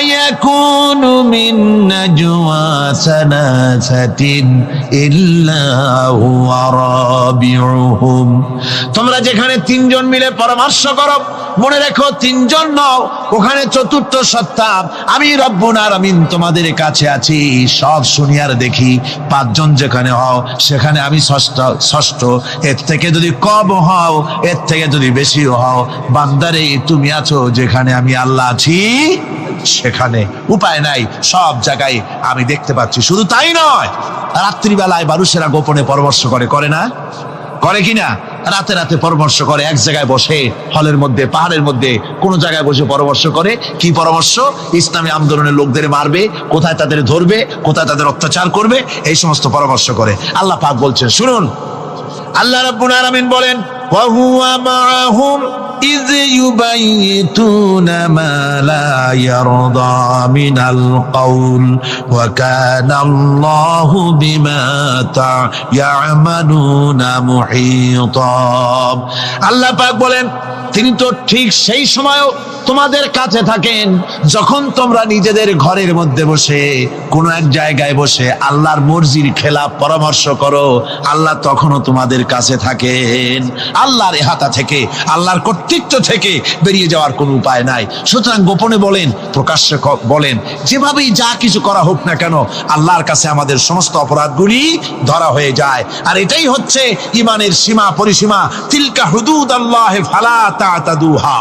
يكون من نجوى ثلاثة إلا هو رابعهم। তোমরা যেখানে তিনজন মিলে পরামর্শ করো, মনে রেখো তিনজন নও, ওখানে চতুর্থ সত্তা আমি রব্বুল আলামিন তোমাদের কাছে আছি। সব শুনি আর দেখি, পাঁচজন যেখানে হও সেখানে আমি ষষ্ঠ। এর থেকে যদি কম হও, এর থেকে যদি বেশি হও, বান্দারে তুমি আছো যেখানে আমি আল্লাহ আছি সেখানে। উপায় নাই, সব জায়গায় আমি দেখতে পাচ্ছি। শুধু তাই নয়, রাত্রিবেলায় মানুষেরা গোপনে পরামর্শ করে না? করে কিনা? রাতে রাতে পরামর্শ করে, এক জায়গায় বসে, হলের মধ্যে, পাহাড়ের মধ্যে, কোন জায়গায় বসে পরামর্শ করে। কি পরামর্শ? ইসলামী আন্দোলনের লোকদের মারবে, কোথায় তাদের ধরবে, কোথায় তাদের অত্যাচার করবে, এই সমস্ত পরামর্শ করে। আল্লাহ পাক বলছেন, শুনুন, আল্লাহ রাব্বুল আলামিন বলেন, ওয়া হুয়া মাআহুম إذ يبيتون ما لا يرضى من القول وكان الله بما يعملون محيطا। আল্লাহ পাক বলেন, তিনি তো ঠিক সেই সময়ও তোমাদের কাছে থাকেন যখন তোমরা নিজেদের ঘরের মধ্যে বসে কোন এক জায়গায় বসে আল্লাহর মর্জির খেলাফ পরামর্শ করো। আল্লাহ তখনও তোমাদের কাছে থাকেন। আল্লাহর ইহাতা থেকে, আল্লাহর কর্তৃত্ব থেকে বেরিয়ে যাওয়ার কোনো উপায় নাই। সুতরাং গোপনে বলেন, প্রকাশ্যে বলেন, যেভাবেই যা কিছু করা হোক না কেন, আল্লাহর কাছে আমাদের সমস্ত অপরাধগুলি ধরা হয়ে যায়। আর এটাই হচ্ছে ঈমানের সীমা পরিসীমা। তিলকা হুদুদাল্লাহ ফালা তা'তাদুহা,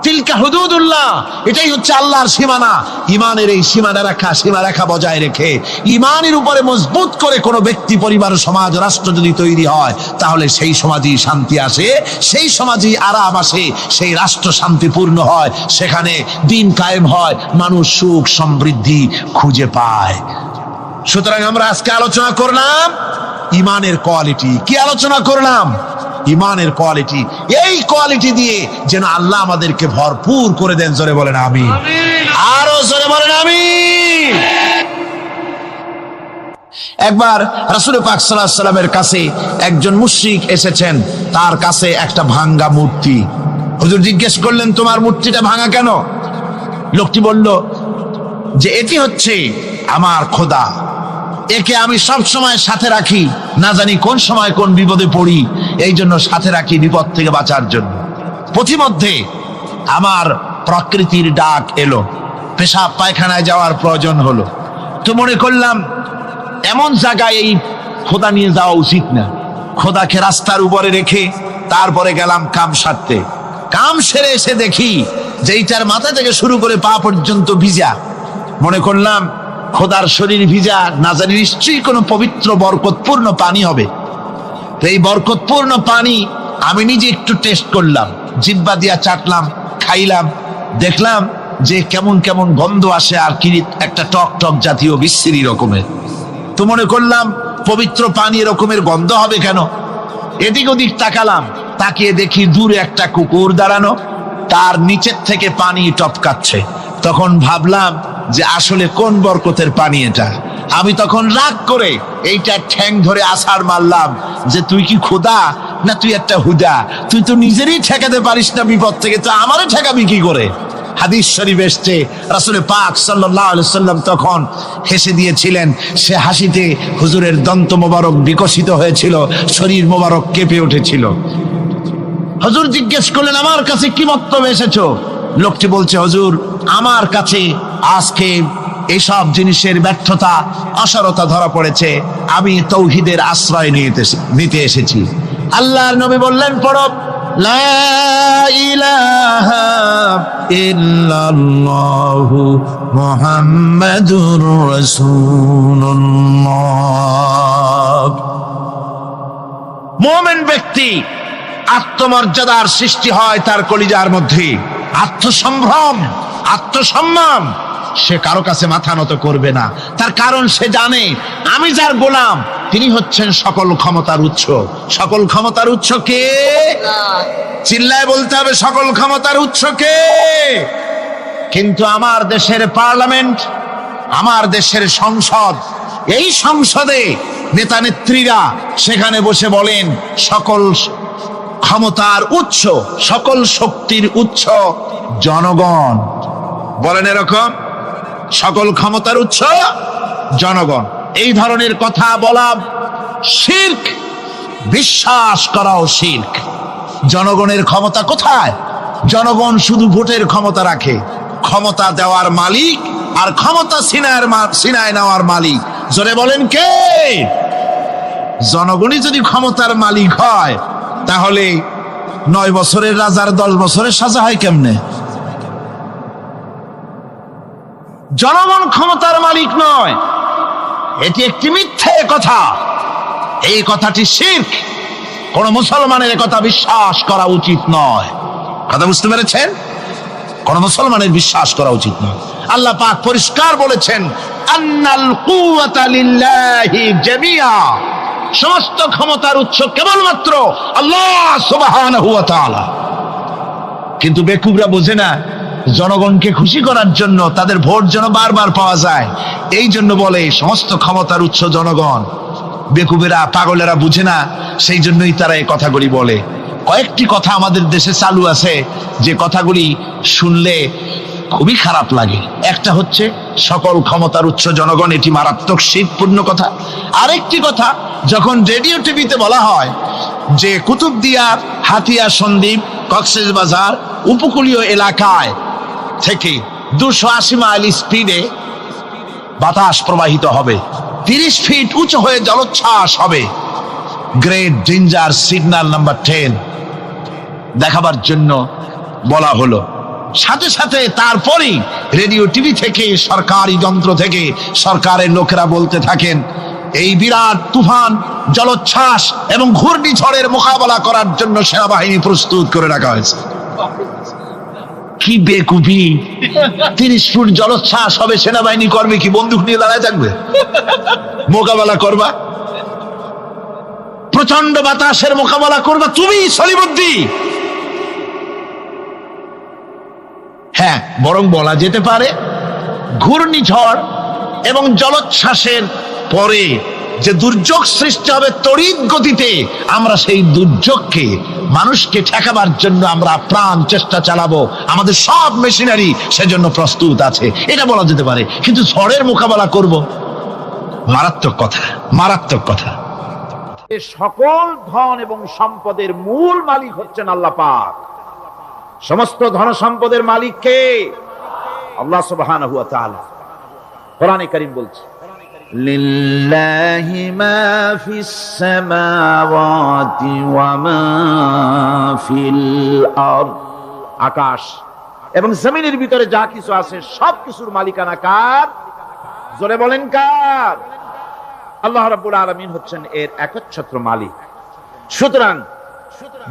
তিলকা হুদুদুল্লাহ, এটাই হচ্ছে আল্লাহর সীমানা। ঈমানের এই সীমারেখা বজায় রেখে ঈমানের উপরে মজবুত করে কোনো ব্যক্তি, পরিবার, সমাজ, রাষ্ট্র যদি তৈরি হয়, তাহলে সেই সমাজেই শান্তি আসে, সেই সমাজেই আরাম আসে, সেই রাষ্ট্র শান্তিপূর্ণ হয়, সেখানে দিন কায়েম হয়, মানুষ সুখ সমৃদ্ধি খুঁজে পায়। সুতরাং আমরা আজকে আলোচনা করলাম ঈমানের কোয়ালিটি। কি আলোচনা করলাম? ঈমানের কোয়ালিটি। এই কোয়ালিটি দিয়ে যেন আল্লাহ আমাদেরকে ভরপুর করে দেন। জোরে বলেন আমিন। আরো জোরে বলেন আমিন। একবার রাসূল পাক সাল্লাল্লাহু আলাইহি সাল্লামের কাছে একজন মুশরিক এসেছেন, তার কাছে একটা ভাঙ্গা মূর্তি। হুজুর জিজ্ঞেস করলেন, তোমার মূর্তিটা ভাঙা কেন? লোকটি বলল যে এটি হচ্ছে আমার খোদা, একে আমি সব সময় সাথে রাখি, না জানি কোন সময় কোন বিপদে পড়ি, এই জন্য সাথে রাখি বিপদ থেকে বাঁচার জন্য। পথিমধ্যে আমার প্রকৃতির ডাক এলো, পেশাব পায়খানায় যাওয়ার প্রয়োজন হলো, তো মনে করলাম এমন জায়গায় এই খোদা নিয়ে যাওয়া উচিত না। খোদাকে রাস্তার উপরে রেখে তারপরে গেলাম কাম সারতে। কাম সেরে এসে দেখি যে এইটার মাথা থেকে শুরু করে পা পর্যন্ত ভিজা। মনে করলাম খোদার শরীর ভিজা, না জানি নিশ্চয়ই কোনো পবিত্র বরকতপূর্ণ পানি হবে। তো এই বরকতপূর্ণ পানি আমি নিজে একটু টেস্ট করলাম, জিহ্বা দিয়া চাটলাম, খাইলাম, দেখলাম যে কেমন কেমন গন্ধ আসে, আর কি একটা টক টক জাতীয় বিশ্রী রকমের। তো মনে করলাম পবিত্র পানি এরকমের গন্ধ হবে কেন? এদিক ওদিক তাকালাম, তাকিয়ে দেখি দূরে একটা কুকুর দাঁড়ানো, তার নিচের থেকে পানি টপকাচ্ছে। তখন ভাবলাম যে আসলে কোন বরকতের পানি এটা। আমি তখন রাগ করে এইটা ঠ্যাং ধরে আছাড় মারলাম যে তুই কি খোদা না তুই একটা হুদা? তুই তো নিজেরই ঠেকাতে পারিস না বিপদ থেকে, তো আমারে ঠেকাবি কি করে? হাদিস শরীফ এসছে, রাসূল পাক সাল্লাল্লাহু আলাইহি সাল্লাম তখন হেসে দিয়েছিলেন। সে হাসিতে হুজুরের দন্ত মোবারক বিকশিত হয়েছিল, শরীর মোবারক কেঁপে উঠেছিল। হুজুর জিজ্ঞেস করলেন, আমার কাছে কি বক্তব্য এসেছো? লোকটি বলছে, হুজুর আমার কাছে আজকে এইসব জিনিসের ব্যর্থতা, অসারতা ধরা পড়েছে, আমি তৌহিদের আশ্রয় নিতে এসেছি। আল্লাহর নবী বললেন, পড়ো লা ইলাহা ইল্লাল্লাহু মুহাম্মাদুর রাসূলুল্লাহ। মুমিন ব্যক্তি আত্মমর্যাদার সৃষ্টি হয় তার কলিজার মধ্যে, আত্মসম্ভ্রম, আত্মসম্মান। সে কারো কাছে মাথা নত করবে না, তার কারণ সে জানে আমি যার গোলাম তিনি হচ্ছেন সকল ক্ষমতার উৎস। সকল ক্ষমতার উৎস কে? চিল্লায় বলতে হবে, সকল ক্ষমতার উৎস কে? কিন্তু আমার দেশের পার্লামেন্ট, আমার দেশের সংসদ, এই সংসদে নেতা নেত্রীরা সেখানে বসে বলেন সকল ক্ষমতার উৎস, সকল শক্তির উৎস জনগণ। বলেন এরকম সকল ক্ষমতার উৎস জনগণ, এই ধরনের কথা বলা শিরক, বিশ্বাস করাও শিরক। জনগণের ক্ষমতা কোথায়? জনগণ শুধু ভোটের ক্ষমতা রাখে, ক্ষমতা দেওয়ার মালিক আর ক্ষমতা ছিনায় নেওয়ার মালিক জোরে বলেন কে? জনগণই যদি ক্ষমতার মালিক হয় তাহলে 9 বছরের রাজার 10 বছরের সাজা হয় কেমনে? জনগণ ক্ষমতার মালিক নয়, এটি একটি মিথ্যে কথা। এই কথাটি শিরক, কোন মুসলমানের কথা বিশ্বাস করা উচিত নয়। কথা বুঝতে পেরেছেন? কোন মুসলমানের বিশ্বাস করা উচিত নয়। আল্লাহ পাক পরিষ্কার বলেছেন, আন্নাল কুওয়াতা লিল্লাহি জামিআ, সমস্ত ক্ষমতার উৎস কেবলমাত্র আল্লাহ সুবহানাহু ওয়া তাআলা। কিন্তু বেকুবরা বোঝে না, জনগণকে খুশি করার জন্য, তাদের ভোট যেন বারবার পাওয়া যায়, এই জন্য বলে সমস্ত ক্ষমতার উৎস জনগণ। বেকুবেরা, পাগলেরা বুঝে না, সেই জন্যই তারা এই কথাগুলি বলে। কয়েকটি কথা আমাদের দেশে চালু আছে যে কথাগুলি শুনলে খুবই খারাপ লাগে। একটা হচ্ছে সকল ক্ষমতার উৎস জনগণ, এটি মারাত্মক শিরকপূর্ণ কথা। আরেকটি কথা, যখন রেডিও টিভিতে বলা হয় যে কুতুবদিয়ার, হাতিয়া সন্দ্বীপ, কক্সবাজার উপকূলীয় এলাকায় থেকে 280 মাইল স্পিডে বাতাস প্রবাহিত হবে, 30 ফিট উঁচু হয়ে জলোচ্ছ্বাস হবে, গ্রেট ডেঞ্জার সিগন্যাল নাম্বার 10 দেখাবার জন্য বলা হলো, সাথে সাথে তারপরেই রেডিও টিভি থেকে, সরকারি যন্ত্র থেকে সরকারের লোকেরা বলতে থাকেন, এই বিরাট তুফান, জলোচ্ছ্বাস এবং ঘূর্ণিঝড়ের মোকাবেলা করার জন্য সেনাবাহিনী প্রস্তুত করে রাখা হয়েছে। কি বেকুবি! 30 ফুট জলোচ্ছ্বাস হবে, সেনাবাহিনী করবে কি? বন্দুক নিয়ে দাঁড়ায় থাকবে? মোকাবেলা করবা? প্রচন্ড বাতাসের মোকাবেলা করবা তুমি সলিমুদ্দি? হ্যাঁ, বরং বলা যেতে পারে ঘূর্ণিঝড় এবং জলোচ্ছ্বাসের পরে যে দুর্যোগ সৃষ্টি হবে তড়িৎ গতিতে, আমরা সেই দুর্যোগকে, মানুষকে ঠেকাবার জন্য আমরা প্রাণ চেষ্টা চালাবো, আমাদের সব মেশিনারি সেজন্য প্রস্তুত আছে, এটা বলা যেতে পারে। কিন্তু ঝড়ের মোকাবেলা করব, মারাত্মক কথা, মারাত্মক কথা। সকল ধন এবং সম্পদের মূল মালিক হচ্ছেন আল্লাহ পাক। সমস্ত ধন সম্পদের মালিক কে? আল্লাহ সুবহানাহু ওয়া তাআলা। কোরআনে কারীম বলছে, লিল্লাহি মা ফিস সামাওয়াতি ওয়া মা ফিল আরদ, আকাশ এবং জমিনের ভিতরে যা কিছু আছে সব কিছুর মালিকানা কার? জোরে বলেন কার? আল্লাহ রাব্বুল আলামিন হচ্ছেন এর একচ্ছত্র মালিক। সুতরাং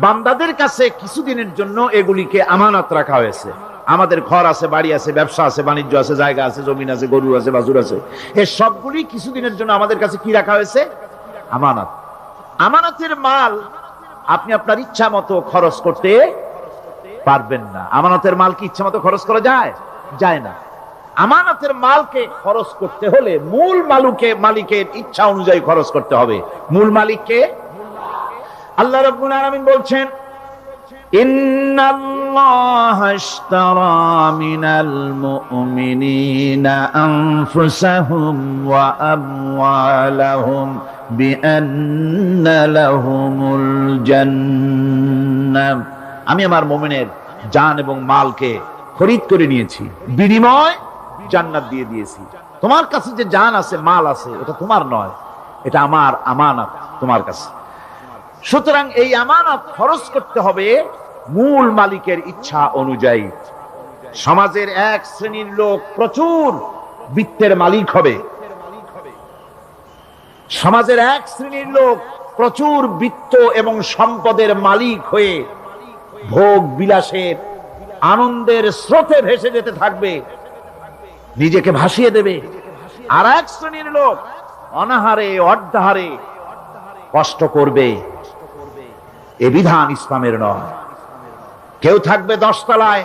বান্দাদের কাছে কিছুদিনের জন্য এগুলিকে আমানত রাখা হয়েছে। আমাদের ঘর আছে, বাড়ি আছে, ব্যবসা আছে, বাণিজ্য আছে, জায়গা আছে, জমিন আছে, গরু আছে, বাছুর আছে, এই সবগুলি কিছুদিনের জন্য আমাদের কাছে কি রাখা হয়েছে? আমানত। আমানতের মাল আপনি আপনার ইচ্ছা মতো খরচ করতে পারবেন না। আমানতের মাল কি ইচ্ছা মতো খরচ করা যায়? যায় না। আমানতের মালকে খরচ করতে হলে মূল মালিকের ইচ্ছা অনুযায়ী খরচ করতে হবে। মূল মালিককে আল্লাহ রাব্বুল আলামিন বলছেন, ইন্নাল্লাহা আশতারা মিনাল মুমিনিনা আনফুসাহুম ওয়া আমওয়ালাহুম বিআন্না লাহুমুল জান্নাহ। আমি আমার মুমিনের জান এবং মালকে খরিদ করে নিয়েছি, বিনিময় জান্নাত দিয়ে দিয়েছি। তোমার কাছে যে জান আছে, মাল আছে, ওটা তোমার নয়, এটা আমার আমানত তোমার কাছে। সুতরাং এই আমানত খরচ করতে হবে মূল মালিকের ইচ্ছা অনুযায়ী। সমাজের এক শ্রেণীর লোক প্রচুর বিত্তের মালিক হবে, সমাজের এক শ্রেণীর লোক প্রচুর বিত্ত এবং সম্পদের মালিক হয়ে ভোগ বিলাসের আনন্দের স্রোতে ভেসে যেতে থাকবে, নিজেকে ভাসিয়ে দেবে। আর এক শ্রেণীর লোক অনাহারে অর্ধাহারে কষ্ট করবে। এ বিধান ইসলামের নয়। কেউ থাকবে 10 তলায়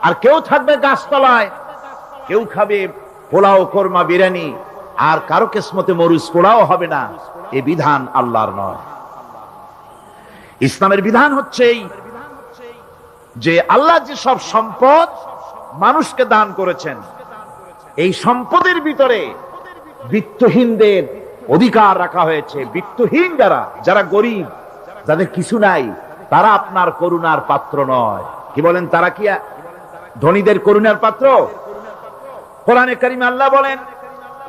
আর কেউ থাকবে গাছতলায়, কেউ খাবে পোলাও, কোরমা, বিরিয়ানি, আর কারো কিসমতে মরুচ পোলাও হবে না। এ বিধান আল্লাহর নয়। ইসলামের বিধান হচ্ছে যে আল্লাহ যে সব সম্পদ মানুষকে দান করেছেন। এই সম্পদের ভিতরে বিত্তহীনদের অধিকার রাখা হয়েছে। বিত্তহীন যারা গরিব, যাদের কিছু নাই, তারা আপনার করুণার পাত্র নয়। কি বলেন, তারা কি ধনীদের করুণার পাত্র? কোরআনে কারিমে আল্লাহ বলেন,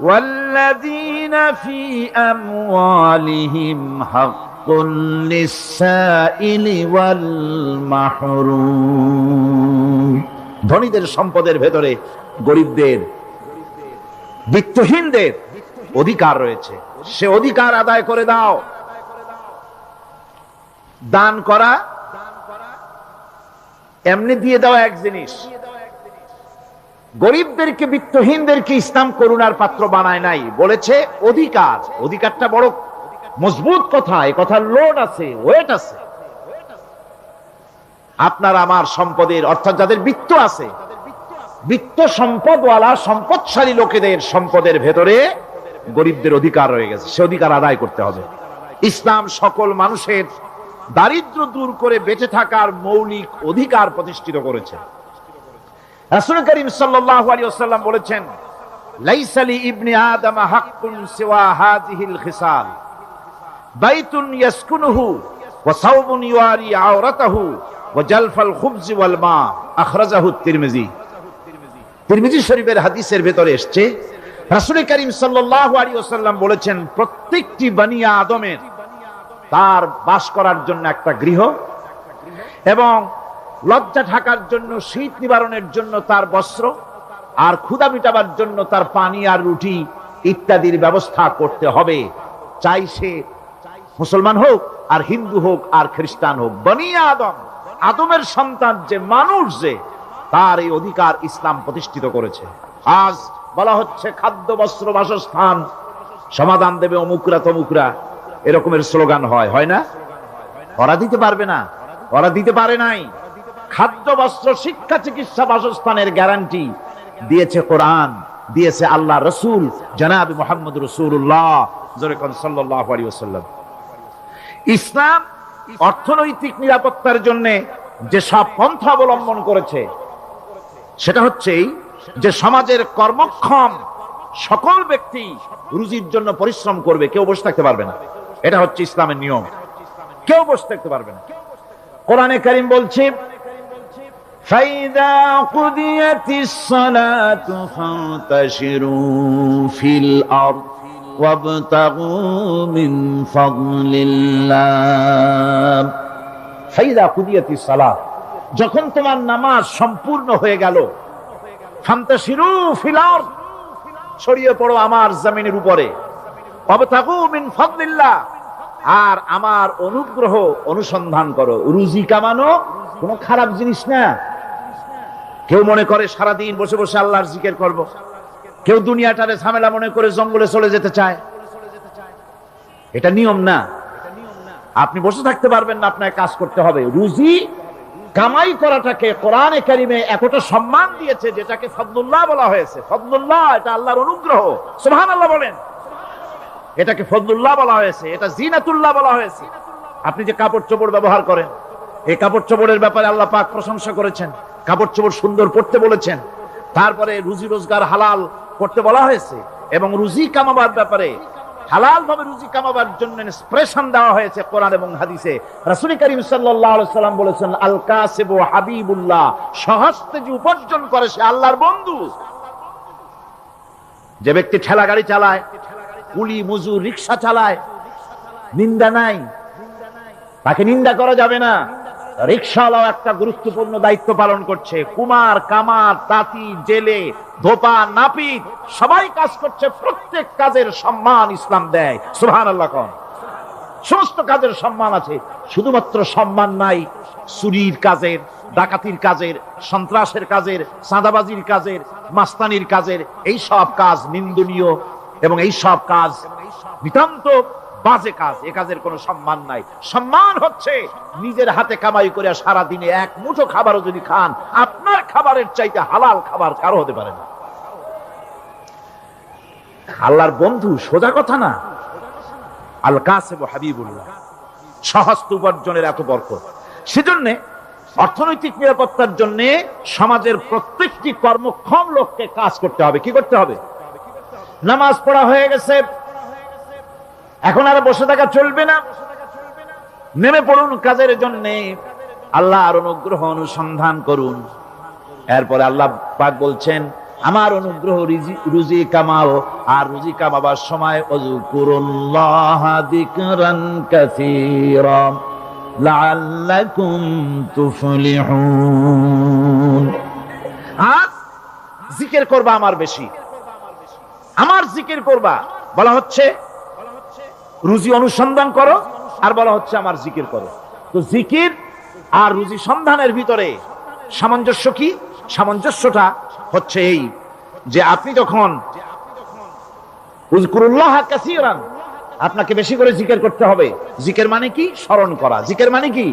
ওয়াল্লাযীনা ফী আমওয়ালিহিম হাক্কুন লিস-সাইলি ওয়াল মাহরুম। ধনীদের সম্পদের ভেতরে গরিবদের, বিত্তহীনদের অধিকার রয়েছে। সে অধিকার আদায় করে দাও। দান করা এমনি দিয়ে দেওয়া এক জিনিস। গরিবদেরকে, বিত্তহীনদেরকে ইসলাম করুণার পাত্র বানায় নাই, বলেছে অধিকার। অধিকারটা বড় মজবুত কথা, এই কথার লোড আছে, ওয়েট আছে। আপনার আমার সম্পদের, অর্থাৎ যাদের বিত্ত আছে, বিত্ত সম্পদওয়ালা সম্পদশালী লোকেদের সম্পদের ভেতরে গরিবদের অধিকার রয়ে গেছে। সে অধিকার আদায় করতে হবে। ইসলাম সকল মানুষের দারিদ্র দূর করে বেঁচে থাকার মৌলিক অধিকার প্রতিষ্ঠিত করেছে। রাসূল করিম সাল্লাল্লাহু আলাইহি ওয়াসাল্লাম বলেছেন, লাইসা লি ইবনি আদম হাক্কুন সিওয়া হাযিহিল খিসাল, বাইতুন ইয়াসকুনুহু ওয়া সাওবুন ইউয়ারি আওরাতাহু ওয়া জালফাল খুবজ ওয়াল মা, আখরাজাহু তিরমিজি। তিরমিজি শরীফের হাদিসের ভেতরে এসেছে, রাসূল করিম সাল্লাল্লাহু আলাইহি ওয়াসাল্লাম বলেছেন, প্রত্যেকটি বনি আদমের তার বাস করার জন্য একটা গৃহ, এবং লজ্জা ঢাকার জন্য, শীত নিবারণের জন্য তার বস্ত্র, আর ক্ষুধা মিটাবার জন্য তার পানি আর রুটি ইত্যাদির ব্যবস্থা করতে হবে। চাই সে মুসলমান হোক, আর হিন্দু হোক, আর খ্রিস্টান হোক। বনি আদম, আদমের সন্তান যে মানুষ, যে তার এই অধিকার ইসলাম প্রতিষ্ঠিত করেছে। আজ বলা হচ্ছে খাদ্য, বস্ত্র, বাসস্থান সমাধান দেবে অমুকরা তমুকরা, এরকমের স্লোগান হয় না? ওরা দিতে পারবে না, ওরা দিতে পারে নাই। খাদ্য, বস্ত্র, শিক্ষা, চিকিৎসা, বাসস্থানের গ্যারান্টি দিয়েছে কোরআন, দিয়েছে আল্লাহ রসুল জনাব মুহাম্মদ রাসূলুল্লাহ সাল্লাল্লাহু আলাইহি ওয়াসাল্লাম। ইসলাম অর্থনৈতিক নিরাপত্তার জন্য যে সব পন্থা অবলম্বন করেছে, সেটা হচ্ছে যে সমাজের কর্মক্ষম সকল ব্যক্তি রুজির জন্য পরিশ্রম করবে, কেউ বসে থাকতে পারবে না। এটা হচ্ছে ইসলামের নিয়ম, কেউ বসে থাকতে পারবে না। কোরআনে কারীম বলছে, فَإِذَا قُضِيَتِ الصَّلَاةُ فَانتَشِرُوا فِي الْأَرْضِ وَابْتَغُوا مِنْ فَضْلِ اللَّهِ فَإِذَا قُضِيَتِ الصَّلَاةُ, যখন তোমার নামাজ সম্পূর্ণ হয়ে গেল, ফান্তাশিরু ফিল আরদ, ছড়িয়ে পড়ো আমার জমিনের উপরে, ওয়াবতাগু মিন ফাদলিল্লাহ, আর আমার অনুগ্রহ অনুসন্ধান করো। রুজি কামানো কোনো খারাপ জিনিস না। কেউ মনে করে সারাদিন বসে বসে আল্লাহর জিকির করব, কেউ দুনিয়াটারে ঝামেলা মনে করে জঙ্গলে চলে যেতে চায়। এটা নিয়ম না। আপনি বসে থাকতে পারবেন না, আপনাকে কাজ করতে হবে। রুজি কামাই করাটাকে কোরআনে কারিমে এতটা সম্মান দিয়েছে, যেটাকে ফদলুল্লাহ বলা হয়েছে। ফদলুল্লাহ, এটা আল্লাহর অনুগ্রহ। সুবহানাল্লাহ বলেন। এটাকে ফদলুল্লাহ বলা হয়েছে, এটা জিনাতুল্লাহ বলা হয়েছে। আপনি যে কাপড় চোপড় ব্যবহার করেন, এই কাপড় চোপড়ের ব্যাপারে আল্লাহ পাক প্রশংসা করেছেন। কাপড় চোপড় সুন্দর পড়তে বলেছেন। তারপরে রুজি রোজগার হালাল করতে বলা হয়েছে, এবং রুজি কামাবার ব্যাপারে, হালাল ভাবে রুজি কামাবার জন্য ইন্সপিরেশন দেওয়া হয়েছে কোরআন এবং হাদিসে। রাসূল করিম সাল্লাল্লাহু আলাইহি সাল্লাম বলেছেন, আল কাসিবু হাবিবুল্লাহ, সহজে যে উপার্জন করে সে আল্লাহর বন্ধু। যে ব্যক্তি ঠেলা গাড়ি চালায়, কুলি মজুর, রিকশা চালায়, নিন্দা নাই, তাকে নিন্দা করা যাবে না। রিকশাওয়ালাও একটা গুরুত্বপূর্ণ দায়িত্ব পালন করছে। কুমার, কামার, তাঁতি, জেলে, ধোপা, নাপিত সবাই কাজ করছে। প্রত্যেক কাজের সম্মান ইসলাম দেয়। সুবহানাল্লাহ কোন। সমস্ত কাজের সম্মান আছে, শুধুমাত্র সম্মান নাই চুরির কাজের, ডাকাতির কাজের, সন্ত্রাসের কাজের, চাঁদাবাজির কাজের, মাস্তানির কাজের। এই সব কাজ নিন্দনীয়, এবং এই সব কাজ নিতান্ত বাজে কাজ। এ কাজের কোনো সম্মান নাই। সম্মান হচ্ছে নিজের হাতে কামাই করে সারা দিনে এক মুঠো খাবারও যদি খান, আপনার খাবারের চাইতে হালাল খাবার কারো হতে পারে না। আল্লাহর বন্ধু সোজা কথা না। আল কাসিবু হাবিবুল্লাহ, সহজ উপার্জনের এত বরকত। সেজন্য অর্থনৈতিক নিরাপত্তার জন্য সমাজের প্রত্যেকটি কর্মক্ষম লোককে কাজ করতে হবে। কি করতে হবে? নামাজ পড়া হয়ে গেছে, এখন আর বসে থাকা চলবে না, নেমে পড়ুন কাজের জন্য, আল্লাহর অনুগ্রহ অনুসন্ধান করুন। এরপরে আল্লাহ পাক বলছেন, আমার অনুগ্রহ রুজি কামাও, আর রুজি কামাবার সময় ওয়াজকুরুল্লাহ যিকরান কাসীরা লাআল্লাকুম তুফলিহুন। আর জিকির করবা আমার বেশি, আমার জিকির করবা। বলা হচ্ছে রুজি অনুসন্ধান করো, আর বলা হচ্ছে আমার জিকির করো। তো জিকির আর রুজি সন্ধানের ভিতরে সামঞ্জস্য কি? সামঞ্জস্যটা হচ্ছে এই যে আপনি যখন উযকুরুল্লাহ কাসীরান, আপনাকে বেশি করে জিকির করতে হবে। জিকির মানে কি? স্মরণ করা। জিকির মানে কি?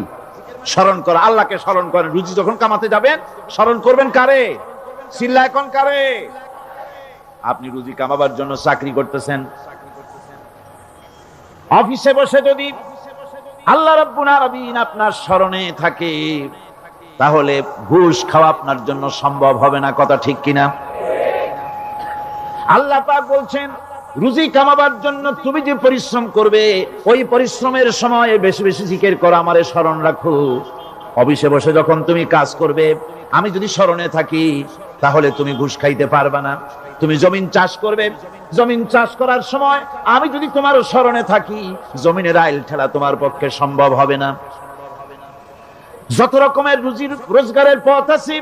স্মরণ করা। আল্লাহকে স্মরণ করেন। রুজি যখন কামাতে যাবেন স্মরণ করবেন কারে? চিল্লায় কোন কারে? আপনি রুজি কামাবার জন্য চাকরি করতেছেন, অফিসে বসে যদি আল্লাহ রাব্বুল আলামিন আপনার স্মরণে থাকে, তাহলে ঘুষ খাওয়া আপনার জন্য সম্ভব হবে না। কথা ঠিক কিনা? আল্লাহ পাক বলছেন, রুজি কামাবার জন্য তুমি যে পরিশ্রম করবে, ওই পরিশ্রমের সময় বেশি বেশি জিকির করো, আমারে স্মরণ রাখো। অফিসে বসে যখন তুমি কাজ করবে, আমি যদি স্মরণে থাকি, তাহলে তুমি ঘুষ খাইতে পারবে না। তুমি জমিন চাষ করবে, জমিন চাষ করার সময় আমি যদি তোমার স্মরণে থাকি, জমিনের আইল ঠেলা তোমার পক্ষে সম্ভব হবে না। যত রকমের রুজির রোজগারের পথ আছে,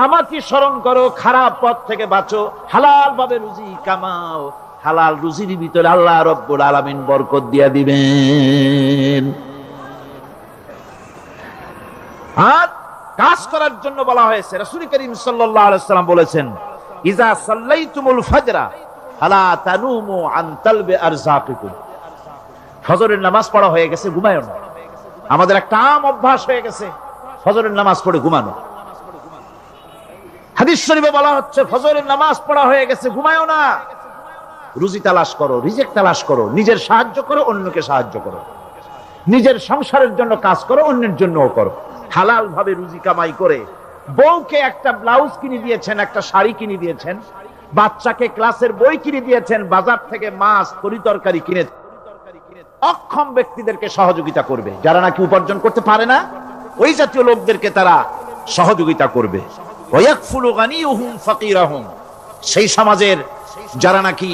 আমাকে স্মরণ করো, খারাপ পথ থেকে বাঁচো, হালাল ভাবে রুজি কামাও। হালাল রুজির ভিতরে আল্লাহ রব্বুল আলামিন বরকত দিয়া দিবেন। আর কাজ করার জন্য বলা হয়েছে, রাসূল করিম সাল্লাল্লাহু আলাইহি ওয়াসাল্লাম বলেছেন, ইজা সাল্লাইতুমুল ফাজরা ফালা তানুমু আন তালবি আরযাকিকুম। ফজরের নামাজ পড়া হয়ে গেছে, ঘুমায়ো না। আমাদের একটা আম অভ্যাস হয়ে গেছে ফজরের নামাজ পড়ে ঘুমানো। হাদিস শরীফে বলা হচ্ছে, ফজরের নামাজ পড়া হয়ে গেছে, ঘুমায়ো না। রুজি তালাশ করো, রিজিক তালাশ করো, নিজের সাহায্য করো, অন্যকে সাহায্য করো, নিজের সংসারের জন্য কাজ করো, অন্যের জন্যও করো। হালাল ভাবে রুজি কামাই করে বউকে একটা ব্লাউজ কিনে দিয়েছেন, একটা শাড়ি কিনে দিয়েছেন, বাচ্চাকে ক্লাসের বই কিনে দিয়েছেন, বাজার থেকে মাছ তরিতরকারি কিনে, অক্ষম ব্যক্তিদেরকে সহযোগিতা করবে। যারা নাকি উপার্জন করতে পারে না, ওই জাতীয় লোকদেরকে তারা সহযোগিতা করবে। ওয়ায়াকফুলু গানিয়ুহুম ফাকিরাহুম। সেই সমাজের যারা নাকি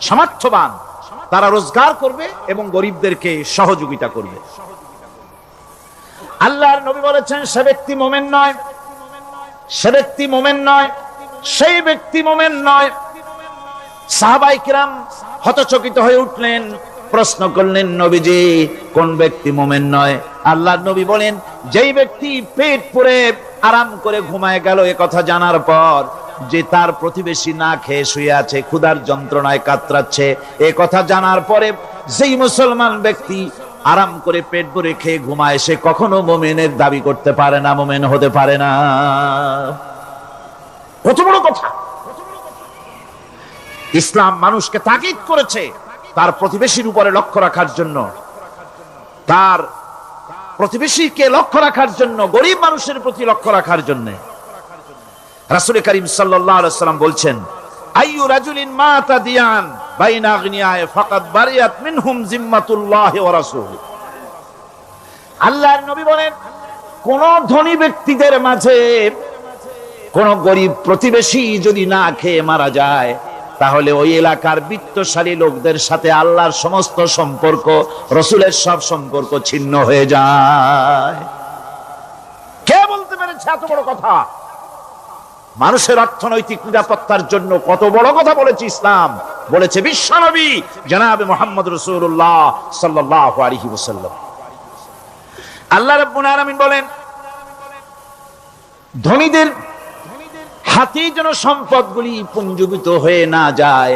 সামর্থ্যবান, তারা রোজগার করবে এবং গরিবদেরকে সহযোগিতা করবে। আল্লাহর নবী বলেছেন, সে ব্যক্তি মুমিন নয়, সে ব্যক্তি মুমিন নয়, সেই ব্যক্তি মুমিন নয়। সাহাবায়ে কিরাম হতচকিত হয়ে উঠলেন, প্রশ্ন করলেন, নবীজি কোন ব্যক্তি মুমিন নয়? আল্লাহর নবী বলেন, যেই ব্যক্তি পেট পুরে আরাম করে ঘুমায় গেল, এ কথা জানার পর যে তার প্রতিবেশী না খেয়ে শুয়ে আছে, ক্ষুধার যন্ত্রণায় কাতরাচ্ছে, এ কথা জানার পরে যেই মুসলমান ব্যক্তি আরাম করে পেট ভরে খেয়ে ঘুমায়, সে কখনো মুমিনের দাবি করতে পারে না, মুমিন হতে পারে না। কত বড় কথা! ইসলাম মানুষকে তাকিদ করেছে তার প্রতিবেশীর উপরে লক্ষ্য রাখার জন্য, তার প্রতিবেশীকে লক্ষ্য রাখার জন্য, গরিব মানুষের প্রতি লক্ষ্য রাখার জন্য। রাসূল করিম সাল্লাল্লাহু আলাইহি ওয়াসাল্লাম বলছেন, আইয়ু রাজুলিন মাতা দিয়ান বাইনা আগনিয়ায়ে ফাকাদ বারিয়াত মিনহুম জিম্মাতুল্লাহি ওয়া রাসূলুহু। আল্লাহর নবী বলেন, কোন ধনী ব্যক্তিদের মাঝে কোন গরিব প্রতিবেশী যদি না খেয়ে মারা যায়, তাহলে ওই এলাকার বিত্তশালী লোকদের সাথে আল্লাহর সমস্ত সম্পর্ক, রাসূলের সব সম্পর্ক ছিন্ন হয়ে যায়। কে বলতে পেরেছে এত বড় কথা? মানুষের অর্থনৈতিক নিরাপত্তার জন্য কত বড় কথা বলেছে ইসলাম, বলেছে বিশ্বনবী জনাবে মুহাম্মদ রাসূলুল্লাহ সাল্লাল্লাহু আলাইহি ওয়াসাল্লাম। আল্লাহ রাব্বুল আলামিন বলেন, ধনীদের হাতে যেন সম্পদগুলি পুঞ্জীভূত হয়ে না যায়,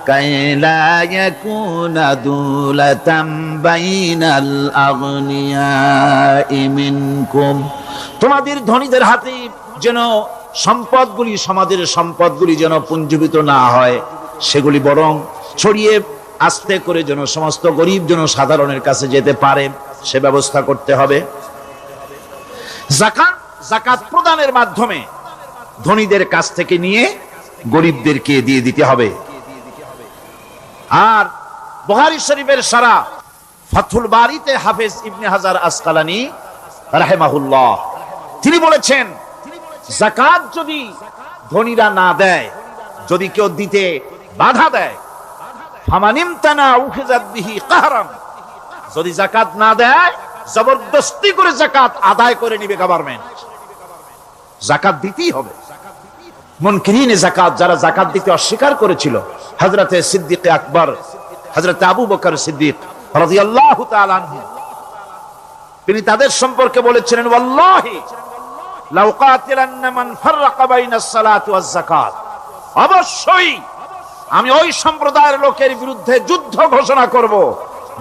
কাইলা ইয়াকুনা দুলাতাম বাইনাল আগনিয়াই মিনকুম। তোমাদের ধনীদের হাতে যেন সম্পদগুলি, সমাজের সম্পদগুলি যেন পুঞ্জীভূত না হয়, সেগুলি বরং ছড়িয়ে আস্তে করে যেন সমস্ত গরিব যেন সাধারণের কাছে যেতে পারে, সে ব্যবস্থা করতে হবে। যাকাত প্রদানের মাধ্যমে ধনীদের কাছ থেকে নিয়ে গরিবদেরকে দিয়ে দিতে হবে। আর বুখারী শরীফের সারা ফাথুল বারীতে হাফেজ ইবনে হাজার আসকালানী রাহিমাহুল্লাহ তিনি বলেছেন, যাকাত যদি ধনীরা না দেয়, যদি কেউ দিতে বাধা দেয়, ফামানিমতানা উখিযাত বিহি কাহরান, যদি যাকাত না দেয় জবরদস্তি করে যাকাত আদায় করে নিবে গভর্নমেন্ট। যাকাত দিতেই হবে। মুনকিরিনে যাকাত, যারা যাকাত দিতে অস্বীকার করেছিল, হযরতে সিদ্দিক আকবর, হযরতে আবু বকর সিদ্দিক রাদিয়াল্লাহু তাআলা আনহু, তিনি তাদের সম্পর্কে বলেছিলেন, ওয়াল্লাহি লাউ কাতিলান্না মান ফাররাকা বাইনাস সালাতি ওয়াজ যাকাত, অবশ্যই আমি ওই সম্প্রদায়ের লোকের বিরুদ্ধে যুদ্ধ ঘোষণা করব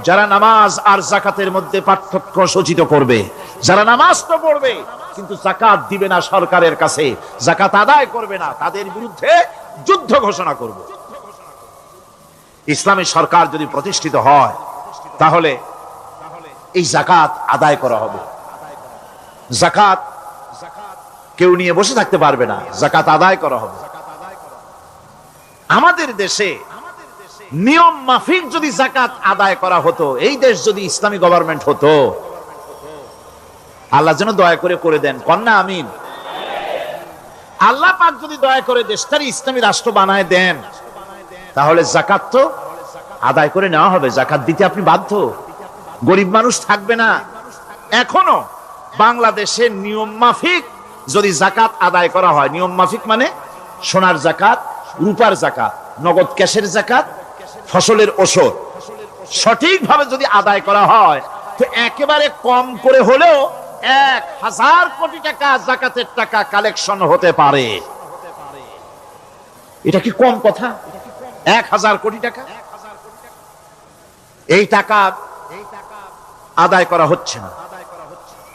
যারা নামাজ আর যাকাতের মধ্যে পার্থক্য সূচিত করবে। যারা নামাজ তো পড়বে কিন্তু যাকাত দিবে না সরকারের কাছে, যাকাত আদায় করবে না, তাদের বিরুদ্ধে যুদ্ধ ঘোষণা করব। ইসলামী সরকার যদি প্রতিষ্ঠিত হয় তাহলে এই যাকাত আদায় করা হবে। যাকাত কেউ নিয়ে বসে থাকতে পারবে না, যাকাত আদায় করা হবে। আমাদের দেশে নিয়ম মাফিক যদি যাকাত আদায় করা হতো, এই দেশ যদি ইসলামী গভর্নমেন্ট হতো, আল্লাহ যেন দয়া করে দেন, কন্যা আমিন। আল্লাহ পাক যদি দয়া করে দেশটার ইসলামী রাষ্ট্র বানায় দেন, তাহলে যাকাত তো আদায় করে নেওয়া হবে। যাকাত দিতে আপনি বাধ্য, গরিব মানুষ থাকবে না। এখনো বাংলাদেশের নিয়ম মাফিক যদি যাকাত আদায় করা হয়, নিয়ম মাফিক মানে সোনার যাকাত, রূপার যাকাত, নগদ ক্যাশের যাকাত, ফসলের ওষুধ সঠিকভাবে যদি আদায় করা হয়, তো একেবারে কম করে হলেও 1000 কোটি টাকা যাকাতের টাকা কালেকশন হতে পারে। এটা কি কম কথা? 1000 কোটি টাকা, এই টাকা আদায় করা হচ্ছে না।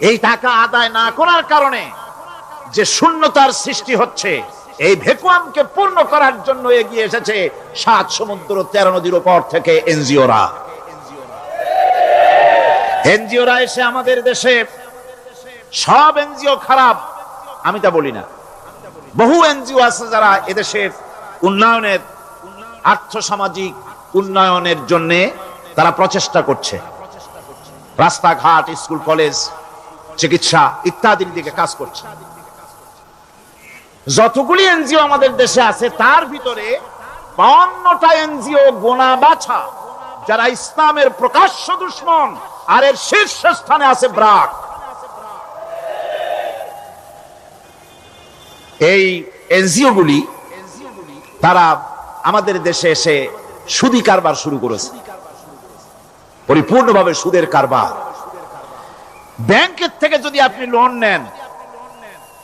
এই টাকা আদায় না করার কারণে যে শূন্যতার সৃষ্টি হচ্ছে, এই ভ্যাকুয়ামকে পূর্ণ করার জন্য এগিয়ে এসেছে 7 সমুদ্র 13 নদীর উপর থেকে এনজিওরা। এনজিওরা এসে আমাদের দেশে, সব এনজিও খারাপ আমি তা বলি না, বহু এনজিও আছে যারা এদেশের উন্নয়নের, আর্থসামাজিক উন্নয়নের জন্য তারা প্রচেষ্টা করছে। রাস্তাঘাট, স্কুল, কলেজ, চিকিৎসা ইত্যাদির দিকে কাজ করছে। যতগুলি এনজিও আমাদের দেশে আছে তার ভিতরে 52টা এনজিও গোনা বাছা যারা ইসলামের প্রকাশ্য দুশমন, আর এর শীর্ষস্থানে আছে ব্রাক। এই এনজিও গুলি তারা আমাদের দেশে এসে সুদি কারবার শুরু করেছে, পরিপূর্ণভাবে সুদের কারবার। ব্যাংকের থেকে যদি আপনি লোন নেন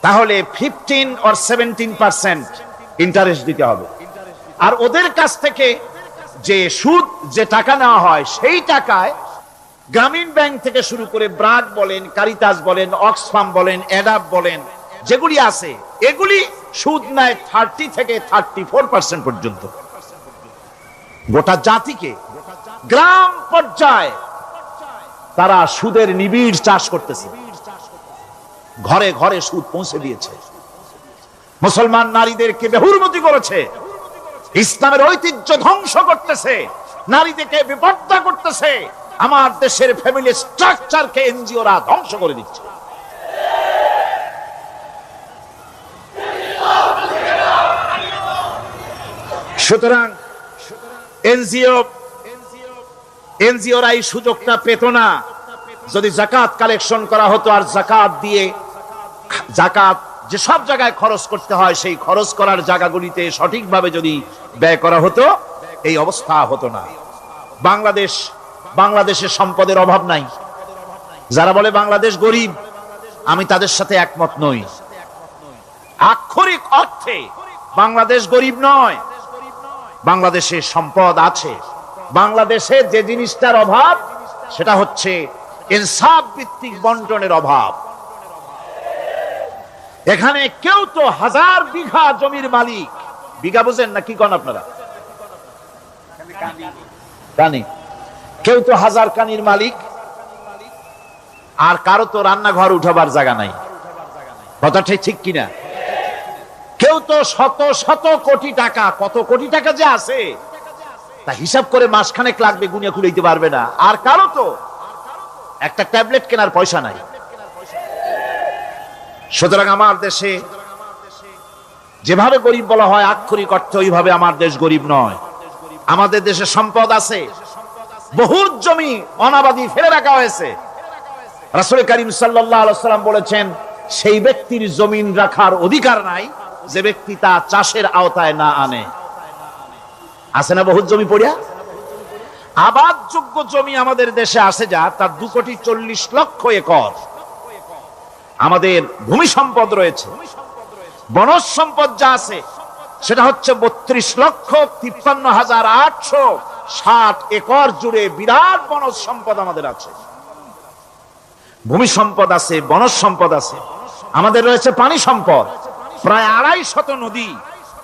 তাহলে 15 or 17% ইন্টারেস্ট দিতে হবে। আর ওদের কাছ থেকে যে সুদ, যে টাকা নেওয়া হয়, সেই টাকায় গ্রামীণ ব্যাংক থেকে শুরু করে ব্রাক বলেন, কারিতাস বলেন, অক্সফাম বলেন, অ্যাডাপ বলেন, যেগুলি আছে এগুলি সুদ নেয় 30 থেকে 34% পর্যন্ত। গোটা জাতিকে গ্রাম পর্যায়ে তারা সুদের নিবিড় চাষ করতেছে, ঘরে ঘরে সুদ পৌঁছে দিয়েছে, মুসলমান নারীদেরকে বেহুরমতি করেছে, ইসলামের ঐতিহ্য ধ্বংস করতেছে, নারীদেরকে বিপর্দা করতেছে, আমার দেশের ফ্যামিলি স্ট্রাকচারকে এনজিওরা ধ্বংস করে দিচ্ছে। সুতরাং এনজিওরা এই সুযোগটা পেত না। যদি যাকাত কালেকশন করা হতো আর যাকাত দিয়ে, যাকাত যে সব জায়গায় খরচ করতে হয় সেই খরচ করার জায়গাগুলিতে সঠিকভাবে যদি ব্যয় করা হতো, এই অবস্থা হতো না। বাংলাদেশের সম্পদের অভাব নাই। যারা বলে বাংলাদেশ গরিব, আমি তাদের সাথে একমত নই। আক্ষরিক অর্থে বাংলাদেশ গরিব নয়, বাংলাদেশে সম্পদ আছে। বাংলাদেশে যে জিনিসটার অভাব সেটা হচ্ছে ইনসাফ ভিত্তিক বন্টনের অভাব। এখানে কেউ তো 1000 বিঘা জমির মালিক, বিঘা বুঝেন না কি কোন আপনারা? কানি। কেউ তো 1000 কানির মালিক, আর কারো তো রান্নাঘর উঠাবার জায়গা নাই। কথাটাই ঠিক কিনা? কেউ তো শত শত কোটি টাকা, কত কোটি টাকা যে আছে তা হিসাব করে মাসখানেক লাগবে, গুনিয়া খুলাইতে পারবে না। আর কারো তো একটা ট্যাবলেট কেনার পয়সা নাই। সুতরাং আমার দেশে যেভাবে গরিব বলা হয় আক্ষরিক অর্থে ওইভাবে আমার দেশ গরিব নয়। আমাদের দেশে সম্পদ আছে, বহুত জমি অনাবাদি ফেলে রাখা হয়েছে। রাসূল করিম সাল্লাল্লাহু আলাইহি ওয়াসাল্লাম বলেছেন, সেই ব্যক্তির জমিন রাখার অধিকার নাই যে ব্যক্তি তা চাষের আওতায় না আনে। আছে না বহুত জমি পড়িয়া? আবাদযোগ্য জমি আমাদের দেশে আছে যা, তার 2,40,00,000 একর। আমাদের ভূমি সম্পদ রয়েছে, বনজ সম্পদ যা আছে সেটা হচ্ছে 32,53,860 একর জুড়ে বিরাট বনজ সম্পদ আমাদের আছে। ভূমি সম্পদ আছে, বনজ সম্পদ আছে। আমাদের রয়েছে পানি সম্পদ, প্রায় 250 নদী,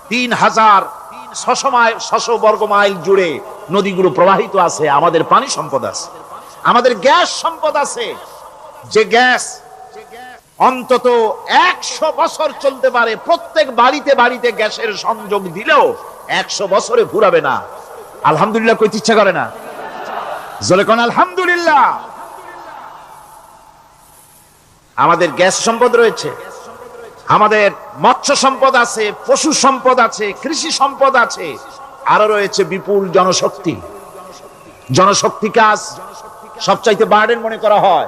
3,600 বর্গ মাইল জুড়ে নদীগুলো প্রবাহিত আছে। আমাদের পানি সম্পদ আছে। আমাদের গ্যাস সম্পদ আছে, যে গ্যাস অন্তত 100 বছর চলতে পারে। প্রত্যেক বাড়িতে বাড়িতে গ্যাসের সংযোগ দিলেও 100 বছরে ফুরাবে না। আলহামদুলিল্লাহ কইতে ইচ্ছা করে না? জোরে কোন আলহামদুলিল্লাহ। আমাদের গ্যাস সম্পদ রয়েছে, আমাদের মৎস্য সম্পদ আছে, পশু সম্পদ আছে, কৃষি সম্পদ আছে, আরো রয়েছে বিপুল জনশক্তি। জনশক্তি কাজ সবচাইতে বার্ডেন মনে করা হয়।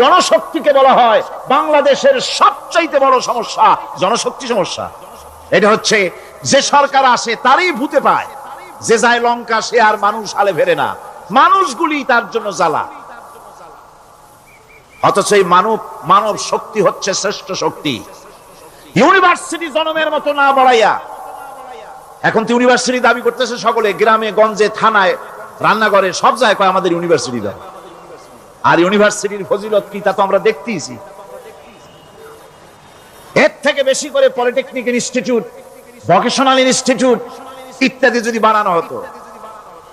জনশক্তিকে বলা হয় বাংলাদেশের সবচাইতে বড় সমস্যা, জনশক্তি সমস্যা। এটা হচ্ছে যে সরকার আসে তারই ভূতে পায়, যে যায় লঙ্কা সে আর মানুষ আলে ফেরে না। মানুষগুলি তার জন্য জ্বালা। অথচ এই মানব শক্তি হচ্ছে শ্রেষ্ঠ শক্তি। ইউনিভার্সিটি জনমের মতো না বাড়াইয়া, এখন তো ইউনিভার্সিটি দাবি করতেছে সকলে, গ্রামে গঞ্জে থানায় রান্নাঘরে সব জায়গায় কয় আমাদের ইউনিভার্সিটি দাও। আর ইউনিভার্সিটির ফজিলত কি তা তো আমরা দেখতেইছি। এর থেকে বেশি করে পলিটেকনিক ইনস্টিটিউট, ভোকেশনাল ইনস্টিটিউট ইত্যাদি যদি বানানো হতো,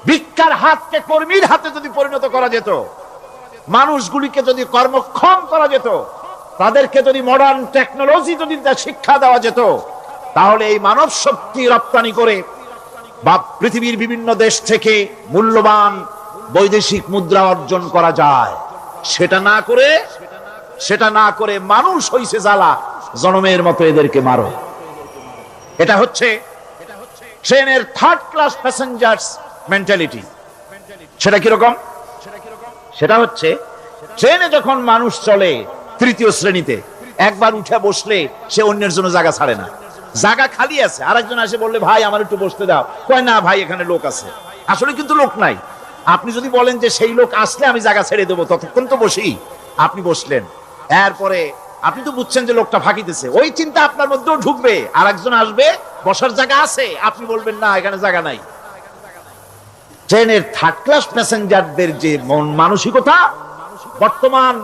ভিক্ষার হাতকে কর্মীর হাতে যদি পরিণত করা যেত, মানুষগুলিকে যদি কর্মক্ষম করা যেত, তাদেরকে যদি মডার্ন টেকনোলজি যদি শিক্ষা দেওয়া যেত, তাহলে এই মানব শক্তি রপ্তানি করে বা পৃথিবীর বিভিন্ন দেশ থেকে মূল্যবান বৈদেশিক মুদ্রা অর্জন করা যায়। সেটা না করে মানুষ হইছে জ্বালা, জনমের মতো এদেরকে মারো। এটা হচ্ছে ট্রেনের থার্ড ক্লাস প্যাসেঞ্জার্স মেন্টালিটি। সেটা কিরকম? সেটা হচ্ছে ট্রেনে যখন মানুষ চলে তৃতীয় শ্রেণীতে, একবার উঠে বসলে সে অন্যের জন্য জায়গা ছাড়ে না। জায়গা খালি আছে, আরেকজন এসে বললে ভাই আমার একটু বসতে দাও, কয় না ভাই এখানে লোক আছে। আসলে কিন্তু লোক নাই। আপনি যদি বলেন যে সেই লোক আসলে আমি জায়গা ছেড়ে দেবো, ততক্ষণ তো বসি। আপনি বসলেন, এরপরে আপনি তো বুঝছেন যে লোকটা ফাঁকিতেছে, ওই চিন্তা আপনার মধ্যেও ঢুকবে। আর একজন আসবে, বসার জায়গা আছে, আপনি বলবেন না এখানে জায়গা নাই। ট্রেনের থার্ড ক্লাস প্যাসেঞ্জারদের যে মন মানসিকতা, বর্তমান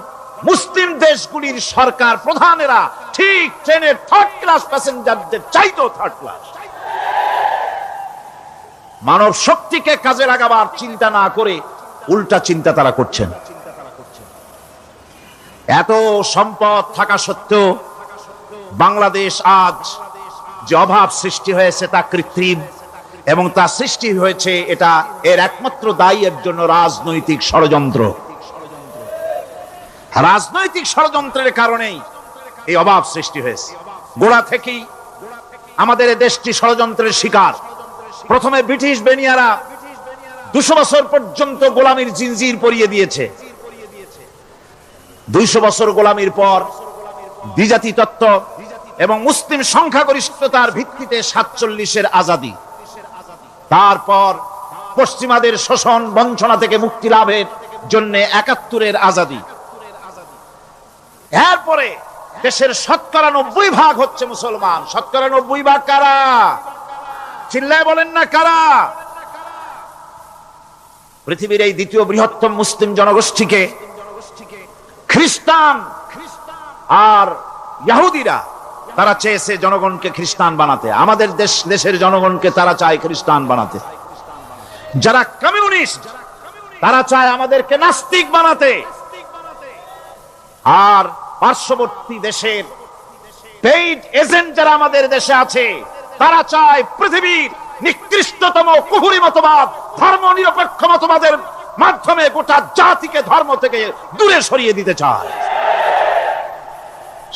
মুসলিম দেশগুলির সরকার প্রধানেরা ঠিক ট্রেনের থার্ড ক্লাস প্যাসেঞ্জারদের চাইতো থার্ড ক্লাস। মানব শক্তিকে কাজে লাগাবার চিন্তা না করে উল্টা চিন্তা তারা করছেন। এত সম্পদ থাকা সত্ত্বেও বাংলাদেশ আজ যে অভাব সৃষ্টি হয়েছে তা কৃত্রিম, এবং তা সৃষ্টি হয়েছে এটা এর একমাত্র দায়ী এর জন্য রাজনৈতিক ষড়যন্ত্র। রাজনৈতিক ষড়যন্ত্রের কারণেই এই অভাব সৃষ্টি হয়েছে। গোড়া থেকেই আমাদের এই দেশটি ষড়যন্ত্রের শিকার। প্রথমে ব্রিটিশ বেনিয়ারা 200 বছর পর্যন্ত গোলামীর জিনজির পরিয়ে দিয়েছে। 200 বছর গোলামীর পর দ্বিজাতি তত্ত্ব এবং মুসলিম সংখ্যাগরিষ্ঠতার ভিত্তিতে 47-এর আজাদি, তারপর পশ্চিমাদের শোষণ বঞ্চনা থেকে মুক্তি লাভের জন্য 71-এর আজাদি, এরপরে দেশের 90% হচ্ছে মুসলমান। 90% কারা? চিল্লায় বলেন না কারা? পৃথিবীর এই দ্বিতীয় বৃহত্তম মুসলিম জনগোষ্ঠীকে খ্রিস্টান আর ইহুদিরা তারা চেয়েছে জনগণকে খ্রিস্টান বানাতে। আমাদের দেশের জনগণকে তারা চায় খ্রিস্টান বানাতে। যারা কমিউনিস্ট তারা চায় আমাদেরকে নাস্তিক বানাতে। আর পার্শ্ববর্তী দেশের পেইড এজেন্ট যারা আমাদের দেশে আছে, তারা চায় পৃথিবীর নিকৃষ্টতম কুফরি মতবাদ, ধর্ম নিরপেক্ষ মতবাদের মাধ্যমে গোটা জাতিকে ধর্ম থেকে দূরে সরিয়ে দিতে চায়।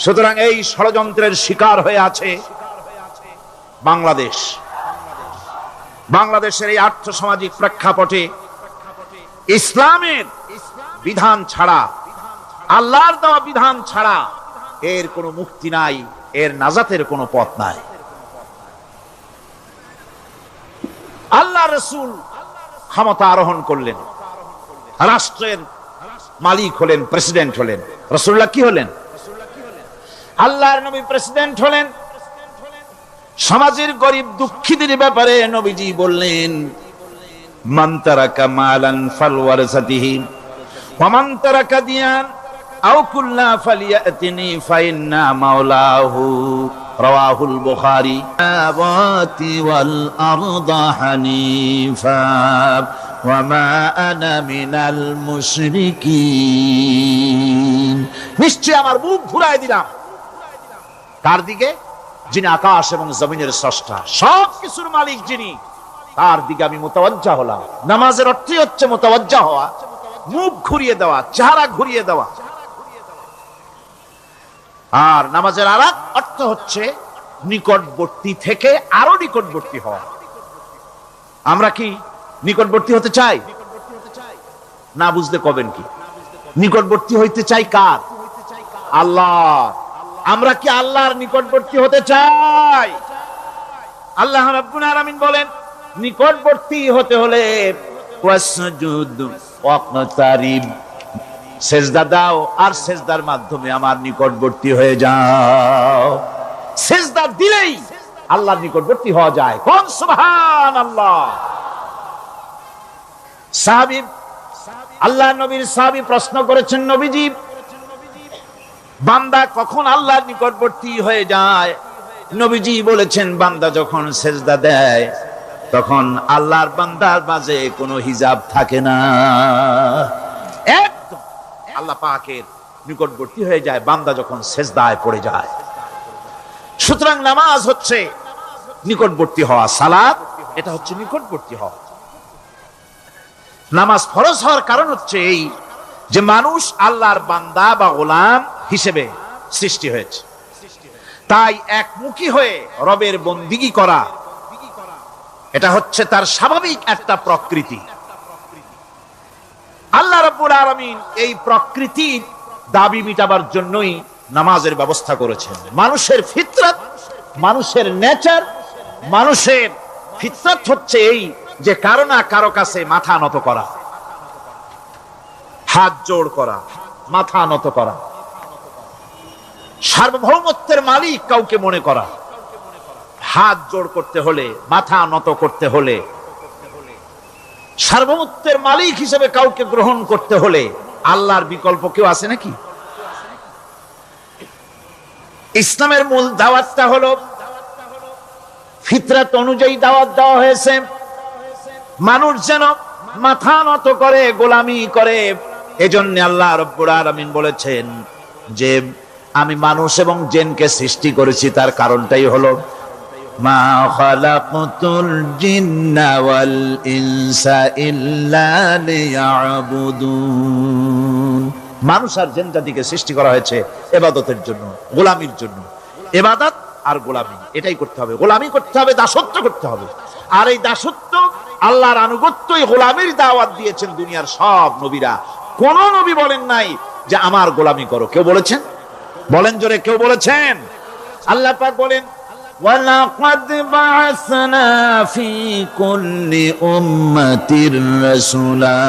সুতরাং এই ষড়যন্ত্রের শিকার হয়ে আছে বাংলাদেশ। বাংলাদেশের এই আর্থসামাজিক প্রেক্ষাপটে ইসলামের বিধান ছাড়া, আল্লাহর দেওয়া বিধান ছাড়া এর কোনো মুক্তি নাই, এর নাজাতের কোনো পথ নাই। আল্লাহ রাসূল ক্ষমতা আরোহণ করলেন, রাষ্ট্রের মালিক হলেন, প্রেসিডেন্ট হলেন। রাসূলুল্লাহ কি হলেন? আল্লাহর নবী প্রেসিডেন্ট হলেন। সমাজের গরিব দুঃখীদের ব্যাপারে নবীজি বললেন, মান তারাকা মালান ফালওয়ারাসাতিহি ওয়া মান তারাকা দিয়ান আও কুল্লা ফালিয়াতিনি ফাইন্না মাওলাহু, রাওয়াহুল বুখারী। আওয়াতি ওয়াল আরদা হানিফা ওয়া মা আনা মিনাল মুশরিকিন। নিশ্চয় আমার মুখ ঘুরায় দিলাম কার দিকে? যিনি আকাশ এবং জমিনের স্রষ্টা, সব কিছুর মালিক যিনি, তার দিকে আমি মুতাওয়াজ্জা হলাম। নামাজের অর্থই হচ্ছে মুতাওয়াজ্জা হওয়া, মুখ ঘুরিয়ে দেওয়া, চেহারা ঘুরিয়ে দেওয়া। আর নামাজের আরেক অর্থ হচ্ছে নিকটবর্তী থেকে আরো নিকটবর্তী হওয়া। আমরা কি নিকটবর্তী হতে চাই? না বুঝলে কবেন কি? নিকটবর্তী হইতে চাই কার? আল্লাহ। আমরা কি আল্লাহর নিকটবর্তী হতে চাই? আল্লাহ রাব্বুল আলামিন বলেন, নিকটবর্তী হতে হলে ওয়াসজুদ ওয়াকতারিব, সেজদা দাও আর সেজদার মাধ্যমে আমার নিকটবর্তী হয়ে যাও। সেজদা দিলেই আল্লাহর নিকটবর্তী হওয়া যায়। কোন সুবহানাল্লাহ। সাহাবী, আল্লাহ নবীর সাহাবী প্রশ্ন করেছেন, নবীজি বান্দা কখন আল্লাহর নিকটবর্তী হয়ে যায়? নবীজি বলেছেন, বান্দা যখন সেজদা দেয় তখন আল্লাহর বান্দার মাঝে কোনো হিজাব থাকে না, একদম আল্লাহ পাকের নিকটবর্তী হয়ে যায় বান্দা যখন সেজদায় পড়ে যায়। সুতরাং নামাজ হচ্ছে নিকটবর্তী হওয়া, সালাত এটা হচ্ছে নিকটবর্তী হওয়া। নামাজ ফরজ হওয়ার কারণ হচ্ছে এই যে মানুষ আল্লাহর বান্দা বা গোলাম হিসেবে সৃষ্টি হয়েছে, তাই একমুখী হয়ে রবের বন্দিগি করা এটা হচ্ছে তার স্বাভাবিক একটা প্রকৃতি। আল্লাহ রাব্বুল আলামিন এই প্রকৃতির দাবি মিটাবার জন্যই নামাজের ব্যবস্থা করেছেন। মানুষের ফিতরত, মানুষের নেচার, মানুষের ফিতরত হচ্ছে এই যে কারো না কারো কাছে মাথা নত করা, হাত জোড় করা, মাথা নত করা, সার্বভৌমত্বের মালিক কাউকে মনে করা। হাত জোড় করতে হলে, মাথা নত করতে হলে, সার্বভৌমত্বের মালিক হিসেবে কাউকে গ্রহণ করতে হলে আল্লাহর বিকল্প কেউ আছে নাকি? ইসলামের মূল দাওয়াতটা হলো ফিতরাত অনুযায়ী দাওয়াত দেওয়া হয়েছে, মানুষ যেন মাথা নত করে, গোলামি করে। এজন্য আল্লাহ রাব্বুল আলামিন বলেছেন যে আমি মানুষ এবং জিনকে সৃষ্টি করেছি, তার কারণটাই হলো মা খালাকতুল জিন্না ওয়াল ইনসা ইল্লা লিয়াবুদুন। মানুষ আর জিন জাতিকে সৃষ্টি করা হয়েছে ইবাদতের জন্য, গোলামির জন্য। ইবাদত আর গোলামি এটাই করতে হবে, গোলামি করতে হবে, দাসত্ব করতে হবে। আর এই দাসত্ব, আল্লাহর আনুগত্যই গোলামির দাওয়াত দিয়েছেন দুনিয়ার সব নবীরা। কোন নবী বলেন নাই যে আমার গোলামি করো। কেউ বলেছেন? বলেন জোরে, কেউ বলেছেন? আল্লাহ পাক বলেন, ওয়ালাকাদ বা'আসনা ফি কুল্লি উম্মাতির রাসূলা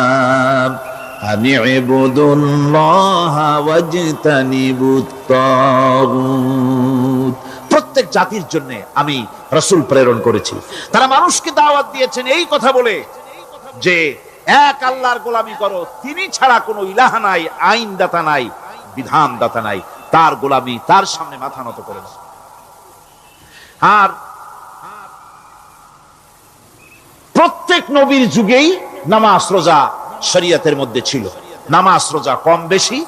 আন ইবুদুল্লাহা ওয়াজতানিবুত তাগুত। প্রত্যেক জাতির জন্য আমি রাসূল প্রেরণ করেছি, তারা মানুষকে দাওয়াত দিয়েছেন এই কথা বলে যে এক আল্লাহর গোলামি করো, তিনি ছাড়া কোনো ইলাহ নাই, আইন দাতা নাই, বিধান দাতা নাই, তার গোলামি, তার সামনে মাথা নত করে না। আর প্রত্যেক নবীর যুগেই নামাজ রোজা শরীয়তের মধ্যে ছিল। নামাজ রোজা কম বেশি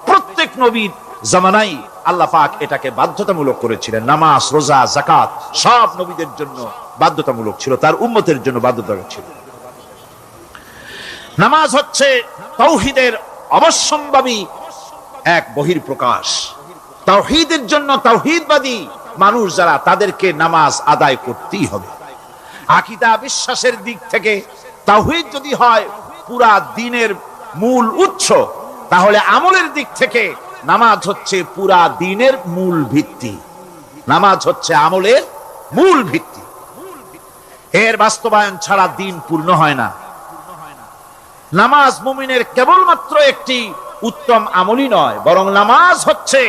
প্রত্যেক নবীর জামানায় আল্লাহ পাক এটাকে বাধ্যতামূলক করেছিলেন। নামাজ, রোজা, যাকাত সব নবীদের জন্য বাধ্যতামূলক ছিল, তার উম্মতের জন্য বাধ্যতামূলক ছিল। নামাজ হচ্ছে তাওহীদের অবশ্যম্ভাবী এক বহির্প্রকাশ। তাওহীদের জন্য তাওহীদবাদী মানুষ যারা, তাদেরকে নামাজ আদায় করতেই হবে। আকীদা বিশ্বাসের দিক থেকে তাওহীদ যদি হয় পুরা দ্বীনের মূল উৎস, তাহলে আমলের দিক থেকে নামাজ হচ্ছে পুরা দ্বীনের মূল ভিত্তি। নামাজ হচ্ছে আমলের মূল ভিত্তি। এর বাস্তবায়ন ছাড়া দ্বীন পূর্ণ হয় না। নামাজ মুমিনের কেবলমাত্র একটি উত্তম আমলই নয়, বরং নামাজ হচ্ছে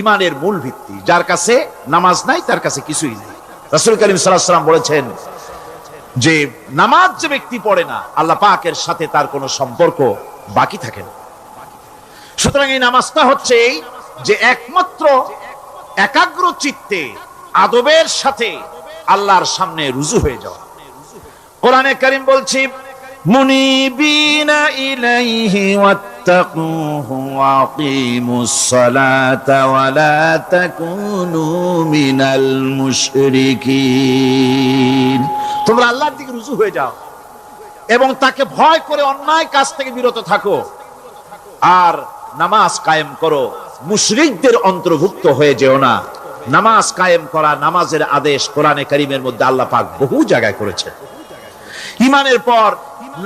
ঈমানের মূল ভিত্তি। যার কাছে নামাজ নাই তার কাছে কিছুই নেই। রাসূল করিম সাল্লাল্লাহু আলাইহি ওয়াসাল্লাম বলেছেন যে নামাজ যে ব্যক্তি পড়ে না, আল্লাহ পাকের সাথে তার কোনো সম্পর্ক বাকি থাকে না। সুতরাং এই নামাজটা হচ্ছে এই যে একমাত্র একাগ্র চিত্তে আদবের সাথে আল্লাহর সামনে রুজু হয়ে যাওয়া। কোরআনে কারীম বলছে মুনিবিনা ইলাইহি ওয়াত্তাকুহু ওয়া আকিমুস সালাতা ওয়া লা তাকুনু মিনাল মুশরিকিন। তোমরা আল্লাহর দিকে রুজু হয়ে যাও এবং তাকে ভয় করে অন্যায় কাজ থেকে বিরত থাকো, আর নামাজ কায়েম করো, মুশরিকদের অন্তর্ভুক্ত হয়ে যেও না। নামাজ কায়েম করা, নামাজের আদেশ কোরআনে কারীমের মধ্যে আল্লাহ পাক বহু জায়গায় করেছেন। ঈমানের পর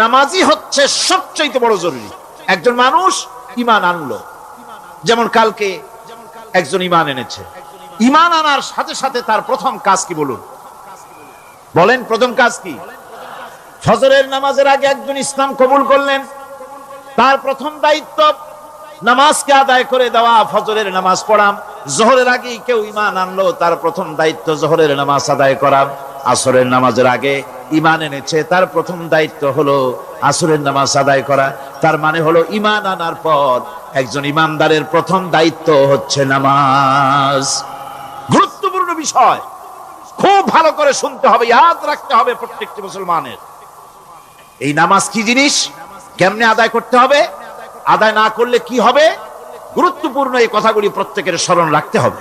নামাজই হচ্ছে সবচেয়ে বড় জরুরি। একজন মানুষ ঈমান আনলো, যেমন কালকে একজন ঈমান এনেছে, ঈমান আনার সাথে সাথে তার প্রথম কাজ কি বলুন? বলেন প্রথম কাজ কি? ফজরের নামাজের আগে একজন ইসলাম কবুল করলেন, তার প্রথম দায়িত্ব নামাজকে আদায় করে দেওয়া, ফজরের নামাজ পড়া। যোহরের আগে কেউ ঈমান আনলো, তার প্রথম দায়িত্ব যোহরের নামাজ আদায় করা। আসরের নামাজের আগে ঈমান এনেছে, তার প্রথম দায়িত্ব হলো আসরের নামাজ আদায় করা। তার মানে হলো ঈমান আনার পর একজন ঈমানদারের প্রথম দায়িত্ব হচ্ছে নামাজ। গুরুত্বপূর্ণ বিষয়, খুব ভালো করে শুনতে হবে, ইয়াদ রাখতে হবে প্রত্যেকটি মুসলমানের। এই নামাজ কি জিনিস, কেমনে আদায় করতে হবে, আদায় না করলে কি হবে, গুরুত্বপূর্ণ এই কথাগুলি প্রত্যেকের স্মরণ রাখতে হবে।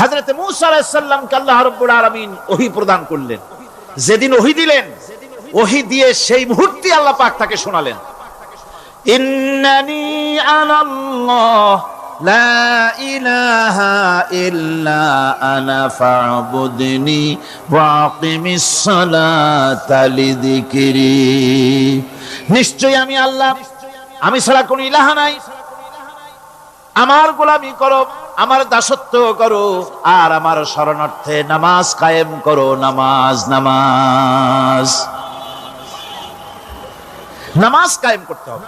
হযরত মূসা আলাইহিস সালামকে আল্লাহ রাব্বুল আলামিন ওহী প্রদান করলেন। যেদিন ওহী দিলেন, ওহী দিয়ে সেই মুহূর্তে আল্লাহ পাক তাকে শোনালেন, ইন্নানি আনাল্লাহ লা ইলাহা ইল্লা আনা ফা'বুদনি ওয়া আকিমিস সালাতা লিযিকরি। নিশ্চয়ই আমি আল্লাহ, আমি ছাড়া কোনো ইলাহ নাই, আমার গোলামি করো, আমার দাসত্ব করো, আর আমার শরণার্থে নামাজ কায়েম করো। নামাজ নামাজ নামাজ কায়েম করতে হবে,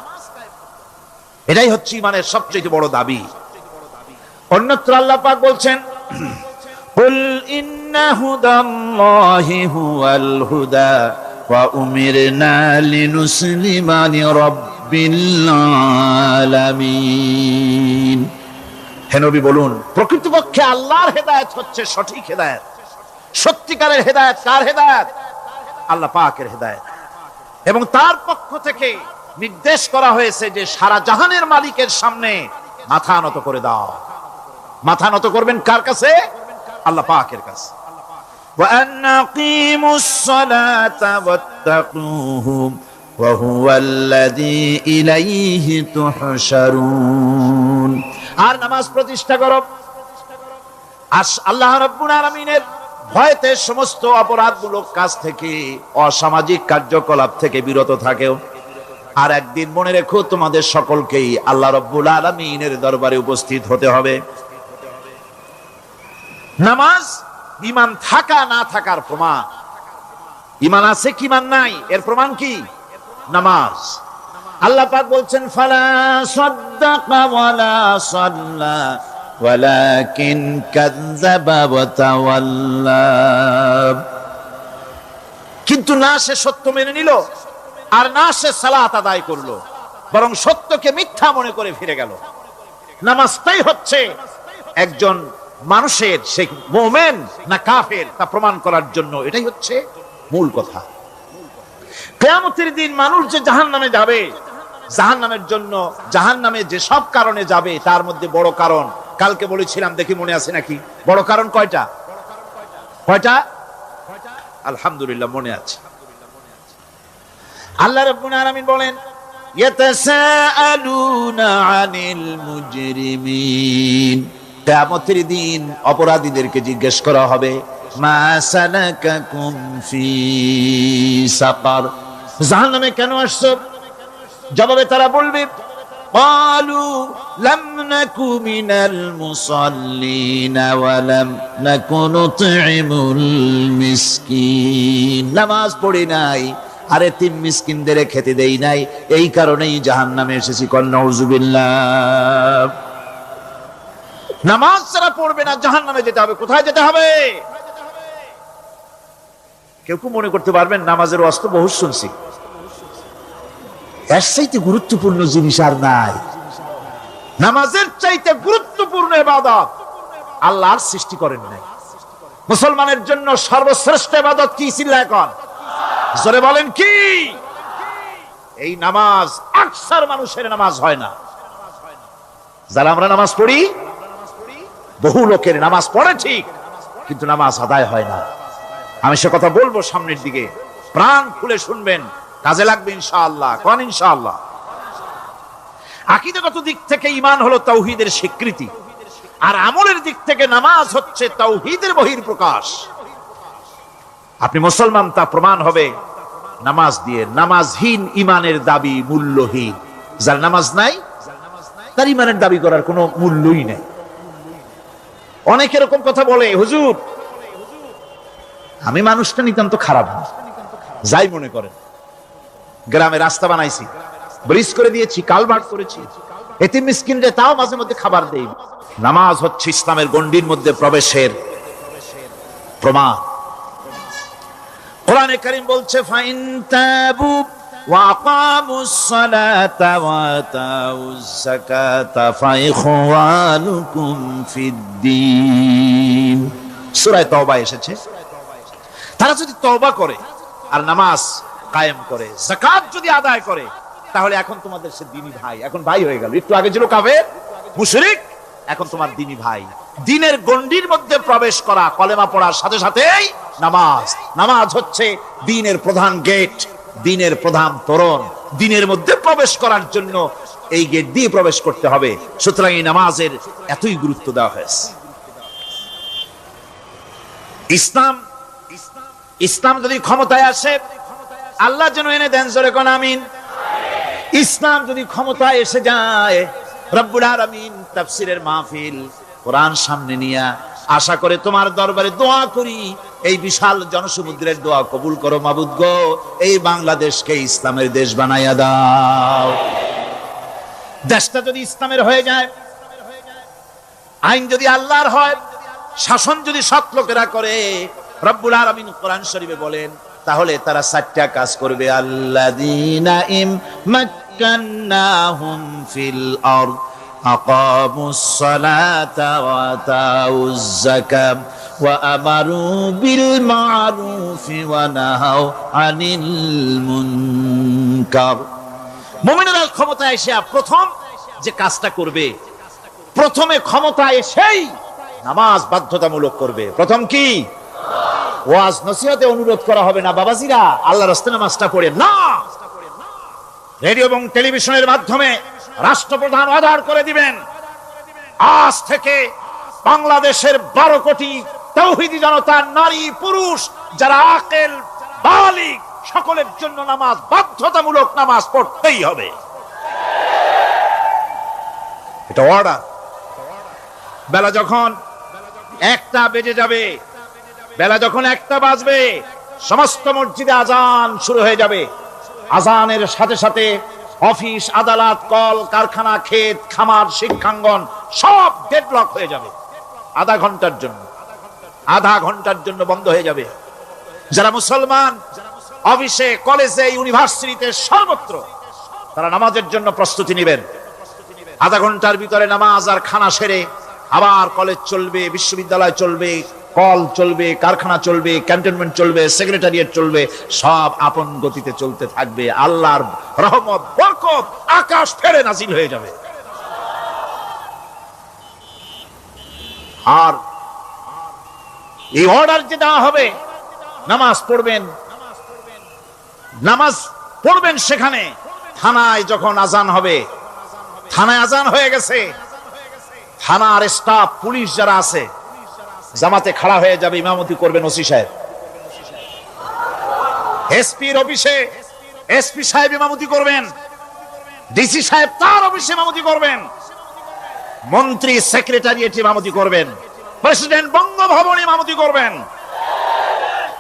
এটাই হচ্ছে ঈমানের সবচেয়ে বড় দাবি। অন্যত্র আল্লাহ পাক বলছেন, কুল ইন্না হুদাল্লাহি হুয়াল হুদা ওয়া উমিরনা লিনুসলিমা লিরাব্বিল আলামিন। হে নবী বলুন, প্রকৃতপক্ষে আল্লাহর হেদায়েত হচ্ছে সঠিক হেদায়েত। সত্যিকারের হেদায়েত কার হেদায়েত? আল্লাহ পাকের হেদায়েত। এবং তার পক্ষ থেকে নির্দেশ করা হয়েছে যে সারা জাহানের মালিকের সামনে মাথা নত করে দাও। মাথা নত করবেন কার কাছে? আল্লাহ পাকের কাছে। ওয়া আনাকিমুস সালাতা ওয়াত্তাকুহু ওয়া হুয়াল্লাযী ইলাইহি তুহশারুন। আর নামাজ প্রতিষ্ঠা করো, আল্লাহ রাব্বুল আলামিনের ভয়তে সমস্ত অপরাধমূলক কাজ থেকে, অসামাজিক কার্যকলাপ থেকে বিরত থাকেও। আর একদিন মনে রেখো, তোমাদের সকলকেই আল্লাহ রাব্বুল আলামিনের দরবারে উপস্থিত হতে হবে। নামাজ ঈমান থাকা না থাকার প্রমাণ। ঈমান আছে কি ঈমান নাই এর প্রমাণ কি? নামাজ। আল্লাহ পাক বলছেন, ফালা সাদ্দাকা ওয়ালা সাল্লা ওয়ালাকিন কাযযাবা ওয়া তাওয়াল্লা। কিন্তু না সে সত্য মেনে নিল, আর না সে সালাত আদায় করলো, বরং সত্যকে মিথ্যা মনে করে ফিরে গেল। নামাজটাই হচ্ছে একজন মানুষের, সে মুমিন না কাফের তা প্রমাণ করার জন্য, এটাই হচ্ছে মূল কথা। কিয়ামতের দিন মানুষ যে জাহান্নামে যাবে, জাহান্নামের জন্য, জাহান্নামে যে সব কারণে যাবে তার মধ্যে বড় কারণ কালকে বলেছিলাম, দেখি মনে আছে নাকি? বড় কারণ কয়টা? কয়টা? আলহামদুলিল্লাহ মনে আছে। আল্লাহ রাব্বুল আলামিন বলেন, ইয়াতাসাআলুনা আনিল মুজরিমিন, কিয়ামতের দিন অপরাধীদেরকে জিজ্ঞেস করা হবে, মা সালাকাকুম ফি সাকার, জাহান্নামে কেন আসছো? জবাবে তারা বলবে, ক্বালু লাম নাকু মিনাল মুসাল্লিন ওয়া লাম নাকু নুতঈমুল মিসকিন, নামাজ পড়ি নাই আর এতিম মিসকিনদের খেতে দেই নাই, এই কারণেই জাহান্নামে এসেছি। কল নাউযুবিল্লাহ। নামাজ যারা পড়বে না জাহান্নামে যেতে হবে। কোথায় যেতে হবে? কেউ কেউ মনে করতে পারবেন নামাজের ওয়াজ তো বহু শুনছি, এর চাইতে গুরুত্বপূর্ণ জিনিস আর নাই। নামাজের চাইতে গুরুত্বপূর্ণ ইবাদত আল্লাহর সৃষ্টি করেন নাই। মুসলমানের জন্য সর্বশ্রেষ্ঠ ইবাদত কি? চিল্লায় কোন, জোরে বলেন কি? এই নামাজ। আকসার মানুষের নামাজ হয় না। যারা আমরা নামাজ পড়ি, বহু লোকের নামাজ পড়ে ঠিক, কিন্তু নামাজ আদায় হয় না। আমি সে কথা বলবো সামনের দিকে, প্রাণ খুলে শুনবেন, কাজে লাগবে ইনশাআল্লাহ। কোন ইনশাআল্লাহ? আকীদাগত দিক থেকে ঈমান হলো তাওহীদের স্বীকৃতি, আর আমলের দিক থেকে নামাজ হচ্ছে তাওহীদের বহিঃপ্রকাশ। আপনি মুসলমান তা প্রমাণ হবে নামাজ দিয়ে। নামাজহীন ঈমানের দাবি মূল্যহীন। যার নামাজ নাই তার ঈমানের দাবি করার কোনো মূল্যই নেই। অনেক এরকম কথা বলে, হুজুর আমি মানুষটা নিতান্ত খারাপ না, যাই মনে করেন, গ্রামে রাস্তা বানাইছি, ব্রিজ করে দিয়েছি, কালভার্ট করেছি, এতিম মিসকিনদের তাও মাঝে মধ্যে খাবার দেই। নামাজ হচ্ছে ইসলামের গণ্ডির মধ্যে প্রবেশের প্রমাণ। কোরআনে কারীম বলছে, ফাইন তাবু ওয়া আকামুস সালাতা ওয়া আতাউজ যাকাতা ফাইখওয়ানুকুম ফিদ্দীন, সূরা তাওবা এসেছে। তারা যদি তওবা করে আর নামাজ কায়েম করে, যাকাত যদি আদায় করে, তাহলে এখন তোমাদের সে দ্বীনি ভাই, এখন ভাই হয়ে গেল। একটু আগে ছিল কাফের মুশরিক, এখন তোমার দ্বীনি ভাই। দ্বীনের গণ্ডির মধ্যে প্রবেশ করা, কলেমা পড়ার সাথে সাথেই নামাজ। নামাজ হচ্ছে দ্বীনের প্রধান গেট, দ্বীনের প্রধান তোরণ। দ্বীনের মধ্যে প্রবেশ করার জন্য এই গেট দিয়ে প্রবেশ করতে হবে। সুতরাং এই নামাজের এতই গুরুত্ব দেওয়া হয়েছে। ইসলাম যদি ক্ষমতায় আসে, আল্লাহ যেন এনে দেন, জোরে কোন আমিন। ইসলাম যদি ক্ষমতায় এসে যায়, রব্বুল আলামিন তাফসীরের মাহফিল, কোরআন সামনে নিয়ে আশা করে তোমার দরবারে দোয়া করি, এই বিশাল জনসমুদ্রের দোয়া কবুল করো মাবুদ গো, এই বাংলাদেশকে ইসলামের দেশ বানাইয়া দাও। দেশটা যদি ইসলামের হয়ে যায়, আইন যদি আল্লাহর হয়, শাসন যদি সৎ লোকেরা করে, রব্বুল আলামিন কোরআন শরীফে বলেন, তাহলে তারা 4টা কাজ করবে। আল্লাযীনা মাক্কান্নাহুম ফিল আরদ আকামুস সালাতা ওয়া আতাউজ যাকাত ওয়া আমারু বিল মা'রুফি ওয়া নাহাউ আনিল মুনকার। মুমিনেরা ক্ষমতায় এসে প্রথম যে কাজটা করবে, প্রথমে ক্ষমতায় এসেই নামাজ বাধ্যতামূলক করবে। প্রথম কি? ওয়াজ নসিহতে অনুরোধ করা হবে না, বাবাজিরা আল্লাহর রাস্তায় নামাজটা পড়েন না। রেডিও এবং টেলিভিশনের মাধ্যমে রাষ্ট্রপ্রধান অর্ডার করে দিবেন, আজ থেকে বাংলাদেশের 12 কোটি তাওহীদি জনতা, নারী পুরুষ যারা আকেল বালিগ, সকলের জন্য নামাজ বাধ্যতামূলক, নামাজ পড়তেই হবে। এটা অর্ডার। বেলা যখন 1টা বেজে যাবে, বেলা যখন 1টা বাজবে, সমস্ত মসজিদে আজান শুরু হয়ে যাবে। আজানের সাথে সাথে অফিস, আদালত, কল কারখানা, ক্ষেত খামার, শিক্ষাঙ্গন সব ডেডলক হয়ে যাবে। আধা ঘন্টার জন্য বন্ধ হয়ে যাবে। যারা মুসলমান অফিসে, কলেজে, ইউনিভার্সিটিতে, সর্বত্র তারা নামাজের জন্য প্রস্তুতি নেবেন। আধা ঘন্টার ভিতরে নামাজ আর খানা সেরে আবার কলেজ চলবে, বিশ্ববিদ্যালয় চলবে, কল চলবে, কারখানা চলবে, ক্যান্টনমেন্ট চলবে, সেক্রেটারিয়েট চলবে, সব আপন গতিতে চলতে থাকবে। আল্লাহর রহমত, বরকত আকাশ ফেরে নাজিল হয়ে যাবে। আর এই অর্ডার যে দেওয়া হবে, নামাজ পড়বেন, নামাজ পড়বেন সেখানে। থানায় যখন আজান হবে, থানায় আজান হয়ে গেছে, থানার স্টাফ, পুলিশ যারা আছে জামাতে খাড়া হয়ে যাবে, ইমামতি করবেন ওসি সাহেব। এসপির অফিসে এসপি সাহেব ইমামতি করবেন, ডিসি সাহেব তার অফিসে ইমামতি করবেন, মন্ত্রী সেক্রেটারিয়েট ইমামতি করবেন, প্রেসিডেন্ট বঙ্গভবন ইমামতি করবেন,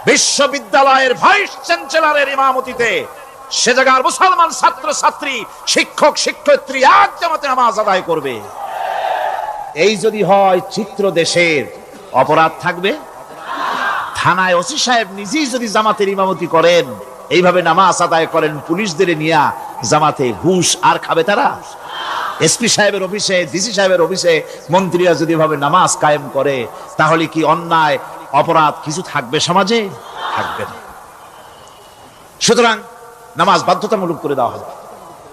বিশ্ববিদ্যালয়ের ভাইস চ্যান্সেলরের ইমামতিতে সে জায়গার মুসলমান ছাত্র ছাত্রী, শিক্ষক শিক্ষয়িত্রী এক জামাতে নামাজ আদায় করবে। এই যদি হয় চিত্র দেশের, অপরাধ থাকবে? থানায় ওসি সাহেব নিজেই যদি জামাতের ইমামতি করেন, এইভাবে নামাজ আদায় করেন পুলিশদের নিয়ে জামাতে, ঘুষ আর খাবে তারা? এসপি সাহেবের অফিসে, ডিসি সাহেবের অফিসে মন্ত্রীরা যদি ভাবে নামাজ কায়েম করে, তাহলে কি অন্যায় অপরাধ কিছু থাকবে সমাজে? থাকবে না। সুতরাং নামাজ বাধ্যতামূলক করে দেওয়া হবে।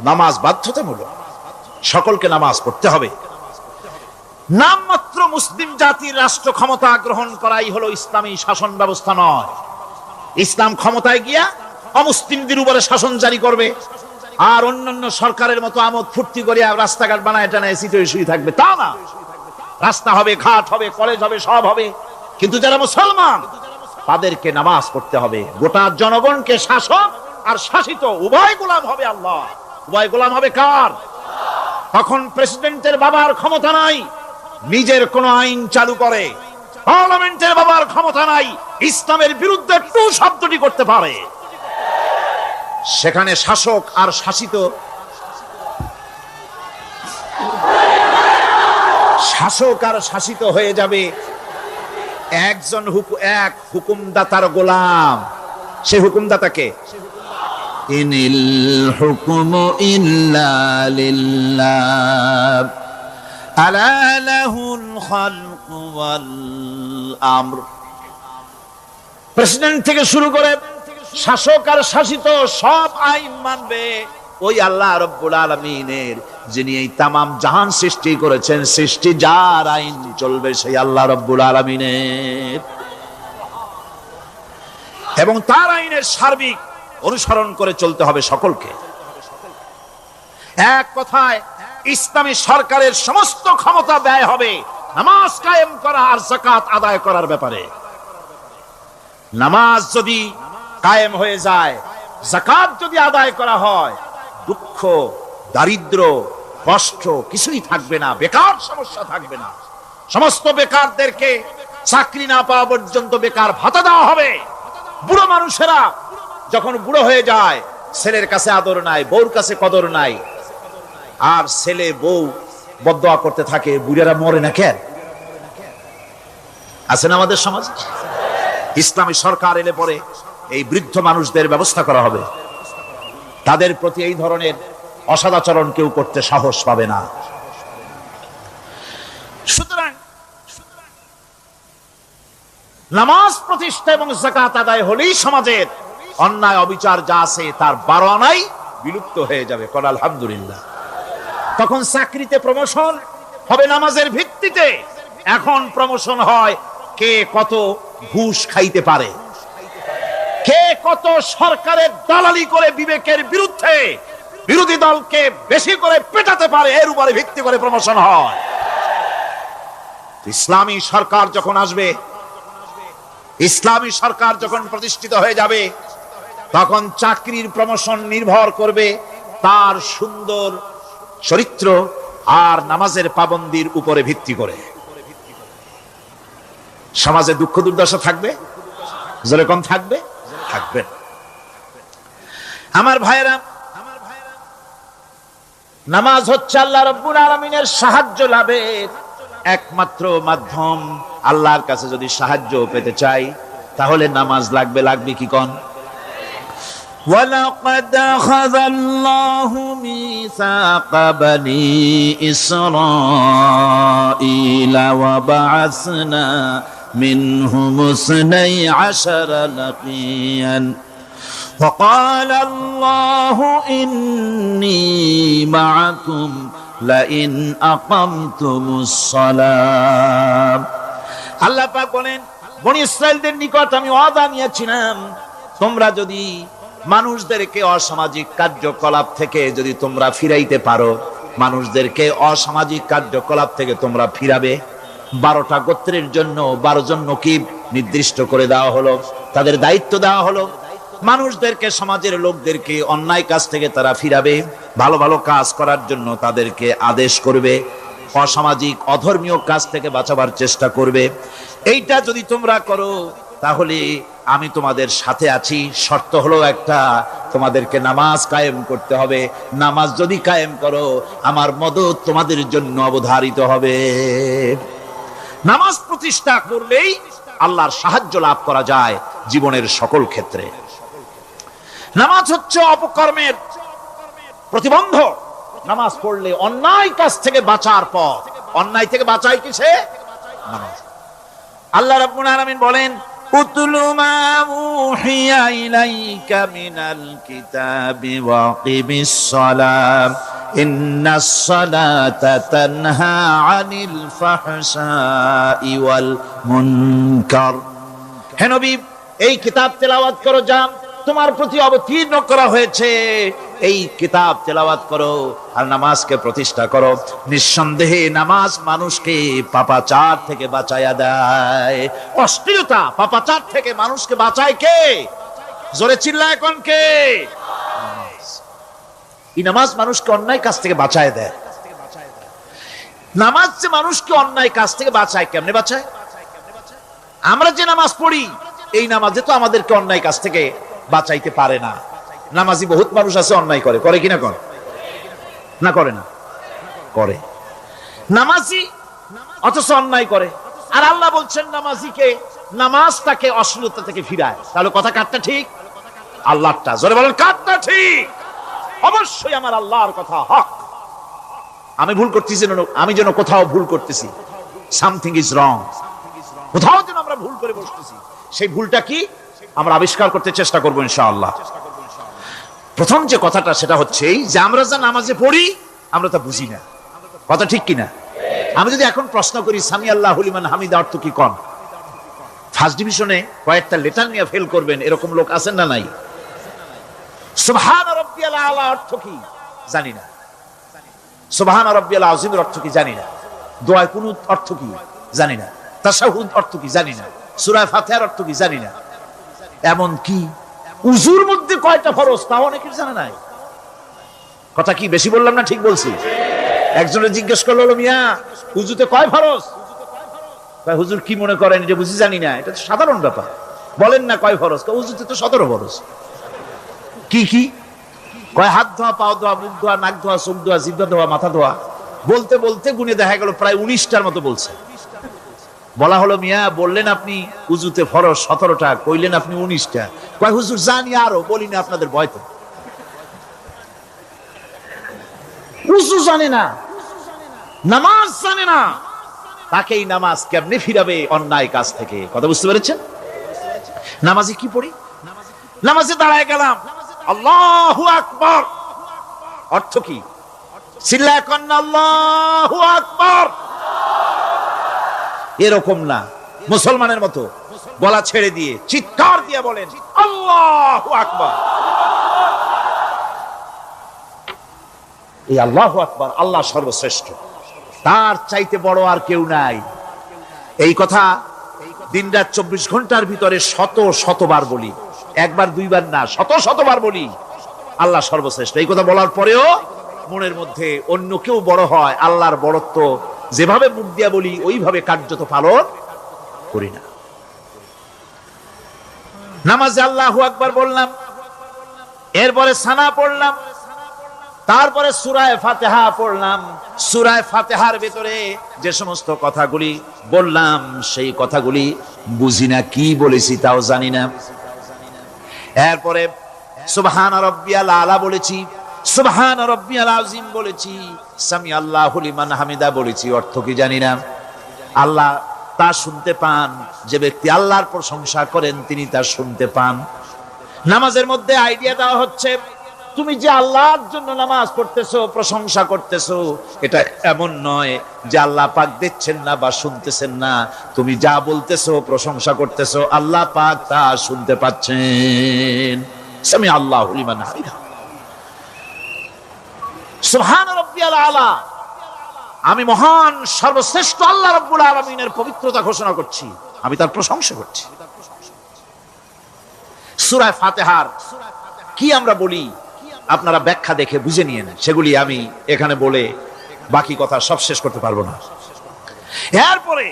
নামাজ বাধ্যতামূলক, সকলকে নামাজ পড়তে হবে। নামমাত্র মুসলিম জাতির রাষ্ট্র ক্ষমতা গ্রহণ করাই হলো ইসলামী শাসন ব্যবস্থা নয়। ইসলাম ক্ষমতায় গিয়া অমুসলিমদের উপরে শাসন জারি করবে, আর অন্যান্য সরকারের মতো আমোদ ফুর্তি করে রাস্তাঘাট বানায় টানায় সিটে শুয়ে থাকবে, তা না। রাস্তা হবে, ঘাট হবে, কলেজ হবে, সব হবে, কিন্তু যারা মুসলমান তাদেরকে নামাজ পড়তে হবে। গোটা জনগণকে শাসক আর শাসিত উভয় গোলাম হবে আল্লাহ। উভয় গোলাম হবে কার? তখন প্রেসিডেন্টের বাবার ক্ষমতা নাই নিজের কোন আইন চালু করে, পার্লামেন্টের বাবার ক্ষমতা নাই ইসলামের বিরুদ্ধে টু শব্দটি করতে পারে। সেখানে শাসক আর শাসিত, শাসক আর শাসিত হয়ে যাবে একজন এক হুকুমদাতার গোলাম। সে হুকুমদাতাকে ইনিল হুকুমু ইল্লা লিল্লাহ আলা লাহুল খালকু ওয়াল আমর। প্রেসিডেন্ট থেকে শুরু করে শাসক আর শাসিত সব আইন মানবে ওই আল্লাহ রাব্বুল আলামিনের, যিনি এই তামাম জাহান সৃষ্টি করেছেন। সৃষ্টি যার আইন চলবে সেই আল্লাহ রাব্বুল আলামিনের, এবং তার আইনের সার্বিক অনুসরণ করে চলতে হবে সকলকে। এক কথায় ইসলামী সরকারের সমস্ত ক্ষমতা ব্যয় হবে নামাজ কায়েম করা আর যাকাত আদায় করার ব্যাপারে। নামাজ যদি কায়েম হয়ে যায়, যাকাত যদি আদায় করা হয়, দুঃখ, দারিদ্র, কষ্ট কিছুই থাকবে না, বেকার সমস্যা থাকবে না। সমস্ত বেকারদেরকে চাকরি না পাওয়া পর্যন্ত বেকার ভাতা দেওয়া হবে। বুড়ো মানুষেরা যখন বুড়ো হয়ে যায়, ছেলের কাছে আদর নাই, বউর কাছে কদর নাই, আর ছেলে বউ বদদোয়া করতে থাকে, বুড়েরা মরে না কেন? আছেন আমাদের সমাজ। ইসলামী সরকার এলে পরে এই বৃদ্ধ মানুষদের ব্যবস্থা করা হবে। তাদের প্রতি এই ধরনের অসদাচরণ কেউ করতে সাহস পাবে না। সুতরাং নামাজ প্রতিষ্ঠা এবং যাকাত আদায় হলেই সমাজের অন্যায় অবিচার যা আছে তার 12 আনাই বিলুপ্ত হয়ে যাবে। কোন আলহামদুলিল্লাহ। তখন চাকরিতে প্রমোশন হবে নামাজের ভিত্তিতে। এখন প্রমোশন হয় কে কত ঘুষ খাইতে পারে, কে কত সরকারের দালালি করে বিবেকের বিরুদ্ধে বিরোধী দলকে বেশি করে পেটাতে পারে, এর উপরে ভিত্তি করে প্রমোশন হয়। ইসলামী সরকার যখন আসবে, ইসলামী সরকার যখন প্রতিষ্ঠিত হয়ে যাবে, তখন চাকরির প্রমোশন নির্ভর করবে তার সুন্দর চরিত্র আর নামাজের পাবন্দির উপরে ভিত্তি করে। সমাজে দুঃখ দুর্দশা থাকবে, যেরকম থাকবে থাকবে। আমার ভাইয়েরা, নামাজ হচ্ছে আল্লাহ রাব্বুল আলামিনের সাহায্য লাভের একমাত্র মাধ্যম। আল্লাহর কাছে যদি সাহায্য পেতে চাই তাহলে নামাজ লাগবে। লাগবে কি কোন? وَلَقَدْ أَخَذَ اللَّهُ مِيثَاقَ بَنِي إِسْرَائِيلَ وَبَعَثْنَا منهم 12 نقيا وقال الله إني معكم لئن أقمتم الصلاة আল্লাহ পাক বলেন বনি ইসরাইলদের নিকট আমি ওয়াদা নিয়েছিলাম তোমরা যদি মানুষদেরকে অসামাজিক কার্যকলাপ থেকে যদি তোমরা ফিরাইতে পারো, মানুষদেরকে অসামাজিক কার্যকলাপ থেকে তোমরা ফিরাবে। 12টা গোত্রের জন্য 12 জন নকিব নির্দিষ্ট করে দেওয়া হলো, তাদের দায়িত্ব দেওয়া হলো। মানুষদেরকে, সমাজের লোকদেরকে অন্যায় কাজ থেকে তারা ফিরাবে, ভালো ভালো কাজ করার জন্য তাদেরকে আদেশ করবে, অসামাজিক অধর্মীয় কাজ থেকে বাঁচাবার চেষ্টা করবে। এইটা যদি তোমরা করো তাহলে আমি তোমাদের সাথে আছি। শর্ত হলো একটা, তোমাদেরকে নামাজ কায়েম করতে হবে। নামাজ যদি কায়েম করো আমার মদদ তোমাদের জন্য অবধারিত হবে। নামাজ প্রতিষ্ঠা করলেই আল্লাহর সাহায্য লাভ করা যায় জীবনের সকল ক্ষেত্রে। নামাজ হচ্ছে অপকর্মের প্রতিবন্ধক। নামাজ পড়লে অন্যায় কাজ থেকে বাঁচার পথ। অন্যায় থেকে বাঁচায় কিসে? নামাজ। আল্লাহ রাব্বুল আলামিন বলেন উতলু মা উহিয়া ইলাইকা মিনাল কিতাবি ওয়াকিমিস সালাম ইন্নাস সালাতা তানহা আনিল ফাহশাই ওয়াল মুনকার। হে নবী, এই কিতাব তেলাওয়াত করো, যা তোমার প্রতি অবতীর্ণ করা হয়েছে, এই কিতাব তেলাওয়াত করো আর নামাজকে প্রতিষ্ঠা করো। নিঃসন্দেহে নামাজ মানুষকে পাপাচার থেকে বাঁচায়া দেয়। অশ্লীলতা, পাপাচার থেকে মানুষকে বাঁচায় কে? জোরে চিল্লায় কোন কে? এই নামাজ মানুষকে অন্যায় কাজ থেকে বাঁচায় দেয়। নামাজ যে মানুষকে অন্যায় কাজ থেকে বাঁচায়, কেমনে বাঁচায়? আমরা যে নামাজ পড়ি এই নামাজে তো আমাদেরকে অন্যায় কাজ থেকে বাঁচাইতে পারে না। নামাজি বহুত মানুষ আছে অন্যায় করে, করে কিনা? করে না? করে না? করে। নামাজি অথচ অন্যায় করে। আর আল্লাহ বলছেন নামাজিকে, নামাজ তাকে অশ্লীলতা থেকে ফিরায়। তাহলে কথা কাটটা ঠিক? আল্লাহটা জোরে বলেন, কাটটা ঠিক? অবশ্যই আমার আল্লাহর কথা হক। আমি ভুল করতেছি, আমি যেন কোথাও ভুল করতেছি, সামথিং ইজ রং, কোথাও যেন আমরা ভুল করে বসতেছি। সেই ভুলটা কি আমরা আবিষ্কার করতে চেষ্টা করবো ইনশাআল্লাহ। প্রথম যে কথাটা সেটা হচ্ছে যে আমরা যা নামাজে পড়ি আমরা তা বুঝি না। কথা ঠিক কিনা? আমি যদি এখন প্রশ্ন করি সামি আল্লাহু লিমান হামিদা অর্থ কি কোন, ফার্স্ট ডিভিশনে কয়েকটা লেটার নিয়ে ফেল করবেন এরকম লোক আছেন না নাই? সুবহান রাব্বিয়াল আলা অর্থ কি জানি না, সুবহান রাব্বিয়াল আযীমের অর্থ কি জানি না, দোয়া কুনুত অর্থ কি জানি না, তাশাহুদ অর্থ কি জানি না, সূরা ফাতিহার অর্থ কি জানি না। এমন কি উযুর মধ্যে কয়টা ফরজ তাও অনেকের জানা নাই। কথা কি বেশি বললাম না ঠিক বলছি? একজনে জিজ্ঞেস করলো, মিয়া উযুতে কয় ফরজ? কয় হুজুর কি মনে করেন যে বুঝি জানি না? এটা তো সাধারণ ব্যাপার, বলেন না কয় ফরজ? কয় উযুতে তো 17 ফরজ। কি কি? কয় হাত ধোয়া, পাও ধোয়া, মুখ ধোয়া, নাক ধোয়া, চোখ ধোয়া, জিহ্বা ধোয়া, মাথা ধোয়া। বলতে বলতে গুনে দেখা গেল প্রায় 19টার মতো বলছে। বলা হলো, মিয়া বললেন আপনি উযুতে ফরজ 17টা, কইলেন আপনি 19টা। কয় হুজুর জানি আরো, বলি না আপনাদের ভয় তো। উযু জানে না, নামাজ জানে না, তাকেই নামাজ কেমনে ফিরাবে অন্যায় কাজ থেকে? কথা বুঝতে পেরেছেন? নামাজে কি পড়ি? নামাজে দাঁড়ায় গেলাম, আল্লাহু আকবার অর্থ কি? চিল্লায় কোন আল্লাহু আকবার। এরকম না, মুসলমানের মতো গলা ছেড়ে দিয়ে চিৎকার দিয়ে বলেন আল্লাহু আকবার। এই আল্লাহু আকবার, আল্লাহ সর্বশ্রেষ্ঠ, তার চাইতে বড় আর কেউ নাই। এই কথা দিনরাত 24 ঘন্টার ভিতরে শত শতবার বলি, একবার দুইবার না, শত শতবার বলি আল্লাহ সর্বশ্রেষ্ঠ। এই কথা বলার পরেও মনের মধ্যে অন্য কেউ বড় হয়, আল্লাহর বড়ত্ব যেভাবে মুখ দিয়া বলি ওইভাবে কার্যত পালন করি না। নামাজে আল্লাহু আকবার বললাম, এরপরে সানা পড়লাম, তারপরে সূরা ফাতিহা পড়লাম। সূরা ফাতিহার ভিতরে যে সমস্ত কথাগুলি বললাম সেই কথাগুলি বুঝি না, কি বলেছি তাও জানি না। এরপরে সুবহান রাব্বিয়াল আলা বলেছি, সুবহান রাব্বিয়াল আযীম বলেছি, সামি আল্লাহু লিমান হামিদা বলেছি, অর্থ কি জানি না। আল্লাহ তা শুনতে পান, যে ব্যক্তি আল্লাহর প্রশংসা করেন তিনি তা শুনতে পান। নামাজের মধ্যে আইডিয়া দেওয়া হচ্ছে, তুমি যে আল্লাহর জন্য নামাজ পড়তেছো, প্রশংসা করতেছো, এটা এমন নয় যে আল্লাহ পাক দেখছেন না বা শুনতেছেন না। তুমি যা বলতেছো, প্রশংসা করতেছো, আল্লাহ পাক তা শুনতে পাচ্ছেন। সামি আল্লাহু লিমান হামিদা, সুবহান রাব্বিয়াল আলা। আমি মহান সর্বশ্রেষ্ঠ আল্লাহ রাব্বুল আলামিনের পবিত্রতা ঘোষণা করছি, আমি তার প্রশংসা করছি। সূরা ফাতিহার কি আমরা বলি আপনারা ব্যাখ্যা দেখে বুঝে নিয়েন, সেগুলি আমি এখানে বলে বাকি কথা সব শেষ করতে পারবো না। এরপরে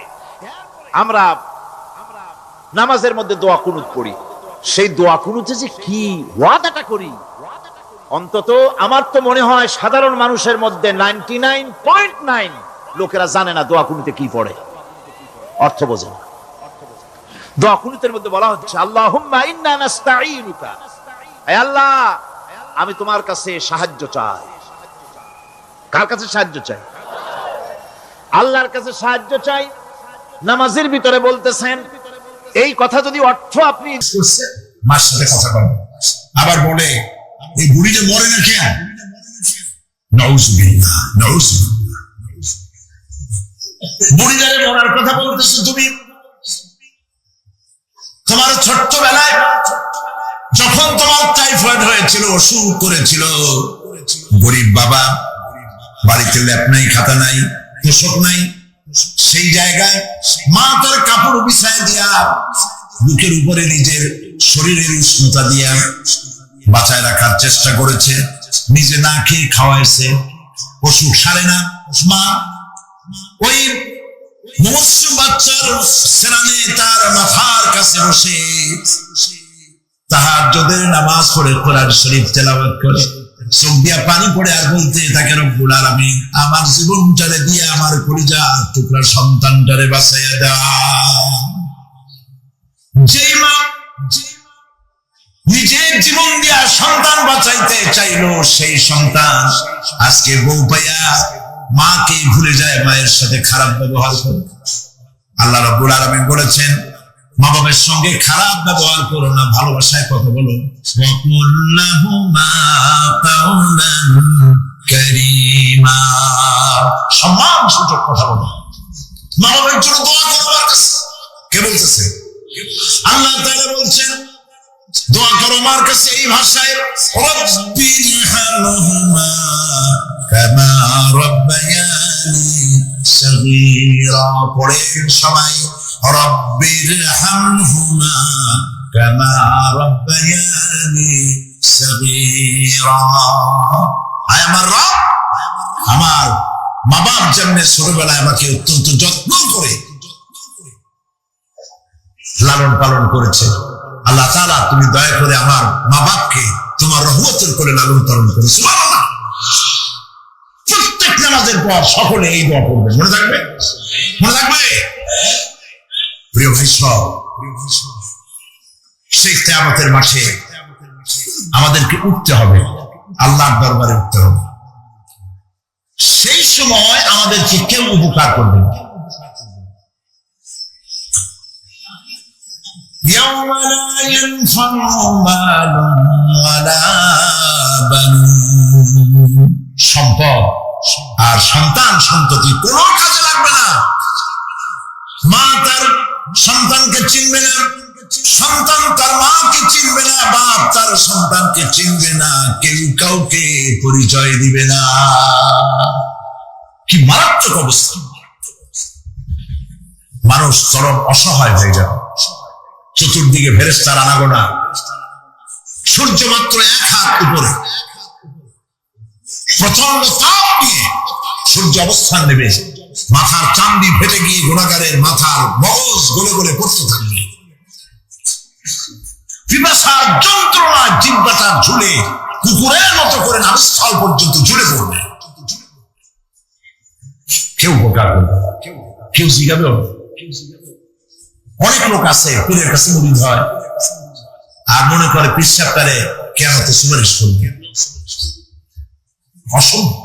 আমরা নামাজের মধ্যে দোয়া কুনুত পড়ি। সেই দোয়া কুনুতে যে কি ওয়াদাটা করি, অন্তত আমার তো মনে হয় সাধারণ মানুষের মধ্যে 99.9 লোকেরা জানে না দোয়া কুনুতে কি পড়ে, অর্থ বোঝে না। দোয়া কুনুতের মধ্যে বলা হচ্ছে, আল্লাহুম্মা ইন্না নাস্তাঈনুকা, হে আল্লাহ আমি তোমার কাছে সাহায্য চাই। কার কাছে সাহায্য চাই? আল্লাহর কাছে সাহায্য চাই। নামাজের ভিতরে বলতেছেন, এই কথা যদি অর্থ আপনি মার সাথে কথা বলেন, আবার বলে এই বুড়িটা মরে না কেন? নাউজুবিল্লাহ, নাউজুবিল্লাহ। বুড়িদারে মরার কথা বলতেছো তুমি। তোমার ছোট্টবেলায় যখন তোমার টাইফয়েড হয়েছিল, অসুখ করেছিল, গরিব বাবা, বাড়িতে ল্যাপ নাই, খাতা নাই, তোষক নাই, সেই জায়গায় মা তার কাপড় বিছায় দিয়া বুকের উপরে নিজের শরীরের উষ্ণতা দিয়া বাঁচায় রাখার চেষ্টা করেছে, নিজে না খেয়ে খাওয়াইছে, অসুখ সারে না। মা ওই মৎস্য বাচ্চার সেরানে তার মাথার কাছে বসে তাহাজ্জুদের নামাজ পড়ে কোরআন শরীফ তেলাওয়াত করে, চোখ দিয়া পানি পড়ে আর বলতে থাকে, রব্বুল আলামিন আমার জীবনটারে দিয়ে আমার কলিজার টুকরা সন্তানটারে বাঁচাইয়া দাও। যেই মা নিজের জীবন দিয়া সন্তান বাঁচাইতে চাইলো, সেই সন্তান আজকে বউ পাইয়া মাকে ভুলে যায়, মায়ের সাথে খারাপ ব্যবহার করে। আল্লাহ রাব্বুল আলামিন বলেছেন, মা বাবার সঙ্গে খারাপ ব্যবহার করো না, ভালোবাসায় কথা বলো। সম্মান সূচক কথা বলো, মা বাবার জন্য দোয়া করো আমার কাছে। কে বলতেছে? আল্লাহ তাআলা বলছেন, দোয়া করো আমার কাছে এই ভাষায়, রব্বিরহামহুমা কামা রাব্বায়ানি সগীরা। পড়েন সবাই, রব্বিরহামহুমা কামা রাব্বায়ানি সগীরা। আয় আমার রব, আমার মা বাপ যেমন ছোটবেলায় আমাকে অত্যন্ত যত্ন করে লালন পালন করেছে, আল্লাহ তাআলা তুমি দয়া করে আমার মা বাপকে তোমার রহমতের করে লালন পালন করে। সুবহানাল্লাহ। প্রত্যেক নামাজের পর সকলে এই দোয়া করবেন, মনে থাকবে? মনে থাকবে? প্রিয় ভাই সব, সেই কিয়ামতের মাঠে আমাদেরকে উঠতে হবে, আল্লাহর দরবারে উঠতে হবে। সেই সময় আমাদেরকে কেউ উপকার করবে না। يوم لا ينفع مال ولا بنون। সম্পদ আর সন্তান সন্ততি কোনো কাজে লাগবে না। মা তার সন্তানকে চিনবে না, সন্তান তার মাকে চিনবে না, বাপ তার সন্তানকে চিনবে না, কেউ কাউকে পরিচয় দিবে না। কি মারাত্মক অবস্থা! মানুষ চরম অসহায় হয়ে যাবে। চতুর্দিকে ফেরেশতার আনাগোনা, সূর্য মাত্র 1 হাত উপরে, প্রচন্ড তাপ নিয়ে সূর্য অবস্থান নেবে, মাথার চামড়ি ফেটে গিয়ে গুনাহগারের মাথার মগজ গলে গলে পড়তে থাকবে। পিপাসার যন্ত্রণা জিহ্বাটা ঝুলে কুকুরের মতো করে নাভিস্থল পর্যন্ত ঝুলে পড়বে। কেউ উপকার করবে, কেউ জিজ্ঞাবে। অনেক লোক আছে পীরের কাছে মুরিদ হয় আর মনে করে পীর সাহেব তারে কিয়ামতে সুপারিশ করবে। অসম্ভব।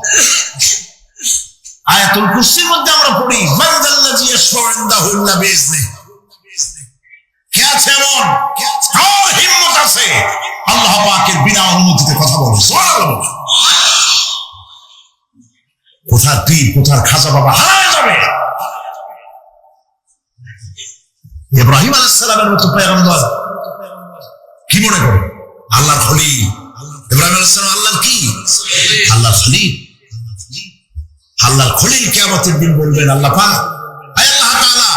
আয়াতুল কুরসির মধ্যে আমরা পড়ি মান যাল্লাযী ইয়াশফাউ ইনদাহু ইল্লা বিইজনিহি। কে আছে এমন? কার হিম্মত আছে আল্লাহ পাকের বিনা অনুমতিতে কথা বলে? সুবহানাল্লাহ। কোথার পীর কোথার খাজা বাবা হারায় যাবে। ইব্রাহিম আলাইহিস সালামের মতো পয়গম্বর কি মনে করে আল্লাহর খলিল। ইব্রাহিম আলাইহিস সালাম আল্লাহর কি? আল্লাহর খলিল। আল্লাহর খলিল কিয়ামতের দিন বলবেন আল্লাহ পাক, আয় আল্লাহ তাআলা,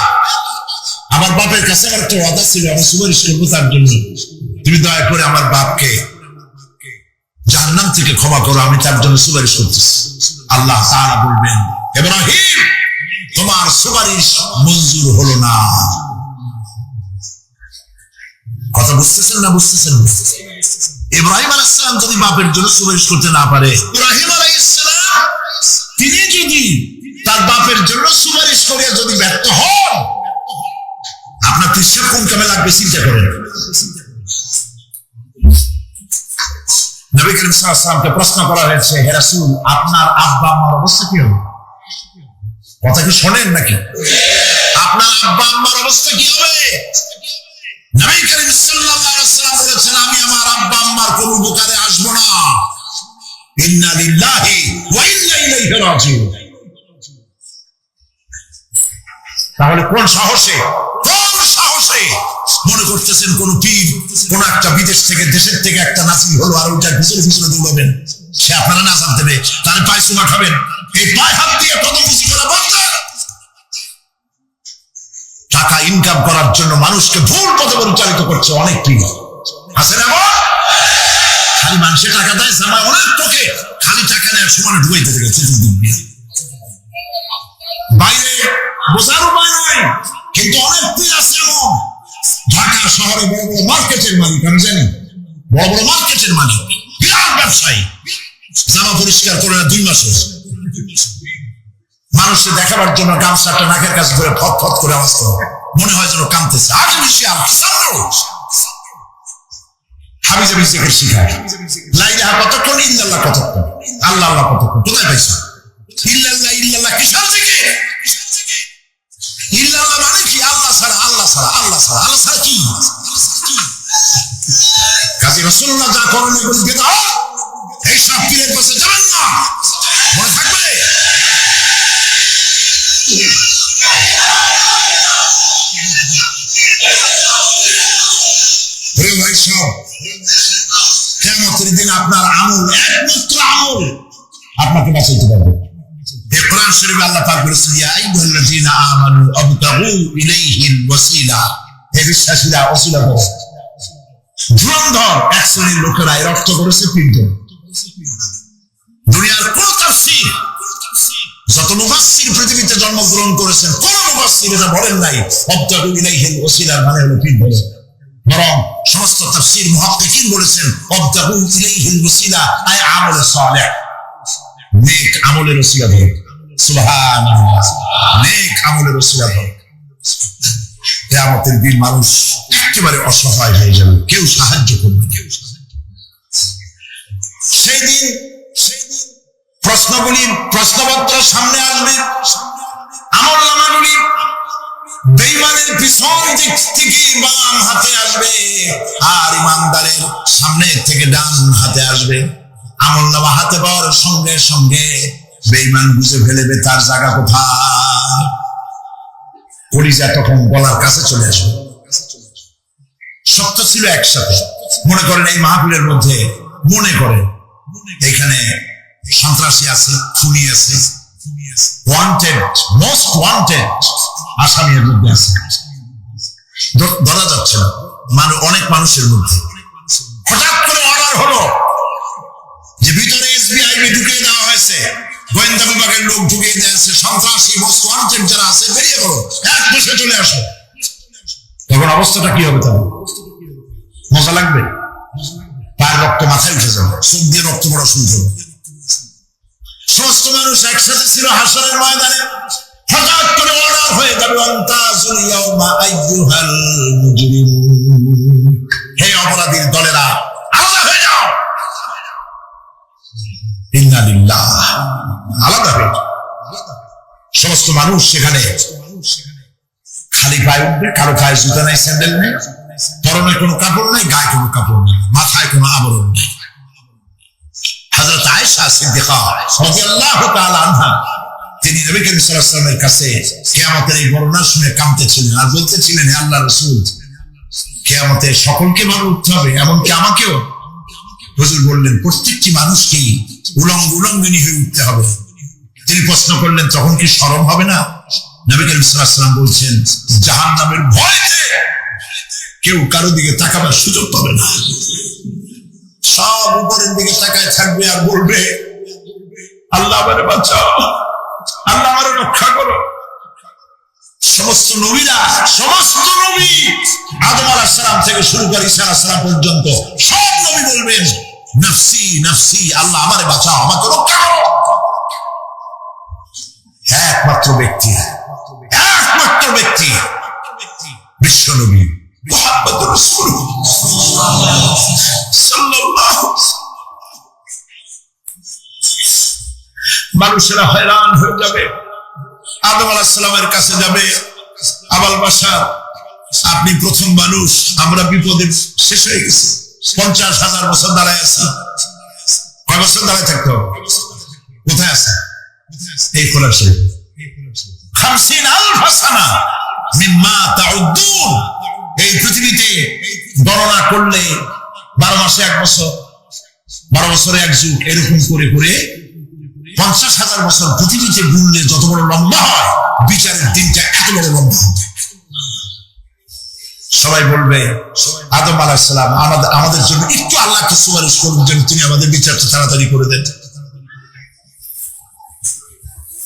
আমার বাপের কাছে আমার একটা ওয়াদা ছিল, আমি সুপারিশ করবো তার জন্য, তুমি দয়া করে আমার বাপকে জাহান্নাম থেকে ক্ষমা করো, আমি তার জন্য সুপারিশ করতেছি। আল্লাহ তাআলা বলবেন, ইব্রাহিম তোমার সুপারিশ মঞ্জুর হলো না। কথা বুঝতেছেন না? বুঝতেছেন? ইব্রাহিম আলাইহিস সালাম যদি বাপের জন্য সুপারিশ করতে না পারে, ইব্রাহিম আলাইহিস সালাম তিনি যদি তার বাপের জন্য সুপারিশ করে যদি ব্যর্থ হন, আপনার তিরস্কার কোন কামে লাগবে চিন্তা করেন। নবী করিম সাল্লাল্লাহু আলাইহি ওয়াসাল্লামকে প্রশ্ন করা হয়েছে, হে রাসূল আপনার আব্বা আম্মার অবস্থা কি হবে? কথা কি শোনেন নাকি? আপনার আব্বা আম্মার অবস্থা কি হবে? নবী করিম সাল্লাল্লাহু আলাইহি ওয়াসাল্লাম বলেছেন, আমি আমার আব্বা আম্মার কোন উপকারে আসবো না। ইন্না লিল্লাহি ওয়া ইন্না ইলাইহি রাজিউন। তাহলে কোন সাহসে মনে করতেছেন কোন পীর কোন একটা বিদেশ থেকে দেশের থেকে একটা নাসিল হলো আর ওইটা পিছনে পিছনে দৌড়াবেন, সে আপনারা না জানতে হবে, তার পায়ে চুমা খাবেন, এই পায়ে হাত দিয়ে কত খুশি করা বন্ধ। টাকা ইনকাম করার জন্য মানুষকে ভুল পথে পরিচালিত করছে অনেক পীর আছে না? খালি মানুষের টাকা দেয় জামায় অনেক তোকে খালি টাকা নেয় সমানে ঢুকাইতে থেকে বাইরে বোঝার উপায় নাই। কিন্তু অনেক পীর আছে এমন ঢাকা শহরে বড় বড় মার্কেটের মালিক, আমি জানি বড় বড় মার্কেটের মালিক, বিরাট ব্যবসায়ী, জামা পরিষ্কার করে না 2 মাসে, মানুষকে দেখাবার জন্য গামছাটা নাকের কাছে ধরে ফট ফট করে আওয়াজ করে, মনে হয় যেন কাঁদতেছে। আগে বেশি হাবি জাবি জিকির শিখায়, লা ইলাহা কতক্ষণ, ইল্লাল্লাহ কতক্ষণ, আল্লাহ আল্লাহ কতক্ষণ, কোথায় পাইছো? ইল্লাল্লাহ ইল্লাল্লাহ কিসের জিকির? ইল্লাল্লাহ মানে কি? আল্লাহ ছাড়া, আল্লাহ ছাড়া, আল্লাহ ছাড়া, আল্লাহ ছাড়া কি? কাজী রাসূলুল্লাহ যা করেন এগুলো বিদআত, এই সব পীরের কাছে যাবেন না, মনে থাকবে। ভাই সব কিয়ামতের দিন আপনার আমল, একমাত্র আমল আপনাকে বাঁচাইতে পারবে। কোরআন শরীফে আল্লাহ পাক বলেছেন, ইয়া আইয়ুহাল্লাযীনা আমানু আবতাগু ইলাইহিল ওয়াসিলা, হে বিশ্বাসীরা ওসিলা করো। ধুরন্ধর এক শ্রেণীর লোকেরা এর অর্থ করেছে পীরগণ। দুনিয়ার কোন তাফসীর, যত মুফাসসির পৃথিবীতে জন্মগ্রহণ করেছেন, কোন মুফাসসির এটা বলেন নাই আবতাগু ইলাইহিল ওয়াসিলার মানে হলো পীর বলে। বরং সমস্ত তাফসীর মুহাক্কিকিন বলেছেন আবতাগু ইলাইহিল ওয়াসিলা আয় আমল সালেহ, নেক আমলের ওসিলা ধরে। সুবহানাল্লাহ, নেক আমলের ওসিলা ধরে। কিয়ামতের দিন মানুষ একেবারে অসহায় হয়ে যাবে, কেউ সাহায্য করবে না। সেই দিন প্রশ্নপত্র সামনে আসবে, আমল নামাগুলি বেঈমানের পিছন দিক থেকে বাম হাতে আসবে আর ইমানদারের সামনে থেকে ডান হাতে আসবে। আমল নামা হাতে পাওয়ার সঙ্গে সঙ্গে বেঈমান বুঝে ফেলবে তার জায়গা কোথায়, কলিজা তখন গলার কাছে চলে আসবে। সত্য ছিল একসাথে। মনে করেন এই মাহফিলের মধ্যে, মনে করেন এখানে সন্ত্রাসী আছে, খুনি আছে, ওয়ান্টেড, মোস্ট ওয়ান্টেড আসামির মধ্যে আছে, ধরা যাচ্ছে না অনেক মানুষের মধ্যে। হঠাৎ করে অর্ডার হলো যে ভিতরে এসবিআইবি ঢুকিয়ে দেওয়া হয়েছে, গোয়েন্দা বিভাগের লোক ঢুকিয়ে দেওয়া আছে, সন্ত্রাসী মোস্ট ওয়ান্টেড যারা আছে বেরিয়ে পড়ো, এক বসে চলে আসো। তখন অবস্থাটা কি হবে? তখন মজা লাগবে? পায়ের রক্ত মাথায় উঠে যাবে, চোখ দিয়ে রক্ত পড়া শুরু করবে। সমস্ত মানুষ একসাথে ছিল হাসরের ময়দানে, হঠাৎ করে অর্ডার হয়ে যাবে আনতাজুল ইয়াউমা আইয়ুহাল মুজরিমুন, হে অপরাধীর দলেরা আলাদা হয়ে যাও। ইন্না লিল্লাহ, আলাদা হয়ে যাও। সমস্ত মানুষ সেখানে খালি পায়ে উঠবে, কারো গায়ে জুতা নাই, স্যান্ডেল নেই, পরনে কোনো কাপড় নাই, গায়ে কোনো কাপড় নেই, মাথায় কোনো আবরণ নেই। হযরত আয়েশা সিদ্দিকা রাদিয়াল্লাহু তাআলা আনহা তিনি নবী করিম সাল্লাল্লাহু আলাইহি ওয়াসাল্লামের কাছে কিয়ামতের এই বর্ণনা শুনে কাঁদতেছিলেন আর বলতেছিলেন, হে আল্লাহর রাসূল, কিয়ামতে সকলকে ভাবে উঠতে হবে, এমনকি আমাকেও? হুজুর বললেন, প্রত্যেকটি মানুষকেই উলঙ্গিনী হয়ে উঠতে হবে। তিনি প্রশ্ন করলেন, তখন কি শরম হবে না? নবী করিম সাল্লাল্লাহু আলাইহি ওয়াসাল্লাম বলছেন, জাহান্নামের ভয়তে কেউ কারো দিকে তাকাবার সুযোগ পাবে না। সব উপরের দিকে তাকায় থাকবে আর বলবে, আল্লাহ আমারে বাঁচাও, আল্লাহ আমারে রক্ষা করো। সমস্ত নবীরা, সমস্ত নবী আদম আলাইহিস সালাম থেকে শুরু করে ঈসা আলাইহিস সালাম পর্যন্ত সব নবী বলবেন, নফসি নফসি, আল্লাহ আমারে বাঁচাও, আমাকে রক্ষা করো। একমাত্র ব্যক্তি বিশ্ব নবী মুহাম্মদুর রাসূলুল্লাহ সাল্লাল্লাহু। মানুষেরা হয়রান হয়ে যাবে, আদম আলাইহিস সালামের কাছে যাবে, আবাল বাশার, আপনি প্রথম মানুষ, আমরা বিপদে শেষ হয়ে গেছি, 50,000 বছর দাঁড়ায় আছি। কয় বছর দাঁড়ায় থাকতে হবে? কোথায় আছে? এই কোরআন শরীফ 50,000 সানা মিম্মা তাউদ্দুন। এই পৃথিবীতে গণনা করলে 12 মাসে 1 বছর, 12 বছরে 1 যুগ, এরকম করে করে 50,000 বছর পৃথিবীতে গুনলে যত বড় লম্বা হয়, বিচারের দিনটা এত বড় লম্বা হবে। সবাই বলবে, আদম আলাইহিস সালাম আমাদের জন্য একটু আল্লাহকে সুপারিশ করুন যেন তিনি আমাদের বিচারটা তাড়াতাড়ি করে দেন।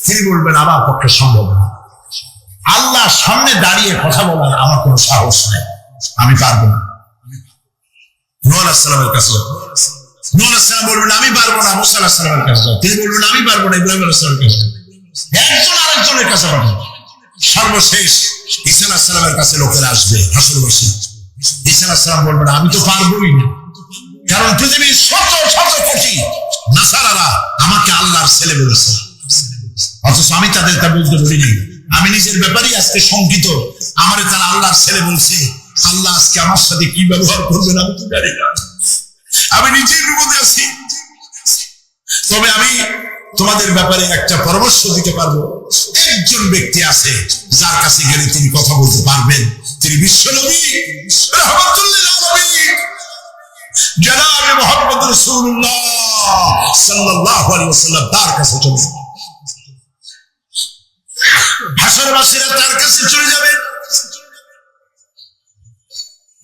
তিনি বলবেন, আমার পক্ষে সম্ভব না, আল্লাহর সামনে দাঁড়িয়ে কথা বলার আমার কোনো সাহস নেই, আমি পারবো না। নূহ আলাইহিস সালামের কাছে নূহ আলাইহিস সালাম বলবেন, আমি পারবো না। মুসা আলাইহিস সালামের কাছে তিনি বলবেন, আমি পারবো না। ইব্রাহিম আলাইহিস সালামের কাছে, একজন আরেকজনের কাছে পাঠান। সর্বশেষ ঈসা আলাইহিস সালামের কাছে লোকেরা আসবে, হাসরবাসী। ঈসা আলাইহিস সালাম বলবেন, আমি তো পারবোই না, কারণ পৃথিবীর শত শত কোটি নাসারারা আমাকে আল্লাহর ছেলে বলেছে, অথচ আমি তাদের তা বলতে বলিনি। আমি নিজের ব্যাপারেই আজকে শঙ্কিত, আমারে তারা আল্লাহর ছেলে বলছে। আল্লাহ আজকে আমার সাথে কি ব্যবহার করবেন আমি তো জানি না, আমি নিজের বিপদে আছি। তবে আমি তোমাদের ব্যাপারে একটা পরামর্শ দিতে পারবো। একজন ব্যক্তি আছে যার কাছে গেলে তিনি কথা বলতে পারবেন, তিনি বিশ্ব নবী রাহমাতুল্লিল আলামিন জনাব মুহাম্মদ রাসূলুল্লাহ সাল্লাল্লাহু আলাইহি ওয়াসাল্লাম। তার কাছে চলে হাসরবাসীরা তার কাছে চলে যাবে।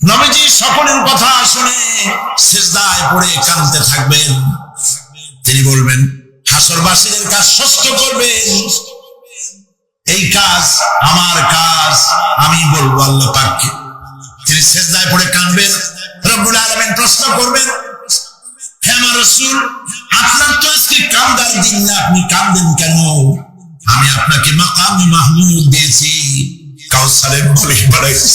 নবীজি সকলের কথা শুনে সিজদায় পড়ে কাঁদতে থাকবেন। তিনি বলবেন, হাসরবাসীদের কাজ সুস্থ করবেন, এই কাজ আমার কাজ, আমি বলবো আল্লাহ পাককে। তিনি সিজদায় পড়ে কাঁদবেন। রব্বুল আলামিন প্রশ্ন করবেন, হে আমার রাসূল, আপনার তো আজকে কান্দার দিন না, আপনি কাঁদেন কেন? আমি আপনাকে মাকাম মাহমুদ দিয়েছি, কাউসারের মালিক বানাইছি।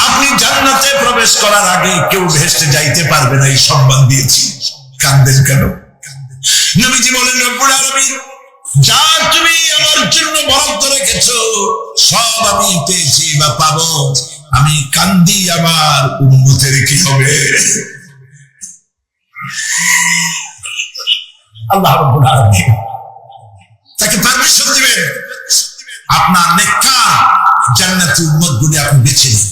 আপনি জান্নাতে প্রবেশ করার আগে কেউ ভেসতে যাইতে পারবে না, এই সম্মান দিয়েছি, কাঁদেন কেন? নবীজি বলেন, রব্বুল আলামিন যা তুমি আমার জন্য বরাদ্দ রেখেছো সব আমি পেয়েছি বা পাবো, আমি কান্দি আমার উম্মতের কি হবে? আল্লাহ রাব্বুল আলামিন তাকে পারমিশন দিবেন, আপনার নেককার জান্নাতি উম্মতগুলি আপনি বেছে নিন।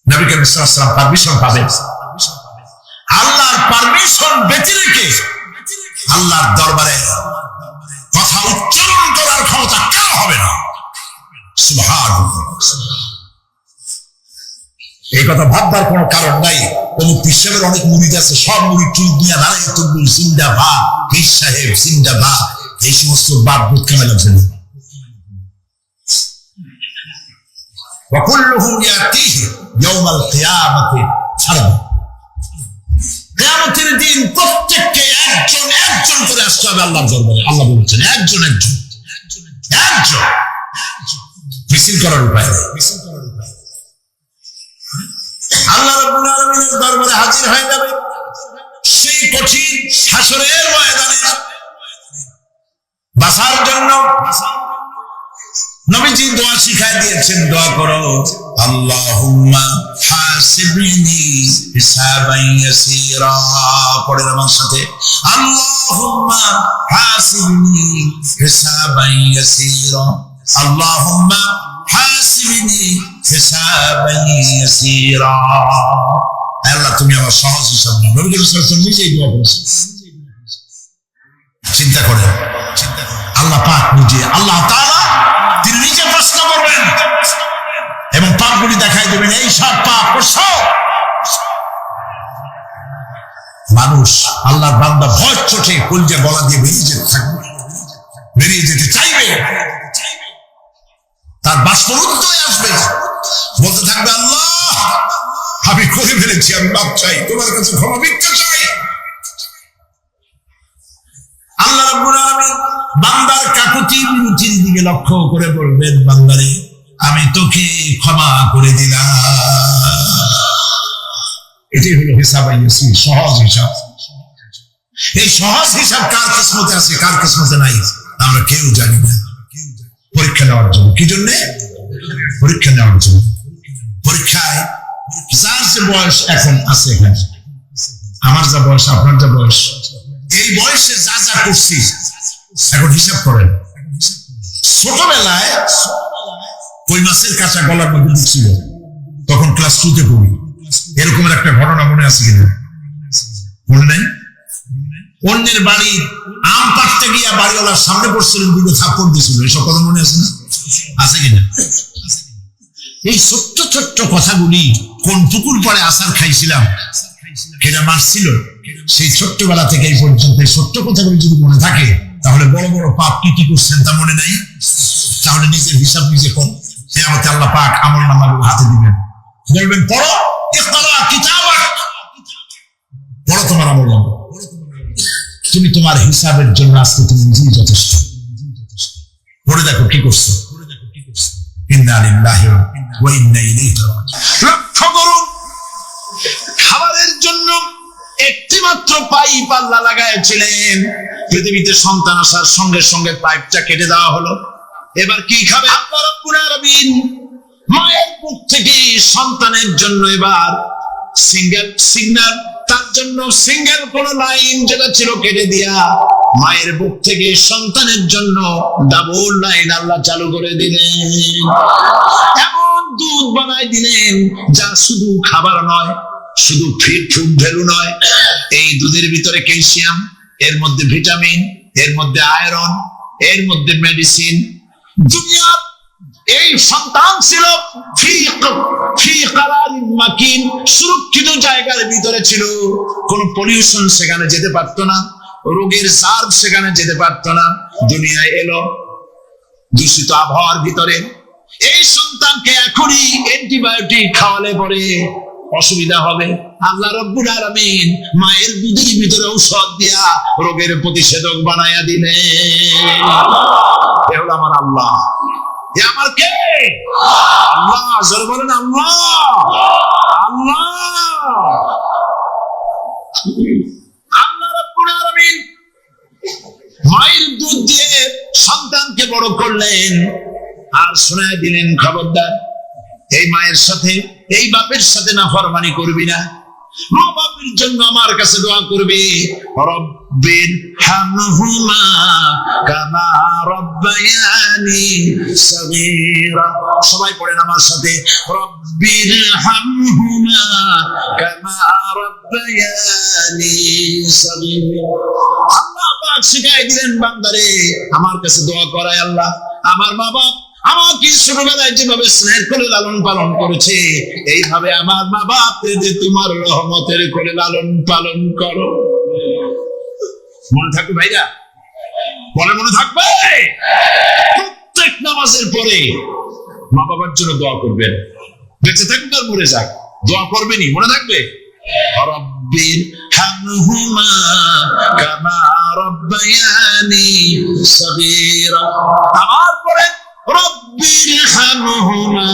নবী করিম সাল্লাল্লাহু আলাইহি ওয়াসাল্লাম পারমিশন পাবেন। আল্লাহর পারমিশন বেঁচে রেখে আল্লাহর দরবারে কথা উচ্চারণ করার ক্ষমতা কারো হবে না। সুবহানাল্লাহ। এই কথা ভাববার কোনো কারণ নাই। কোন পীর অনেক মুরিদ আছে, সব মুরিদ চুল দিয়া নারায়ে তকবীর জিন্দাবাদ, পীর সাহেব জিন্দাবাদ, এই সমস্ত বাদ বুট কামেলা ছিল। ওয়া কুল্লুহুম ইয়াতিহি ইয়াউমাল কিয়ামাতি ফারদা। কিয়ামতের দিন প্রত্যেককে একজন একজন করে আসতে হবে আল্লাহর দরবারে। আল্লাহ বলেছেন, একজন একজন একজন, মিছিল করার উপায় নেই। আল্লাহ রাব্বুল আলামিনের দরবারে হাজির হয়ে যাবে সেই কঠিন হাসরের ময়দানে। চাচার জন্য নবীজি দোয়া শিখায় দিয়েছেন, দোয়া করো, আল্লাহুম্মা হাসিবনি হিসাবান ইয়াসীরা। পড়েন আমার সাথে, আল্লাহুম্মা হাসিবনি হিসাবান ইয়াসীরা, আল্লাহুম্মা হাসিবনি হিসাবান ইয়াসীরা। আল্লাহ তুমি আমার সহজ হিসাব নাও। নবী করিম সাল্লাল্লাহু আলাইহি ওয়াসাল্লাম নিজেই দোয়া করেছেন। চিন্তা করেন, আল্লাহ পাক নিজে, আল্লাহ তাআলা তিনি নিজে প্রশ্ন করবেন এবং পাপগুলি দেখাই দেবেন, এই সব পাপ করছো। মানুষ আল্লাহর বান্দা ভয় চোটে কলজা গলা দিয়ে বেরিয়ে যেতে থাকবে, বেরিয়ে যেতে চাইবে, তার বাষ্পরুদ্ধ হয়ে আসবে, বলতে থাকবে, আল্লাহ আমি করে ফেলেছি, আমি মাপ চাই, তোমার কাছে ক্ষমা ভিক্ষা চাই। আল্লাহ রাব্বুল আলামিন বান্দার কাকুতি মিনতির দিকে লক্ষ্য করে বলবেন, বান্দারে আমি তোকে ক্ষমা করে দিলাম। এটাই হলো হিসাবান ইয়াসীর, সহজ হিসাব। এই সহজ হিসাব কার কিসমতে আছে, কার কিসমতে নাই, আমরা কেউ জানি না। পরীক্ষা নেওয়ার জন্য, কি জন্যে? পরীক্ষা নেওয়ার জন্য। পরীক্ষায় যার যে বয়স এখন আছে, এখানে আমার যা বয়স, আপনার যা বয়স, এই বয়সে যা যা করছি এখন হিসাব করেন। ছোটবেলায় কই মাছের কাঁচা গলার মধ্যে ঢুকছিল, তখন ক্লাস 2-তে পড়ি, এরকম একটা ঘটনা মনে আছে কিনা? মনে নাই? অন্যের বাড়ি আম পাড়তে গিয়া বাড়িওয়ালার সামনে পড়ছিলেন, দুটো থাপ্পড় দিয়েছিল, এসব কথা মনে আছে না? আছে কিনা? এই ছোট্ট ছোট্ট কথাগুলি, কোন পুকুর পরে আসার খাইছিলাম, কেটা মারছিল, সেই ছোট্টবেলা থেকে এই পর্যন্ত এই ছোট্ট কথাগুলি যদি মনে থাকে, তাহলে বড় বড় পাপ কি কি করছেন তা মনে নাই। তাহলে নিজের হিসাব নিজে কর, সে আমাকে আল্লাহ পাক আমল নামাগুলো হাতে দিবেন, বলবেন পড়ো, ইকরা কিতাবাক, পড়ো তোমার আমল নামা। তুমি তোমার হিসাবের জন্য আজকে তুমি নিজেই যথেষ্ট। পড়ে দেখো কি করছো। ইন্না লিল্লাহি ওয়া ইন্না ইলাইহি রাজিউন। লক্ষ্য করুন, খাবারের জন্য একটি মাত্র পাইপ আল্লাহ লাগাইছিলেন, পৃথিবীতে সন্তান আসার সঙ্গে সঙ্গে পাইপটা কেটে দেওয়া হলো। এবার কি খাবে? আল্লাহ রাব্বুল আলামিন মায়ের বুক থেকে সন্তানের জন্য এবার সিগন্যাল, তার জন্য সিঙ্গেল কোন লাইন যেটা ছিল কেটে দিয়া, মায়ের বুক থেকে সন্তানের জন্য ডাবল লাইন আল্লাহ চালু করে দিলেন। এমন দুধ বানাই দিলেন যা শুধু খাবার নয়, শুধু ফুড ভ্যালু নয়, এই দুধের ভিতরে ক্যালসিয়াম, এর মধ্যে ভিটামিন, এর মধ্যে আয়রন, এর মধ্যে মেডিসিন। দুনিয়া এই সন্তান ছিল সুরক্ষিত জায়গার ভিতরে ছিল, কোন পলিউশন সেখানে যেতে পারতো না, রোগের সার্ভ সেখানে যেতে পারতো না। দুনিয়ায় এলো দূষিত আবহাওয়ার ভিতরে, এই সন্তানকে এখনই অ্যান্টিবায়োটিক খাওয়ালে পরে অসুবিধা হবে। আল্লাহ রাব্বুল আলামিন মায়ের দুধের ভিতরে ঔষধ দিয়া রোগের প্রতিষেধক বানায়া দিলেন। এ হলো আমার আল্লাহ। এ আমার কে? আল্লাহ। জোরে বলেন আল্লাহ। আল্লাহ আল্লাহ রাব্বুল আলামিন মায়ের দুধ দিয়ে সন্তানকে বড় করলেন আর শোনায় দিলেন, খবরদার এই মায়ের সাথে, এই বাপের সাথে নাফরমানি করবি না। মা বাপের জন্য আমার কাছে দোয়া করবি, রব্বির হামহুমা কামা রব্বায়ানি সগীরা। সবাই পড়েন আমার সাথে, রব্বির হামহুমা কামা রব্বায়ানি সগীরা। আল্লাহ পাক শিখাই দিলেন, বান্দারে আমার কাছে দোয়া করায়, আল্লাহ আমার মা বাপ আমাকে ছোটবেলায় যেভাবে স্নেহ করে লালন পালন করেছে, এইভাবে আমার মা বাপকে যে তোমার রহমতের করে লালন পালন করো। মনে থাকবে ভাইরা? বলে মনে থাকবে? প্রত্যেক নামাজের পরে মা বাবার জন্য দোয়া করবেন, বেঁচে থাকুক আর মরে যাক, দোয়া করবেনই, মনে থাকবে। রব্বির হামহুমা কামা রব্বায়ানি সগীরা। আমার পরে রব্বির হামহুমা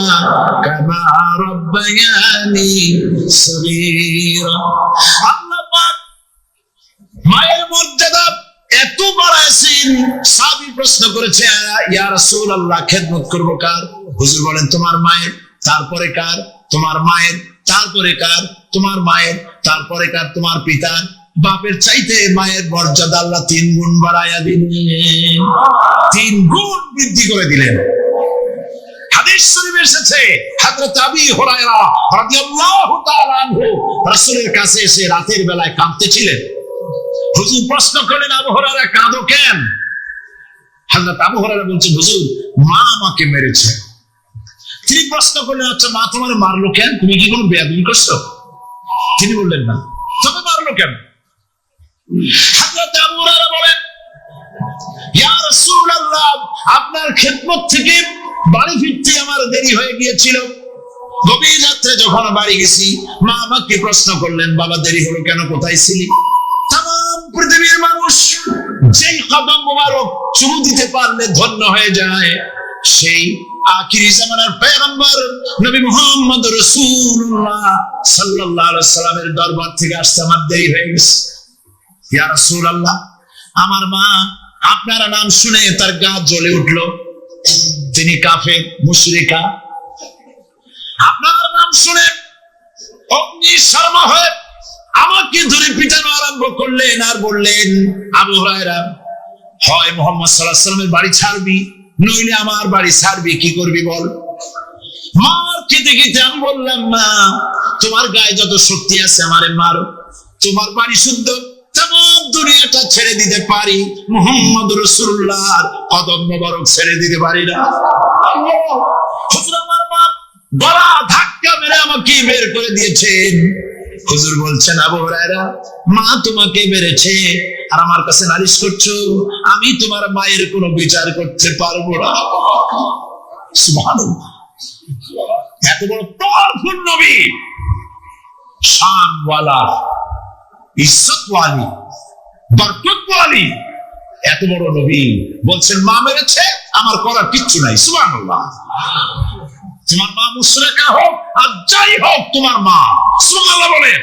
কামা রব্বায়ানি সগীরা। আল্লাহ পাক মায়ের মর্যাদা এত বাড়াইছেন, সাহাবী প্রশ্ন করেছে ইয়া রাসূলুল্লাহ খেদমত করব কার? হুজুর বলেন তোমার মায়ের, তারপরে কার? তোমার মায়ের, তারপরে কার? তোমার মায়ের, তারপরে কার? তোমার পিতার। বাপের চাইতে মায়ের মর্যাদা আল্লাহ 3 গুণ বাড়াইয়া দিলেন, 3 গুণ বৃদ্ধি করে দিলেন। হাদিস শরীফে এসেছে হযরত আবী হুরায়রা রাদিয়াল্লাহু তাআলা আনহু রাসূলের কাছে এসে রাতের বেলায় কাঁদতেছিলেন। হুজুর প্রশ্ন করলেন আবু হুরায়রা কাঁদো কেন? হযরত আবু হুরায়রা বলছেন হুজুর মা আমাকে মেরেছে। তিনি প্রশ্ন করলেন আচ্ছা মা তোমার মারলো কেন? তুমি কি কোনো বেয়াদবি করছো? তিনি বললেন না। তবে মারলো কেন? হযরত আবু হুরায়রা বলেন ইয়া রাসূলুল্লাহ আপনার খেদমত থেকে বাড়ি ফিরতে আমার দেরি হয়ে গিয়েছিল। গভীর রাত্রে যখন বাড়ি গেছি মা আমাকে প্রশ্ন করলেন বাবা দেরি হলো কেন, কোথায় ছিলি? তাম পৃথিবীর মানুষ যেই কদম মোবারক চুমু দিতে পারলে ধন্য হয়ে যায়, সেই আখিরি জামানার পয়গম্বর নবী মুহাম্মদ রাসূলুল্লাহ সাল্লাল্লাহু আলাইহি সাল্লামের দরবার থেকে আসতে আমার দেরি হয়ে গেছে। ইয়া রাসূলুল্লাহ আমার মা আপনার নাম শুনে তার গা জ্বলে উঠলো, তিনি কাফের মুশরিকা। আপনার নাম শুনে অগ্নিশর্মা হয়ে আমাকে ধরে পিটানো আরম্ভ করলেন আর বললেন আবু হুরায়রা হয় মুহাম্মদ সাল্লাল্লাহু আলাইহি ওয়াসাল্লামের বাড়ি ছাড়বি নইলে আমার বাড়ি ছাড়বি, কি করবি বল? মার খেতে খেতে আমি বললাম মা তোমার গায়ে যত শক্তি আছে আমারে মারো, তোমার বাড়ি শুদ্ধ তামাম দুনিয়াটা ছেড়ে দিতে পারি, মুহাম্মদ রাসূলুল্লাহর কদম মোবারক ছেড়ে দিতে পারি না। হুজুর আমার মা গলা ধাক্কা মেরে আমাকে বের করে দিয়েছেন। হুজুর বলছেন আবু হুরায়রা মা তোমাকে মেরেছে আর আমার কাছে নালিশ করছো, আমি তোমার মায়ের কোনো বিচার করতে পারবো না। সুবহানাল্লাহ, এত বড় পাওয়ারফুল নবী, শানওয়ালা, ইজ্জতওয়ালি, বরকতওয়ালি, এত বড় নবী বলছেন মা মেরেছে আমার করার কিচ্ছু নাই। সুবহানাল্লাহ, তোমার মা মুশরিকা হোক আর যাই হোক তোমার মা। সুবহানাল্লাহ বলেন।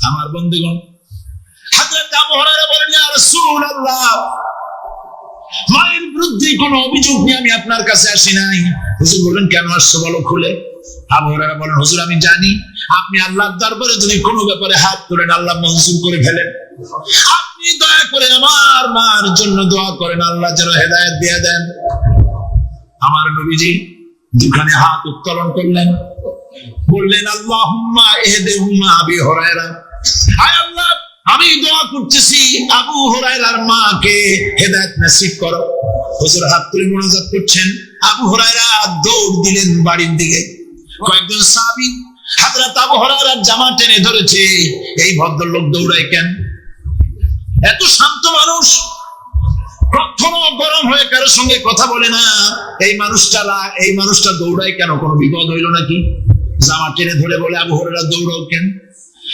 আমার বন্ধুগণ হযরত আবু হুরায়রা বলেন ইয়া রাসূলুল্লাহ মায়ের বিরুদ্ধে কোনো অভিযোগ নিয়ে আমি আপনার কাছে আসি নাই। হুজুর বলেন কেন আসছো বলো খুলে। আবু হুরায়রা বলেন হুজুর আমি জানি আপনি আল্লাহর দরবারে যদি কোনো ব্যাপারে হাত তোলেন আল্লাহ মঞ্জুর করে ফেলেন। আপনি দয়া করে আমার মার জন্য দোয়া করেন আল্লাহ যেন হেদায়েত দিয়ে দেন। আমার নবীজি দুখানে হাত উত্তোলন করলেন, বললেন আল্লাহুম্মা ইহদিহুম্মা আবি হুরায়রা, আয় আল্লাহ আমি দোয়া করতেছি আবু হুরায়রার মাকে হেদায়েত নসিব করো। হুজুর হাত তুলে মুনাজাত করছেন, আবু হুরায়রা দৌড় দিলেন বাড়ির দিকে। কয়েকজন সাহাবী হযরত আবু হুরায়রার জামা টেনে ধরেছে, এই ভদ্রলোক দৌড়ায় কেন? এত শান্ত মানুষ, কখনো গরম হয়ে কারো সঙ্গে কথা বলে না, এই মানুষটা দৌড়ায় কেন? কোনো বিপদ হইল নাকি? জামা টেনে ধরে বলে আবু হুরায়রা দৌড়াও কেন?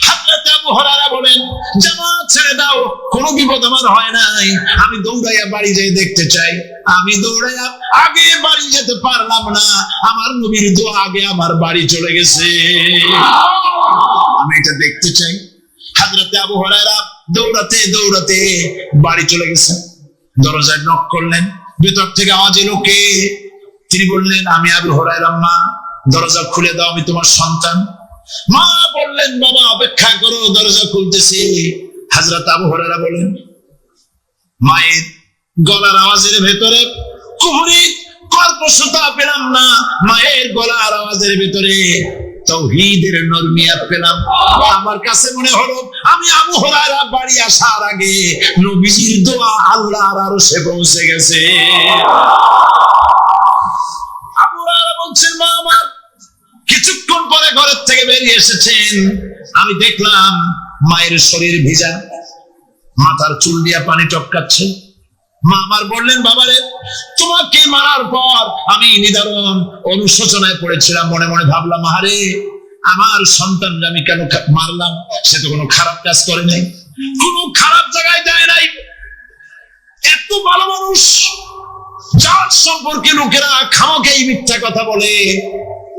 হযরত আবু হুরায়রা বলেন জামা ছেড়ে দাও, কোনো বিপদ আমার হয় নাই, আমি দৌড়াইয়া বাড়ি যেয়ে দেখতে চাই। আমি দৌড়াইয়া আগে বাড়ি যেতে পারলাম না, আমার নবীর দোয়া আগে আমার বাড়ি চলে গেছে, আমি এটা দেখতে চাই। হযরত আবু হুরায়রা দৌড়াতে দৌড়াতে বাড়ি চলে গেছে। দরজায় নক করলেন, ভিতর থেকে আওয়াজ এলো কে? তিনি বললেন আমি আবু হুরায়রা, মা দরজা খুলে দাও, আমি তোমার সন্তান। মা বললেন বাবা অপেক্ষা করো, দরজা খুলতেছি। হযরত আবু হুরায়রা বলেন মায়ের গলার আওয়াজের ভেতরে কুহুরি কর্কশতা পেলাম না, মায়ের গলার আওয়াজের ভেতরে তাওহীদের নরমিয়াত পেলাম। আমার কাছে মনে হলো আমি আবু হুরায়রা বাড়ি আসার আগে নবীজির দোয়া আল্লাহর আরশে পৌঁছে গেছে। আবু হুরায়রা বলছেন মা আমার কিছুক্ষণ পরে ঘরের থেকে বেরিয়ে এসেছেন, আমি দেখলাম মায়ের শরীর ভিজা, মাথার চুল দিয়া পানি টপকাচ্ছে। মা আমার বললেন বাবারে তোমাকে মারার পর আমি নিদারুণ অনুশোচনায় পড়েছিলাম, মনে মনে ভাবলাম আরে আমার সন্তানরা আমি কেন মারলাম? সে তো কোনো খারাপ কাজ করে নাই, কোনো খারাপ জায়গায় যায় নাই। এত ভালো মানুষ যার সম্পর্কে লোকেরা খামোকে এই মিথ্যা কথা বলে,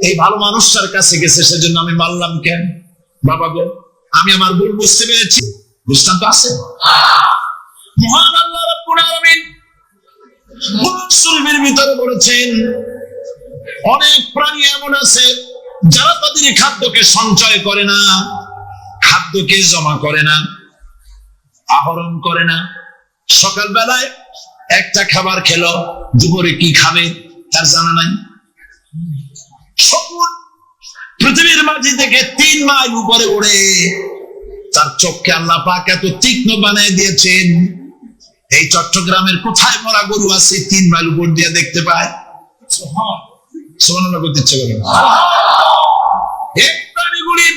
এই ভালো মানুষটার কাছে গেছে, সেজন্য আমি মারলাম কেন? বাবা গো আমি আমার ভুল বুঝতে পেরেছি, দৃষ্টান্ত আছে। মহান আল্লাহ রাব্বুল আলামিন কোরআন শরীফের ভিতরে বলেছেন, অনেক প্রাণী এমন আছে যারা তাদের খাদ্যকে সঞ্চয় করে না, খাদ্যকে জমা করে না, আহরণ করে না। সকালবেলায় একটা খাবার খেলো, দুপুরে কি খাবে তার জানা নাই। শকুন পৃথিবীর মাঝি থেকে 3 মাইল উপরে উড়ে, তার চোখকে আল্লাহ পাক এত তীক্ষ্ণ বানিয়ে দিয়েছেন, এই চট্টগ্রামের কোথায় মরা গরু আছে 3 মাইল উপর দিয়ে দেখতে পায়। সুবহানাল্লাহ বলতে ইচ্ছে করে। এই প্রাণীগুলির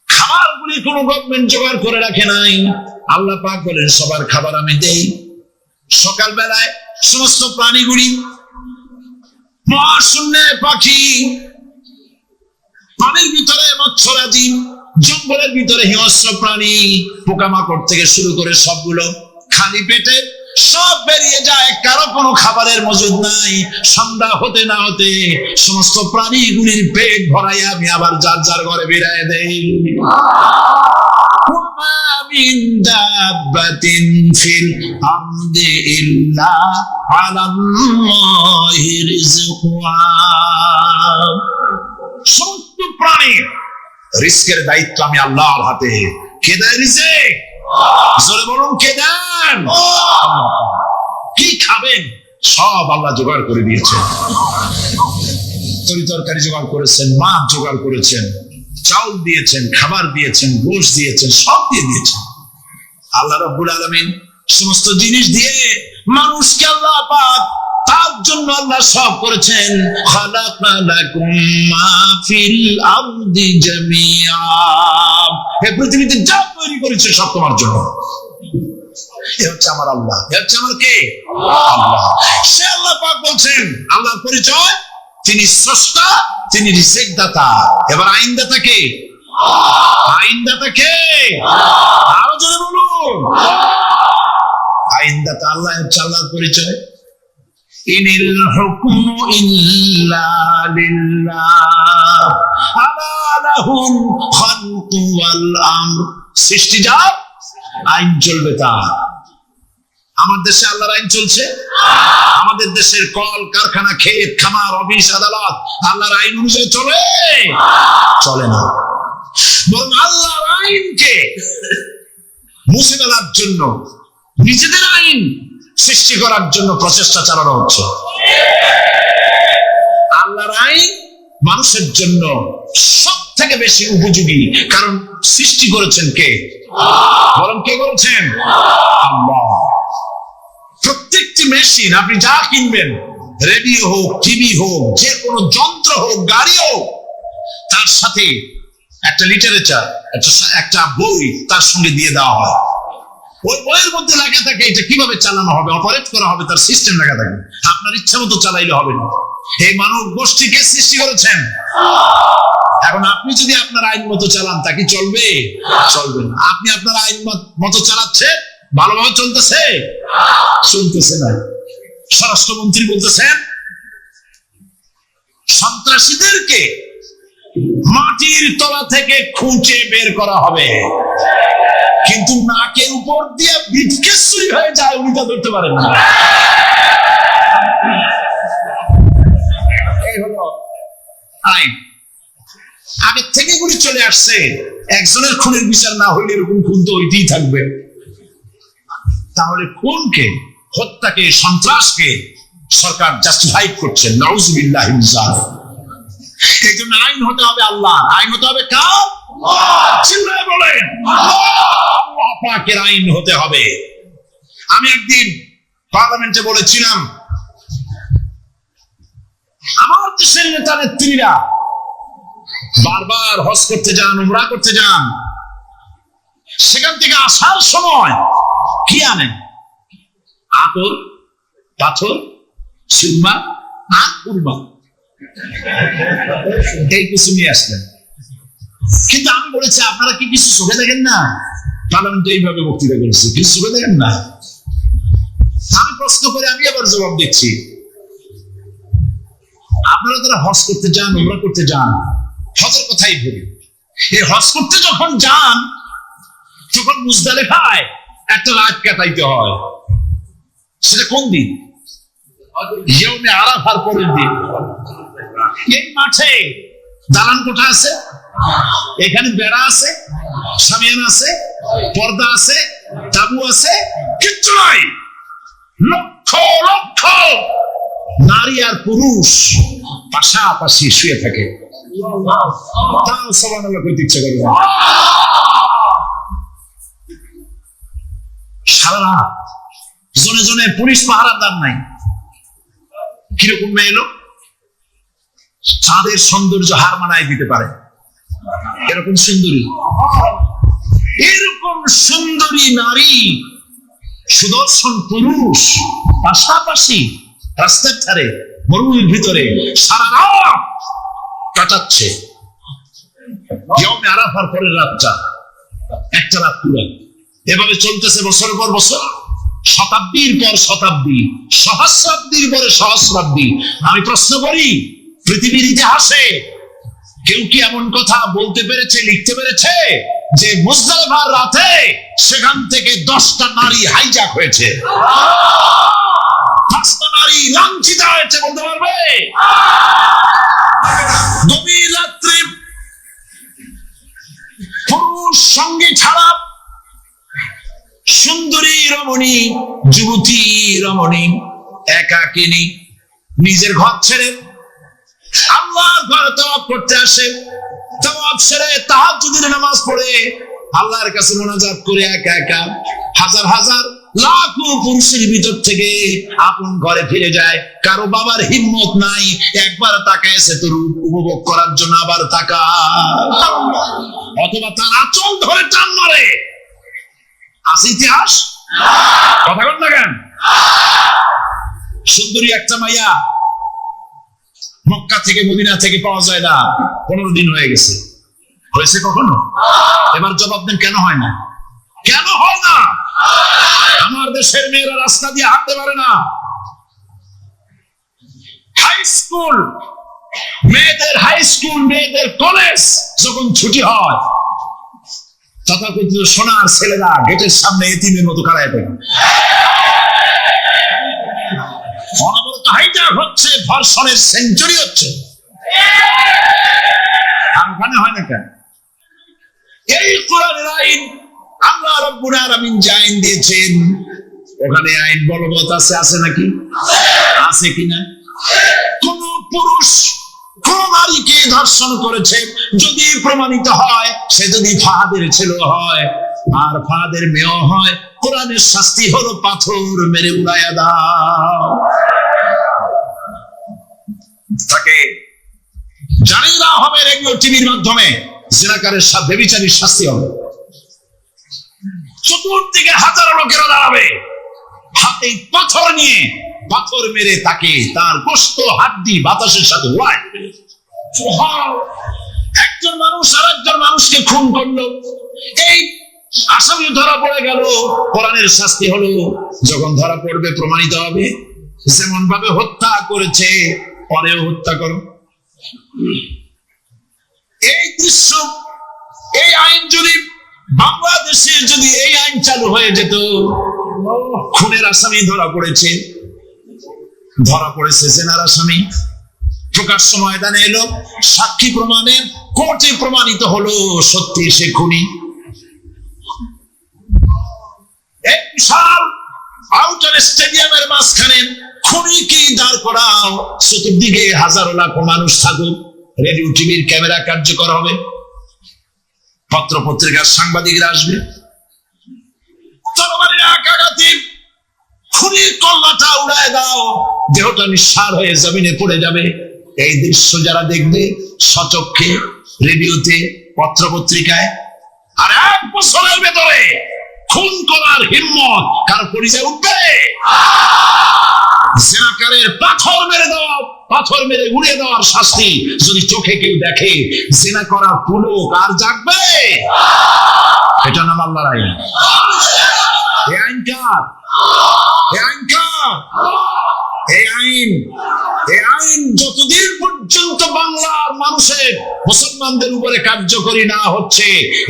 খাবারগুলি কোন গভর্নমেন্ট জোগাড় করে রাখে নাই। আল্লাহ পাক বলেন সবার খাবার আমি দেই। সকালবেলায় সমস্ত প্রাণীগুলি, মহাশূন্যে পাখি, পানির ভিতরে মৎস্যরাজি, জঙ্গলের ভিতরে হিংস্র প্রাণী, পোকামাকড় থেকে শুরু করে সবগুলো খালি পেটে সব বেরিয়ে যায়, কারো কোনো খাবারের মজুদ নাই। সন্ধ্যা হতে না হতে সমস্ত প্রাণীগুলির পেট ভরাইয়া আমি আবার যার যার ঘরে বেরিয়ে দেই। মিন দাব্বাতিন ফিল আরদি ইল্লা আলাল্লাহি রিজকুহা। সমস্ত প্রাণীর রিজকের দায়িত্ব আমি আল্লাহর হাতে। কে দেয় রিজক? জোরে বলুন, কে দেন? কি খাবেন সব আল্লাহ জোগাড় করে দিয়েছেন। তরি তরকারি জোগাড় করেছেন, মাছ জোগাড় করেছেন, চাউল দিয়েছেন, খাবার দিয়েছেন, গোশত দিয়েছেন, সব দিয়ে দিয়েছেন। আল্লাহ রাব্বুল আলামিন সমস্ত জিনিস দিয়ে মানুষকে আল্লাহ পাক তার জন্য আল্লাহ সব করেছেন। খালাকা লাকুম মা ফিল আরদি জামিআ। এই পৃথিবীতে যা তৈরি করেছে সব তোমার জন্য। এ হচ্ছে আমার আল্লাহ। এ হচ্ছে আমার কে? আল্লাহ। সে আল্লাহ পাক বলছেন, আল্লাহর পরিচয়, তিনি স্রষ্টা, তিনি রিজেক দাতা। এবার আইনদাতা কে? আইনদাতা কে? আরো জোরে বলুন। আইনদাতা আল্লাহ হচ্ছে আল্লাহর পরিচয়। ইনিল হুকমু ইল্লা লিল্লাহ আলা লাহুল খালকু ওয়াল আমর। সৃষ্টি যার, আইন চলবে তার। আমার দেশে আল্লাহর আইন চলছে। আমাদের দেশের কল কারখানা, ক্ষেত খামার, অফিস আদালত আল্লাহর আইন অনুযায়ী চলে? চলে না। বরং আল্লাহর আইনকে মুছে ফেলার জন্য নিজেদের আইন সৃষ্টি করার জন্য প্রচেষ্টা চালানো হচ্ছে। আল্লাহর আইন মানুষের জন্য সব থেকে বেশি উপযোগী, কারণ সৃষ্টি করেছেন কে? বলেন, কে করেছেন? আল্লাহ। প্রত্যেকটি মেশিন আপনি যা কিনবেন, রেডিও হোক, টিভি হোক, যে কোনো যন্ত্র হোক, গাড়ি হোক, তার সাথে একটা লিটারেচার, একটা বই তার সঙ্গে দিয়ে দেওয়া হয়। ওই বইয়ের মধ্যে লেখা থাকে এটা কিভাবে চালানো হবে, অপারেট করা হবে, তার সিস্টেম লেখা থাকে। আপনার ইচ্ছা মতো চালাইলে হবে না। এই মানব গোষ্ঠীকে সৃষ্টি করেছেন। এখন আপনি যদি আপনার আইন মতো চালান, তা কি চলবে? চলবে না। আপনি আপনার আইন মতো চালাচ্ছে, ভালোভাবে চলতেছে? চলতেছে না। স্বরাষ্ট্রমন্ত্রী বলতেছেন সন্ত্রাসীদেরকে মাটির তলা থেকে খুঁজে বের করা হবে, কিন্তু নাকের উপর দিয়ে ব্রিফকেস চুরি হয়ে যায়, উনি তা ধরতে পারেন না। এই হলো আইন। আগের থেকে গুলি চলে আসছে। একজনের খুনের বিচার না হইলে এরকম খুন তো হইতেই থাকবে। তাহলে খুনকে, হত্যাকে, সন্ত্রাসকে সরকার জাস্টিফাইড করছে। নাউজুবিল্লাহ মিন যালিক। এই জন্য আইন হতে হবে আল্লাহ। আইন হতে হবে কার? চিল্লায়ে বলেন, আল্লাহ পাকের আইন হতে হবে। আমি একদিন পার্লামেন্টে বলেছিলাম, আমার দেশের নেতা নেত্রীরা বারবার হজ করতে যান, উমরা করতে যান, সেখান থেকে আসার সময় কি আনেন? আতর, পাথর, সুরমা আর কুরমা, এই কিছু নিয়ে আসলেন। কিন্তু আমি বলেছি, আপনারা কি কিছু চোখে দেখেন না? পার্লামেন্টে এইভাবে বক্তৃতা করেছে, কিছু চোখে দেখেন না? আমি প্রশ্ন করে আমি আবার জবাব দিচ্ছি, আপনারা যারা হজ করতে যান, উমরা করতে যান, হজের কথাই বলি, এই হজ করতে যখন যান, যখন মুজদালিফায় একটা রাত কাটাইতে হয়, সেটা কোন দিন? ইয়ৌমে আরাফার পরের দিন। এই মাঠে দালান কোঠা আছে, এখানে বেড়া আছে, সামিয়ানা আছে, পর্দা আছে, তাবু আছে, কিচ্ছু নাই। লক্ষ লক্ষ নারী আর পুরুষ পাশাপাশি শুয়ে থাকে। তাও সুবহানাল্লাহ কইতে ইচ্ছা করে না। সারা রাত জনে জনে পুলিশ পাহারাদার নাই। কিরকম মেয়ে এলো, চাঁদের সৌন্দর্য হার মানায় দিতে পারে এরকম সুন্দরী। এরকম সুন্দরী নারী, সুদর্শন পুরুষ পাশাপাশি রাস্তার ধারে মরুভূমির ভিতরে সারা রাত কাটাচ্ছে। ইয়ৌমে আরাফার পরের রাতটা, একটা রাত পুরো এভাবে চলতেছে বছর পর বছর, শতাব্দীর পর শতাব্দী, সহস্রাব্দীর পরে সহস্রাব্দী। আমি প্রশ্ন করি, পৃথিবীর ইতিহাসে কেউ কি এমন কথা বলতে পেরেছে, লিখতে পেরেছে যে মুজদালিফার রাতে সেখান থেকে 10টা নারী হাইজ্যাক হয়েছে, 10টা নারী লাঞ্ছিত হয়েছে? বলতে পারবে? গভীর রাত্রে পুরুষ সঙ্গী ছাড়া সুন্দরী রমণী, যুবতী রমণী একাকিনী নিজের ঘর ছেড়ে আল্লাহর ঘরে তওয়াব করতে আসে। তওয়াব সেরে তাহাজ্জুদের নামাজ পড়ে আল্লাহর কাছে মুনাজাত করে একা একা হাজার হাজার লাখো পুরুষের ভিতর থেকে আপন ঘরে ফিরে যায়। কারো বাবার হিম্মত নাই একবার তাকায় সে তোর উপভোগ করার জন্য, আবার তাকায়, অথবা তার আঁচল ধরে টান মারে। আছে ইতিহাস? কথা বল না কেন? সুন্দরী একটা মাইয়া মক্কা থেকে মদিনা থেকে পাওয়া যায় না, 15 দিন হয়ে গেছে। হয়েছে কখনো? এবার জবাব দেন, কেন হয় না? কেন হয় না? আমার দেশের মেয়েরা রাস্তা দিয়ে হাঁটতে পারে না। হাই স্কুল মেয়েদের, হাই স্কুল মেয়েদের কলেজ যখন ছুটি হয়, তথাকথিত সোনার ছেলেরা গেটের সামনে এতিমের মতো খাড়ায় থাকে। অনবরত হাইজ্যাক হচ্ছে, ধর্ষণের সেঞ্চুরি হচ্ছে। ওখানে হয় না কেন? এই কোরআনের আইন আল্লাহ রাব্বুল আলামিন যে আইন দিয়েছেন, ওখানে আইন বলবৎ আছে, আছে নাকি? আছে কিনা? কোন পুরুষ কোন নারীকে ধর্ষণ করেছে যদি প্রমাণিত হয়, সে যদি ফাহাদের ছেলে হয় আর ফাহাদের মেয়ে হয়, কোরআনের শাস্তি হলো পাথর মেরে উড়াইয়া দাও। তাকে জানিয়ে দেওয়া হবে রেডিও টিভির মাধ্যমে জিনাকারের সাথে বিচারীর শাস্তি হবে। চতুর্দিকে হাজারো লোকেরা দাঁড়াবে, হাতে পাথর নিয়ে পাথর মেরে তাকে তার গোশত হাড্ডি বাতাসের সাথে উড়ায়। একজন মানুষ আর একজন মানুষকে খুন করলো, এই আসামি ধরা পড়ে গেল, কোরআনের শাস্তি হলো যখন ধরা পড়বে প্রমাণিত হবে যেমন ভাবে হত্যা করেছে পরেও হত্যা করো। এই দৃশ্য, এই আইন যদি বাংলাদেশে যদি এই আইন চালু হয়ে যেত, খুনের আসামি ধরা পড়েছে, জেনার আসামি, প্রকাশ্য ময়দানে এলো, সাক্ষী প্রমাণে কোর্টে প্রমাণিত হলো সত্যি সে খুনি। এক বিশাল আউটার স্টেডিয়ামের মাঝখানে খুনিকে দাঁড় করাও, চতুর্দিকে হাজারো লাখো মানুষ থাকুক, রেডিও টিভির ক্যামেরা কার্যকর হবে, পত্র পত্রিকার সাংবাদিকরা আসবে, তরবারির আঘাতে খুনির কল্লাটা উড়ায় দাও, দেহটা নিঃসার হয়ে জমিনে পড়ে যাবে। এই দৃশ্য যারা দেখবে সচক্ষে, রেডিওতে, পত্র পত্রিকায়, আর 1 বছরের ভেতরে খুন করার হিম্মত কার পরিচয় উঠবে? জিনাকারের পাথর মেরে দেওয়া, পাথর মেরে উড়িয়ে দেওয়ার শাস্তি যদি চোখে কেউ দেখে, জিনা করার পুলক আর জাগবে? এটা নাম আল্লাহর আইন। এই আইন কার? এই আইন কার? এই আইন যতদিন পর্যন্ত বাংলার মানুষের মুসলমানদের উপরে কার্যকরী না হচ্ছে,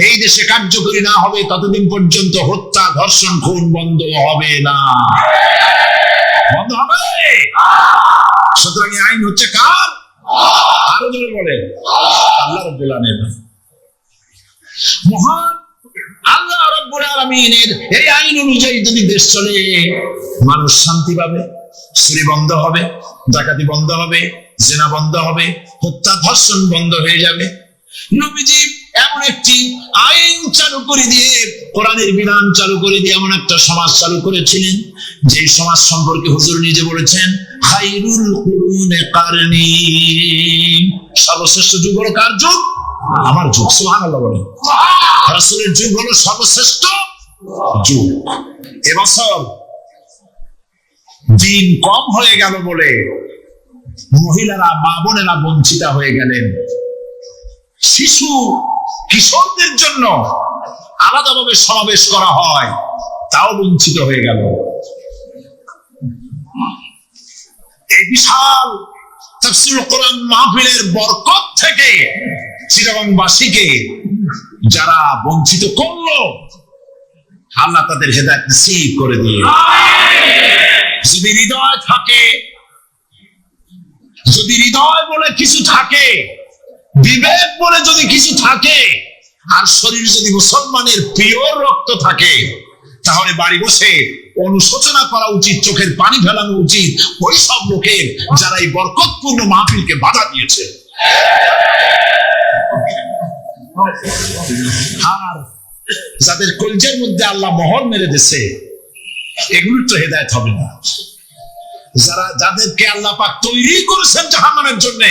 এই দেশে কার্যকরী না হবে, ততদিন পর্যন্ত হত্যা, ধর্ষণ, খুন বন্ধ হবে না। বন্ধ হবে। সুতরাং এই আইন হচ্ছে কার? আরো জোরে বলে আল্লাহ রাব্বুল আলামিন। মহান আল্লাহ রাব্বুল আলামিনের এই আইন অনুযায়ী যদি দেশ চলে, মানুষ শান্তি পাবে, চুরি বন্ধ হবে, ডাকাতি বন্ধ হবে, জিনা বন্ধ হবে, হত্যা ধর্ষণ বন্ধ হয়ে যাবে। নবীজি এমন একটি আইন চালু করে দিয়ে, কোরআনের বিধান চালু করে দিয়ে এমন একটা সমাজ চালু করেছিলেন, যে সমাজ সম্পর্কে হুজুর নিজে বলেছেন, খায়রুল কুরুনে কারনি, সর্বশ্রেষ্ঠ যুগ হলো কার যুগ? আমার যুগ। সুবহানাল্লাহ বলেন। রাসূলের যুগ হলো সর্বশ্রেষ্ঠ যুগ। এবছর দিন কম হয়ে গেল বলে মহিলারা, মা বোনেরা বঞ্চিত হয়ে গেলেন। শিশু কিশোরদের জন্য আলাদাভাবে সমাবেশ করা হয়, তাও বঞ্চিত হয়ে গেল। এই বিশাল তাফসীরুল কোরআন মাহফিলের বরকত থেকে চিটাগংবাসীকে যারা বঞ্চিত করলো, আল্লাহ তাদের হেদায়েত নসিব করে দিয়ে। যদি হৃদয় থাকে, যদি হৃদয় বলে কিছু থাকে, বিবেক বলে যদি কিছু থাকে, আর শরীর যদি মুসলমানের পিওর রক্ত থাকে, তাহলে বাড়ি বসে অনুশোচনা করা উচিত, চোখের পানি ফেলানো উচিত ওই সব লোকের যারা এই বরকতপূর্ণ মাহফিলকে বাধা দিয়েছে। আর যাদের কলজের মধ্যে আল্লাহ মোহর মেরে দিয়েছে, এগুলো তো হেদায়েত হবে না। যাদেরকে আল্লাহ পাক তৈরি করেছেন জাহান্নামের জন্য,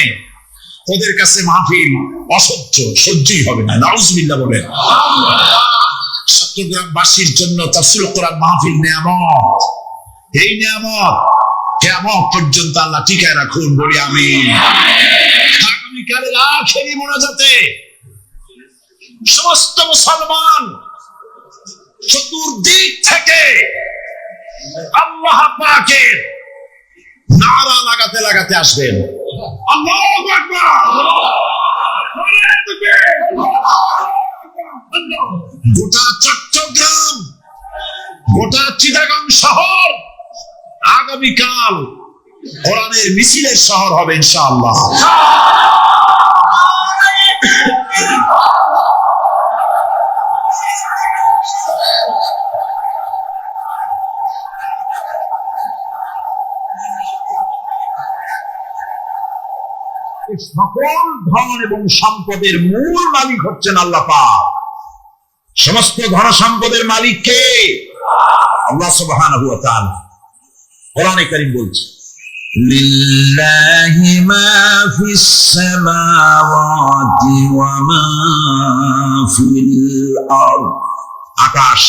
ওদের কাছে মাহফিল অসহ্য, সহ্যই হবে না। নাউজুবিল্লাহ বলেন। চট্টগ্রামবাসীর জন্য তাফসীরুল কোরআন মাহফিল নিয়ামত। এই নিয়ামত কিয়ামত পর্যন্ত আল্লাহ টিকায় রাখুন, বলি আমিন। আগামীকালের আখেরি মোনাজাতে সমস্ত মুসলমান চতুর্দিক থেকে আল্লাহ পাকের নারা লাগাতে লাগাতে আসবেন। আল্লাহু আকবার। গোটা চট্টগ্রাম, গোটা চিটাগং শহর আগামীকাল কোরআনের মিছিলের শহর হবে ইনশাআল্লাহ। সকল ধন এবং সম্পদের মূল মালিক হচ্ছেন আল্লাহ পাক। সমস্ত ধন সম্পদের মালিক কে? আল্লাহ সুবহানাহু ওয়া তাআলা। কোরআনে কারীম বলছে, লিল্লাহি মা ফিস সামাওয়াতি ওয়া মা ফিল আরদ। আকাশ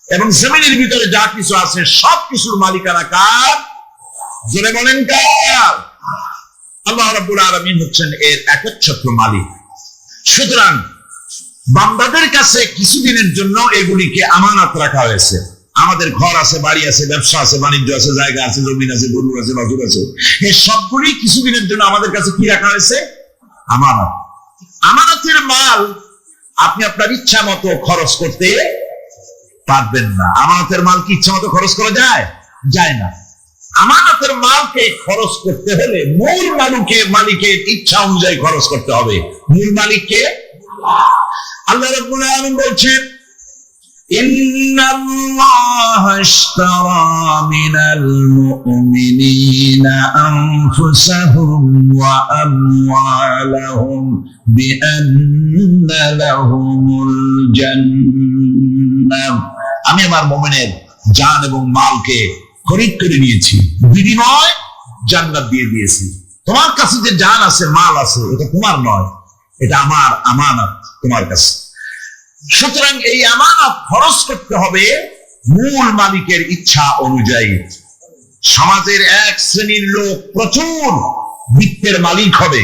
এবং জমিনের ভিতরে যা কিছু আছে সব কিছুর মালিকানা কার? জোরে বলেন কার? আল্লাহ রাব্বুল আলামিন হচ্ছেন এর একচ্ছত্র মালিক। সুতরাং বান্দাদের কাছে কিছুদিনের জন্য এগুলিকে আমানত রাখা হয়েছে। আমাদের ঘর আছে, বাড়ি আছে, ব্যবসা আছে, বাণিজ্য আছে, জায়গা আছে, জমিন আছে, গরু আছে, বাছুর আছে, এই সবগুলি কিছুদিনের জন্য আমাদের কাছে কি রাখা হয়েছে? আমানত। আমানতের মাল আপনি আপনার ইচ্ছা মতো খরচ করতে পারবেন না। আমানতের মাল কি ইচ্ছা মতো খরচ করা যায়? যায় না। আমানতের মালকে খরচ করতে হলে মূল মালিকের ইচ্ছা অনুযায়ী খরচ করতে হবে। মূল মালিককে আল্লাহ রাব্বুল আলামিন বলছেন, ইন্নাল্লাহা ইশতারা মিনাল মুমিনিনা আনফুসাহুম ওয়া আমওয়ালাহুম বিআন্না লাহুমুল জান্নাহ। আমি আমার মুমিনের জান এবং মালকে খরিদ করে নিয়েছি, বিনিময় জান্নাত দিয়ে দিয়েছি। তোমার কাছে যে জান আছে, মাল আছে, এটা তোমার নয়, এটা আমার আমানত তোমার কাছে। সুতরাং এই আমানত খরচ করতে হবে মূল মালিকের ইচ্ছা অনুযায়ী। সমাজের এক শ্রেণীর লোক প্রচুর বিত্তের মালিক হবে,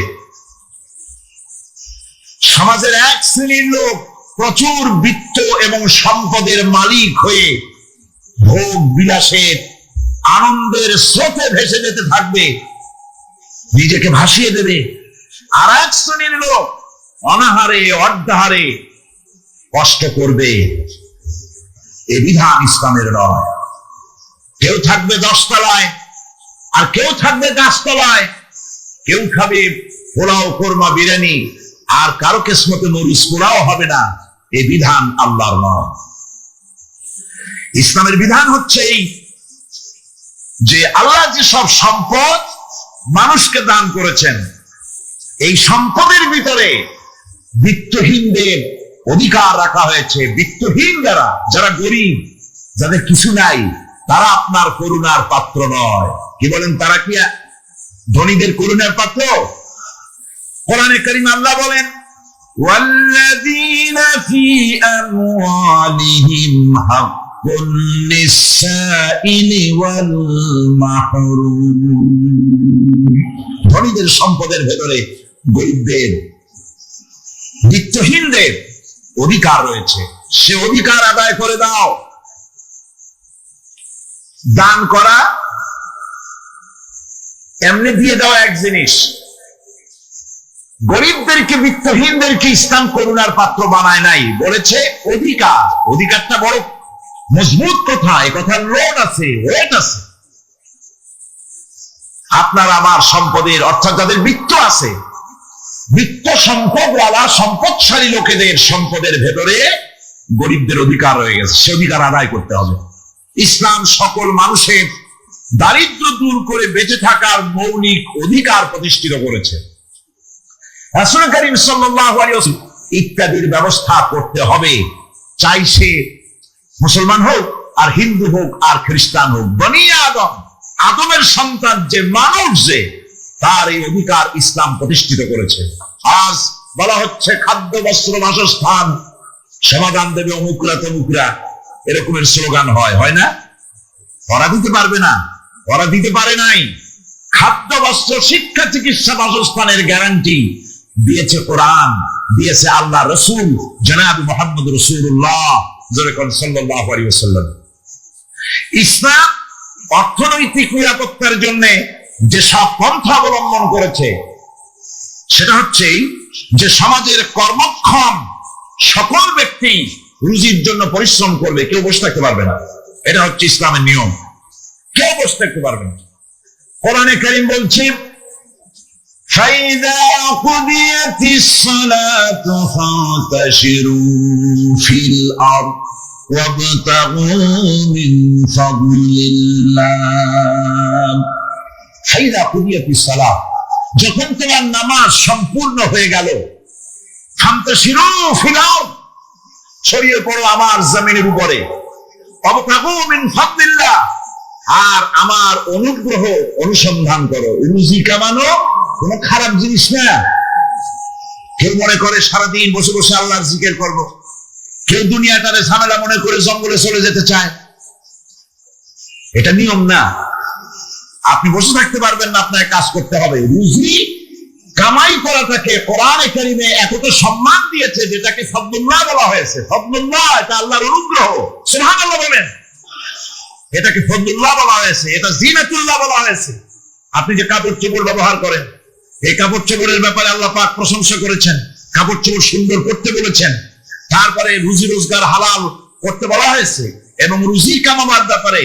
সমাজের এক শ্রেণীর লোক প্রচুর বিত্ত এবং সম্পদের মালিক হয়ে ভোগ বিলাসের আনন্দের স্রোতে ভেসে যেতে থাকবে, নিজেকে ভাসিয়ে দেবে। আর এক শ্রেণীর লোক অনাহারে অর্ধাহারে কষ্ট করবে। এ বিধান ইসলামের নয়। কেউ থাকবে 10 তলায় আর কেউ থাকবে গাছতলায়, কেউ খাবে পোলাও কোরমা বিরিয়ানি আর কারো কিসমতে মরিচ পোলাও হবে না। এই বিধান আল্লাহর নয়। ইসলামের বিধান হচ্ছে এই যে আল্লাহ যে সব সম্পদ মানুষকে দান করেছেন, এই সম্পদের ভিতরে বিত্তহীনদের অধিকার রাখা হয়েছে। বিত্তহীন যারা গরিব, যাদের কিছু নাই, তারা আপনার করুণার পাত্র নয়। কি বলেন, তারা কি ধনীদের করুণার পাত্র? কোরআনে কারীমে আল্লাহ বলেন, ওয়াল্লাযীনা ফী আমওয়ালিহিম হাক্কুন লিস-সাইলি ওয়াল মাহরুম। ধনীদের সম্পদের ভেতরে গরিবদের, বিত্তহীনদের অধিকার রয়েছে। সে অধিকার আদায় করে দাও। দান করা এমনি দিয়ে দাও এক জিনিস। গরিবদেরকে, বিত্তহীনদেরকে ইসলাম করুণার পাত্র বানায় নাই, বলেছে অধিকার। অধিকারটা বড় মজবুত কথা, এ কথার লোড আছে, ওয়েট আছে। আপনার আমার সম্পদের, অর্থাৎ যাদের বিত্ত আছে, বিত্ত সম্পদওয়ালা সম্পদশালী লোকেদের সম্পদের ভেতরে গরিবদের অধিকার রয়ে গেছে। সে অধিকার আদায় করতে হবে। ইসলাম সকল মানুষের দারিদ্র দূর করে বেঁচে থাকার মৌলিক অধিকার প্রতিষ্ঠিত করেছে। রাসূল করিম সাল্লাল্লাহু আলাইহি ওয়াসাল্লাম ইত্যাদির ব্যবস্থা করতে হবে, চাই সে মুসলমান হোক আর হিন্দু হোক আর খ্রিস্টান হোক। বনি আদম, আদমের সন্তান যে মানব, যে তার এই অধিকার ইসলাম প্রতিষ্ঠিত করেছে। আজ বলা হচ্ছে খাদ্য বস্ত্র বাসস্থান সমাধান দেবে অমুকরা তমুকরা, এরকমের স্লোগান হয় না? ওরা দিতে পারবে না, ওরা দিতে পারে নাই। খাদ্য বস্ত্র শিক্ষা চিকিৎসা বাসস্থানের গ্যারান্টি দিয়েছে কোরআন, দিয়েছে আল্লাহ রসুল জনাব মুহাম্মদ রাসূলুল্লাহ সাল্লাল্লাহু আলাইহি ওয়াসাল্লাম। ইসলাম অর্থনৈতিক নিরাপত্তার জন্য যে সব পন্থা অবলম্বন করেছে, সেটা হচ্ছে যে সমাজের কর্মক্ষম সকল ব্যক্তি রুজির জন্য পরিশ্রম করবে, কেউ বসে থাকতে পারবে না। এটা হচ্ছে ইসলামের নিয়ম, কেউ বসে থাকতে পারবে না। কোরআনে কারীম বলছে, فَإِذَا قُضِيَتِ الصَّلَاةُ فَانتَشِرُوا فِي الْأَرْضِ وَابْتَغُوا مِنْ فَضْلِ اللَّهِ। فَإِذَا قُضِيَتِ الصَّلَاةُ, যখন তোমার নামাজ সম্পূর্ণ হয়ে গেল, فَانتَشِرُوا فِي الْأَرْضِ, ছড়িয়ে পড়ো আমার জমিনের উপরে, وَابْتَغُوا مِنْ فَضْلِ اللَّهِ, আর আমার অনুগ্রহ অনুসন্ধান করো। রুজি কামানো কোন খারাপ জিনিস না। কেউ মনে করে সারাদিন বসে বসে আল্লাহর জিকির করব, কেউ দুনিয়াটারে ঝামেলা মনে করে জঙ্গলে চলে যেতে চায়। এটা নিয়ম না। আপনি বসে থাকতে পারবেন না, আপনাকে কাজ করতে হবে। রুজি কামাই করাটাকে কোরআনে কারীমে এতটা সম্মান দিয়েছে, যেটাকে ফদলুল্লাহ বলা হয়েছে। ফদলুল্লাহ, এটা আল্লাহর অনুগ্রহ। সুবহানাল্লাহ বলেন। এটাকে ফদলুল্লাহ বলা হয়েছে, এটা জিনাতুল্লাহ বলা হয়েছে। আপনি যে কাপড় চোপড় ব্যবহার করেন, এই কাপড় চোপড়ের ব্যাপারে আল্লাহ পাক প্রশংসা করেছেন, কাপড় চোপড় সুন্দর করতে বলেছেন। তারপরে রুজি রোজগার হালাল করতে বলা হয়েছে, এবং রুজি কামাবার ব্যাপারে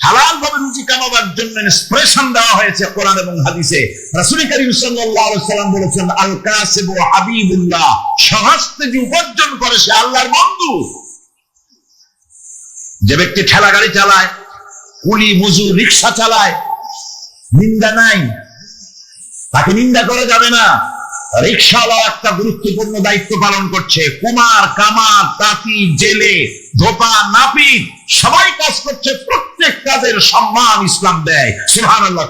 হালাল ভাবে রুজি কামাবার জন্য ইন্সপিরেশন দেওয়া হয়েছে কোরআন এবং হাদিসে। রাসূল করিম সাল্লাল্লাহু আলাইহি ওয়াসাল্লাম বলেছেন, আল কাসিবু হাবিবুল্লাহ, সহস্তে যে উপার্জন করে সে আল্লাহর বন্ধু। যে ব্যক্তি ঠেলা গাড়ি চালায়, কুলি মজুর রিকশা চালায়, নিন্দা নাই, তাকে নিন্দা করা যাবে না। রিকশাওয়ালা একটা গুরুত্বপূর্ণ দায়িত্ব পালন করছে। কুমার, কামার, তাঁতি, জেলে, ধোপা, নাপিত সবাই কাজ করছে। প্রত্যেক কাজের সম্মান ইসলাম দেয়। সুবহানাল্লাহ।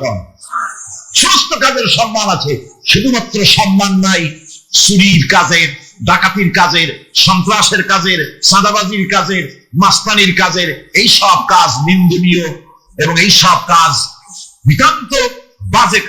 সমস্ত কাজের সম্মান আছে, শুধুমাত্র সম্মান নাই চুরির কাজের, ডাকাতির কাজের, সন্ত্রাসের কাজের, চাঁদাবাজির কাজের, মাস্তানির কাজের। এই সব কাজ নিন্দনীয় এবং এই সব কাজ নিতান্ত বাজে।